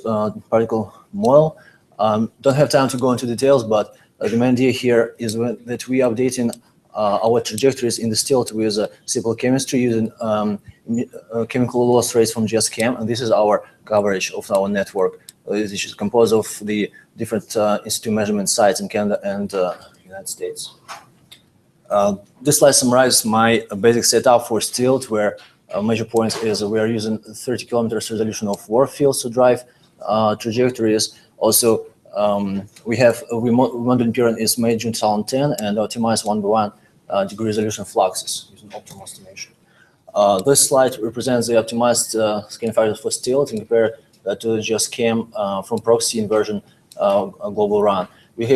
particle model. Don't have time to go into details, but the main idea here is that we are updating our trajectories in the stilt with simple chemistry using chemical loss rates from GeoScam, and this is our coverage of our network, which is composed of the different institute measurement sites in Canada and United States. This slide summarizes my basic setup for stilt, where a major point is we are using 30 kilometers resolution of warfields to drive trajectories. Also, we modeling period is May June 2010 and optimized 1 by 1 degree resolution fluxes using optimal estimation. This slide represents the optimized scaling factors for stilt and compare that to GeoScam from proxy inversion global run. We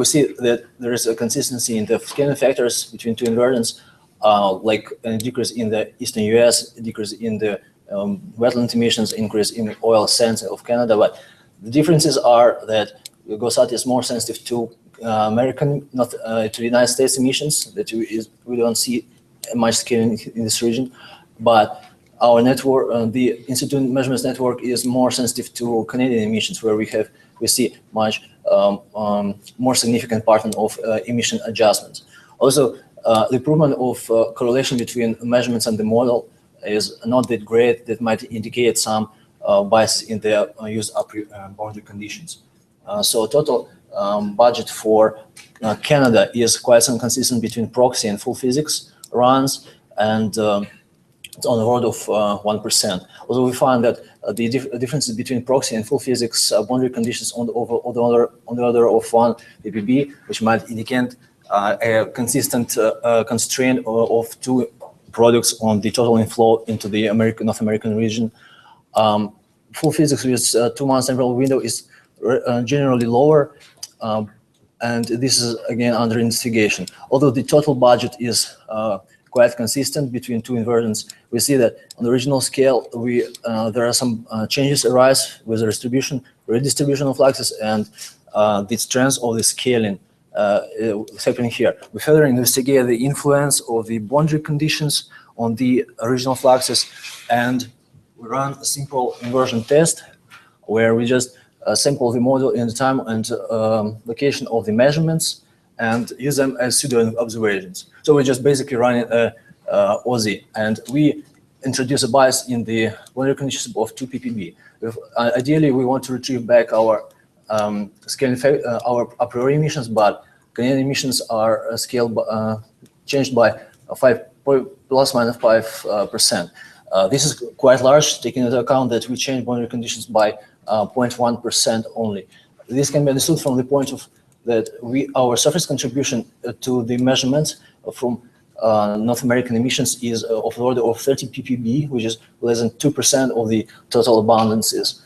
see that there is a consistency in the scaling factors between two inversions, like a decrease in the eastern US, a decrease in the wetland emissions, increase in oil sands of Canada. But the differences are that GOSAT is more sensitive to American, not to the United States emissions, that we don't see much scaling in this region. But our network, the Institute Measurements Network, is more sensitive to Canadian emissions, where we see much more significant pattern of emission adjustments. Also, the improvement of correlation between measurements and the model is not that great. That might indicate some bias in the used boundary conditions. So total budget for Canada is quite inconsistent between proxy and full physics runs, and it's on the order of 1%. Although we find that the differences between proxy and full physics boundary conditions on the order of 1 ppb, which might indicate a consistent constraint of 2 products on the total inflow into the North American region. Full physics with 2 months temporal window is generally lower, and this is again under investigation. Although the total budget is quite consistent between 2 inversions, we see that on the regional scale there are some changes arise with the redistribution of fluxes and the strength of the scaling is happening here. We further investigate the influence of the boundary conditions on the regional fluxes, and we run a simple inversion test where we just sample the model in the time and location of the measurements and use them as pseudo observations. So we're just basically running a OSI, and we introduce a bias in the boundary conditions of 2 ppb. Ideally, we want to retrieve back our scaling our a priori emissions, but Canadian emissions are scaled changed by plus minus 5%. This is quite large, taking into account that we change boundary conditions by 0.1% only. This can be understood from the point of that our surface contribution to the measurements from North American emissions is of the order of 30 ppb, which is less than 2% of the total abundances.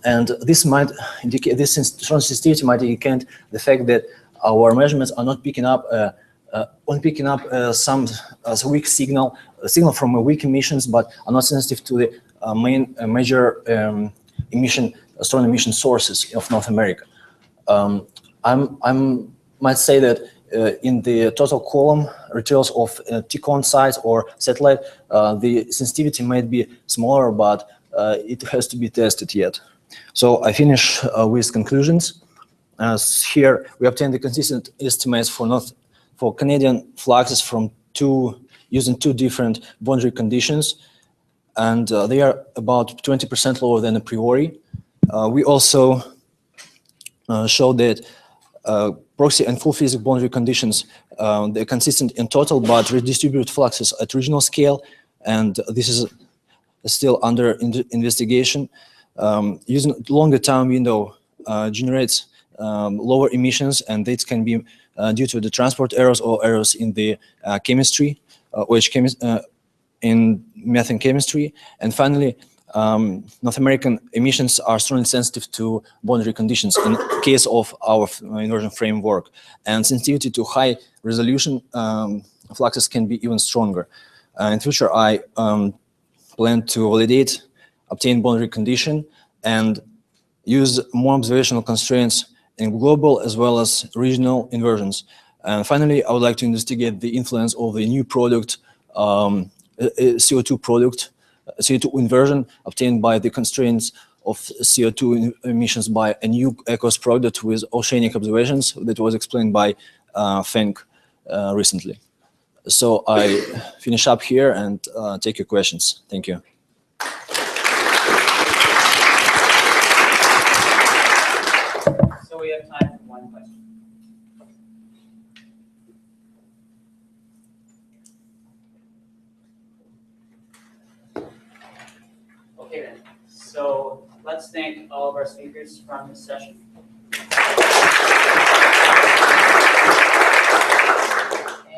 And this might indicate, this strong sensitivity might indicate the fact that our measurements are not picking up some weak signal from a weak emissions, but are not sensitive to the major strong emission sources of North America. I might say that in the total column retrievals of TCON sites or satellite, the sensitivity might be smaller, but it has to be tested yet. So I finish with conclusions. As here, we obtain the consistent estimates for Canadian fluxes from using 2 different boundary conditions, and they are about 20% lower than a priori. We also show that proxy and full physics boundary conditions, they're consistent in total, but redistribute fluxes at regional scale, and this is still under investigation. Using longer time window generates lower emissions, and this can be due to the transport errors or errors in the chemistry, in methane chemistry. And finally, North American emissions are strongly sensitive to boundary conditions in case of our inversion framework, and sensitivity to high resolution fluxes can be even stronger. In future, I plan to validate, obtain boundary condition, and use more observational constraints in global as well as regional inversions. And finally, I would like to investigate the influence of the new product, CO2 product, CO2 inversion obtained by the constraints of CO2 emissions by a new ECOS product with oceanic observations that was explained by Feng recently. So I finish up here and take your questions. Thank you. So we have time for one question. Okay then, so let's thank all of our speakers from this session.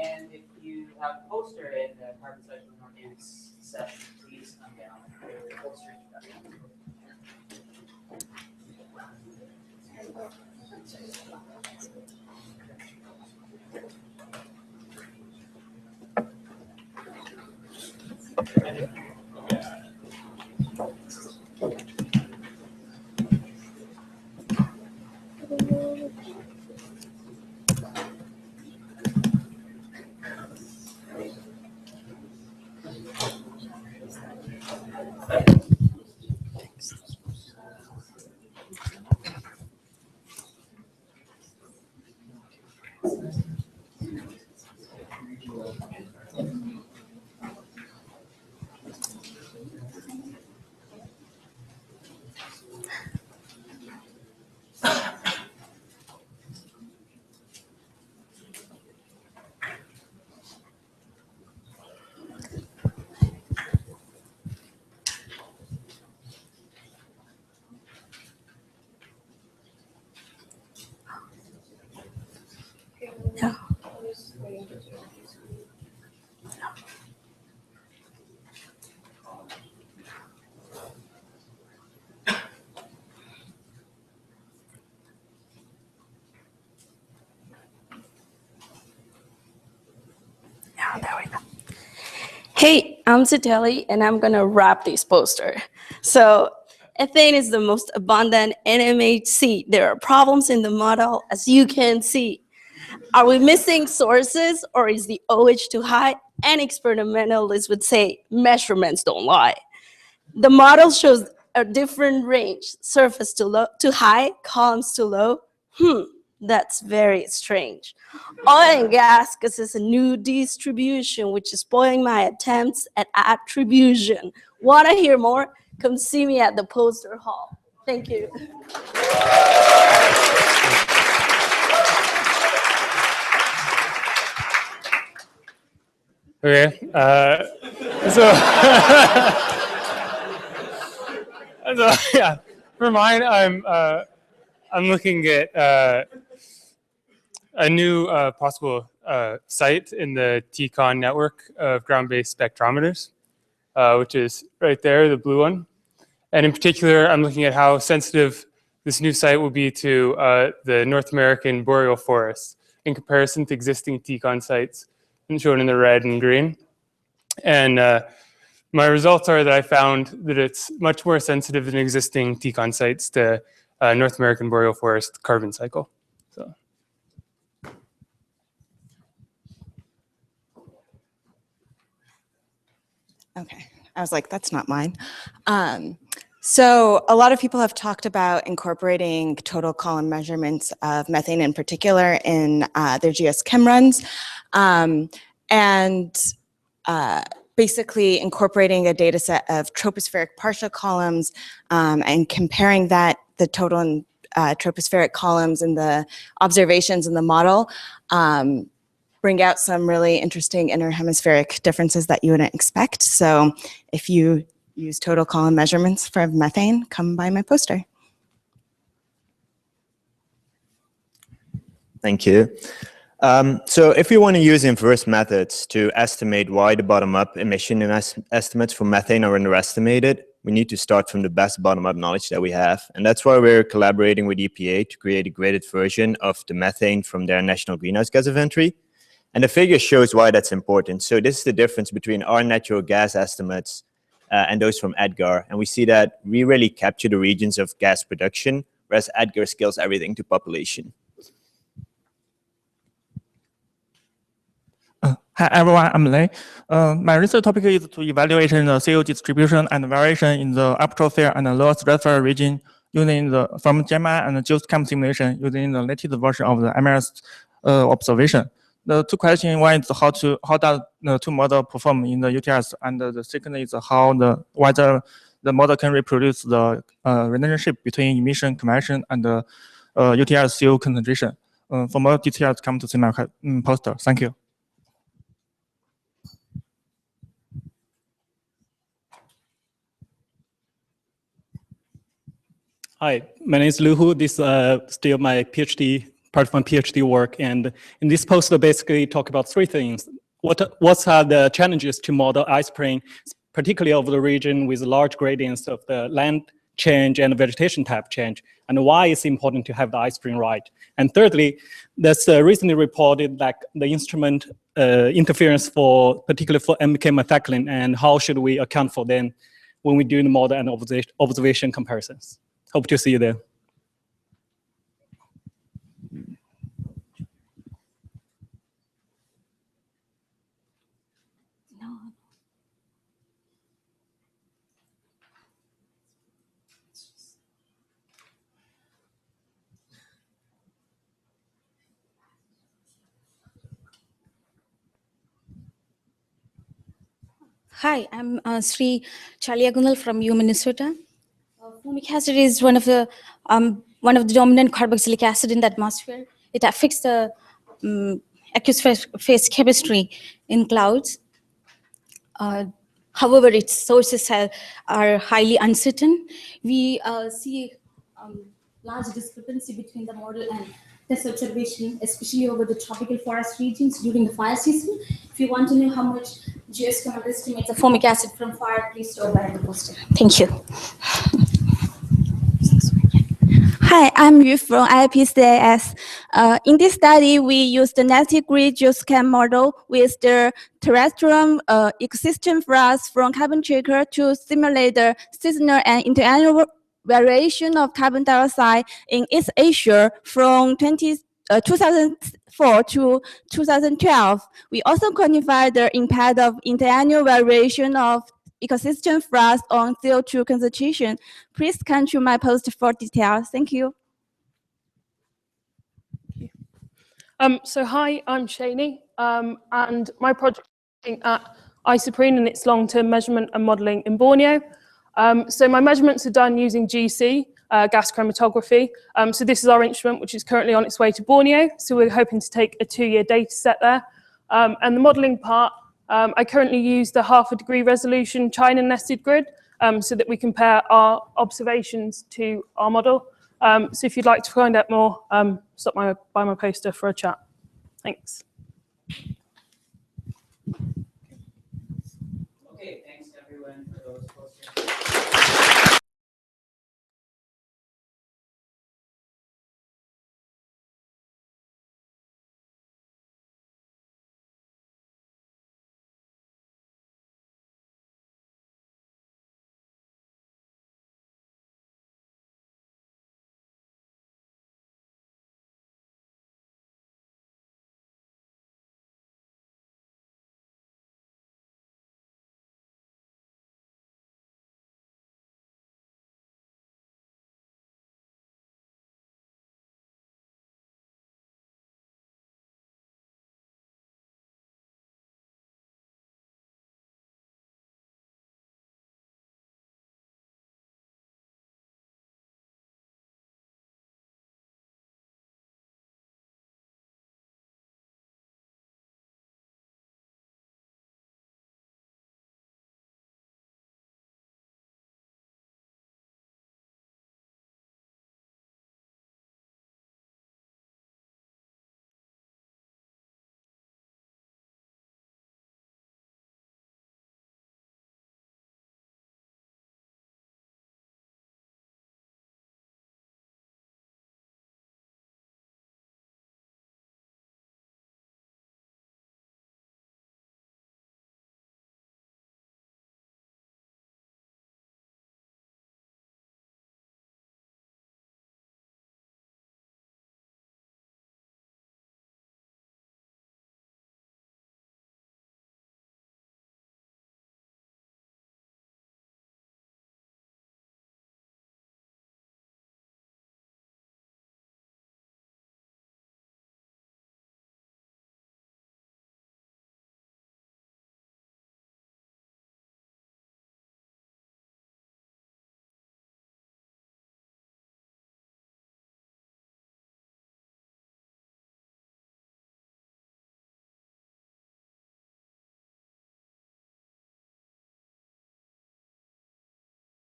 And if you have a poster in the carbon cycle and organics session, please come down. The poster is done. Hey, I'm Siteli, and I'm gonna wrap this poster. So, ethane is the most abundant NMHC. There are problems in the model, as you can see. Are we missing sources, or is the OH too high? And experimentalists would say measurements don't lie. The model shows a different range: surface too high, columns too low. That's very strange. Oil and gas is a new distribution, which is spoiling my attempts at attribution. Want to hear more? Come see me at the poster hall. Thank you. Okay. So yeah, for mine, I'm looking at a new possible site in the TCON network of ground-based spectrometers, which is right there, the blue one. And in particular, I'm looking at how sensitive this new site will be to the North American boreal forest in comparison to existing TCON sites shown in the red and green. And my results are that I found that it's much more sensitive than existing TCON sites to North American boreal forest carbon cycle. So. Okay, I was like, that's not mine. So a lot of people have talked about incorporating total column measurements of methane in particular in their GeoSchem runs. Basically incorporating a data set of tropospheric partial columns and comparing that, the total and tropospheric columns and the observations in the model, bring out some really interesting interhemispheric differences that you wouldn't expect. So if you use total column measurements for methane, come by my poster. Thank you. So if we want to use inverse methods to estimate why the bottom-up emission estimates for methane are underestimated, we need to start from the best bottom-up knowledge that we have. And that's why we're collaborating with EPA to create a graded version of the methane from their national greenhouse gas inventory. And the figure shows why that's important. So this is the difference between our natural gas estimates and those from EDGAR. And we see that we really capture the regions of gas production, whereas EDGAR scales everything to population. Hi everyone, I'm Lei. My research topic is to evaluate the CO distribution and variation in the uptrosphere and the lower stratosphere region using from JAMA and GeoSCAM simulation using the latest version of the MRS observation. The two questions: one is how does the two model perform in the UTS, and the second is whether the model can reproduce the relationship between emission convection and the UTS CO concentration. For more details, come to see my poster. Thank you. Hi, my name is Lu Hu. This is still my PhD, part of my PhD work. And in this poster, basically talk about three things. What are the challenges to model isoprene, particularly over the region with large gradients of the land change and vegetation type change, and why it's important to have the isoprene right. And thirdly, there's recently reported like the instrument interference particularly for MK methacrylate, and how should we account for them when we do the model and observation comparisons. Hope to see you there. Hi, I'm Sri Chaliagunal from U Minnesota. Formic acid is one of the dominant carboxylic acid in the atmosphere. It affects the aqueous phase chemistry in clouds. However, its sources are highly uncertain. We see large discrepancy between the model and test observation, especially over the tropical forest regions during the fire season. If you want to know how much GeoSCAM estimates the formic acid from fire, please stop by the poster. Thank you. Hi, I'm Yu from IPCAS. In this study, we used the 90-degree GeoSCAM model with the terrestrial ecosystem flux from carbon tracker to simulate the seasonal and interannual variation of carbon dioxide in East Asia from 2004 to 2012. We also quantified the impact of interannual variation of ecosystem flux on CO2 concentration. Please come to my post for details. Thank you. So hi, I'm Shani, and my project is looking at isoprene and its long-term measurement and modeling in Borneo. So my measurements are done using GC, gas chromatography. So this is our instrument, which is currently on its way to Borneo. So we're hoping to take a 2-year data set there. And the modeling part, I currently use the 0.5 degree resolution China nested grid so that we compare our observations to our model. So if you'd like to find out more, stop by my poster for a chat. Thanks. Okay, thanks everyone for those posters.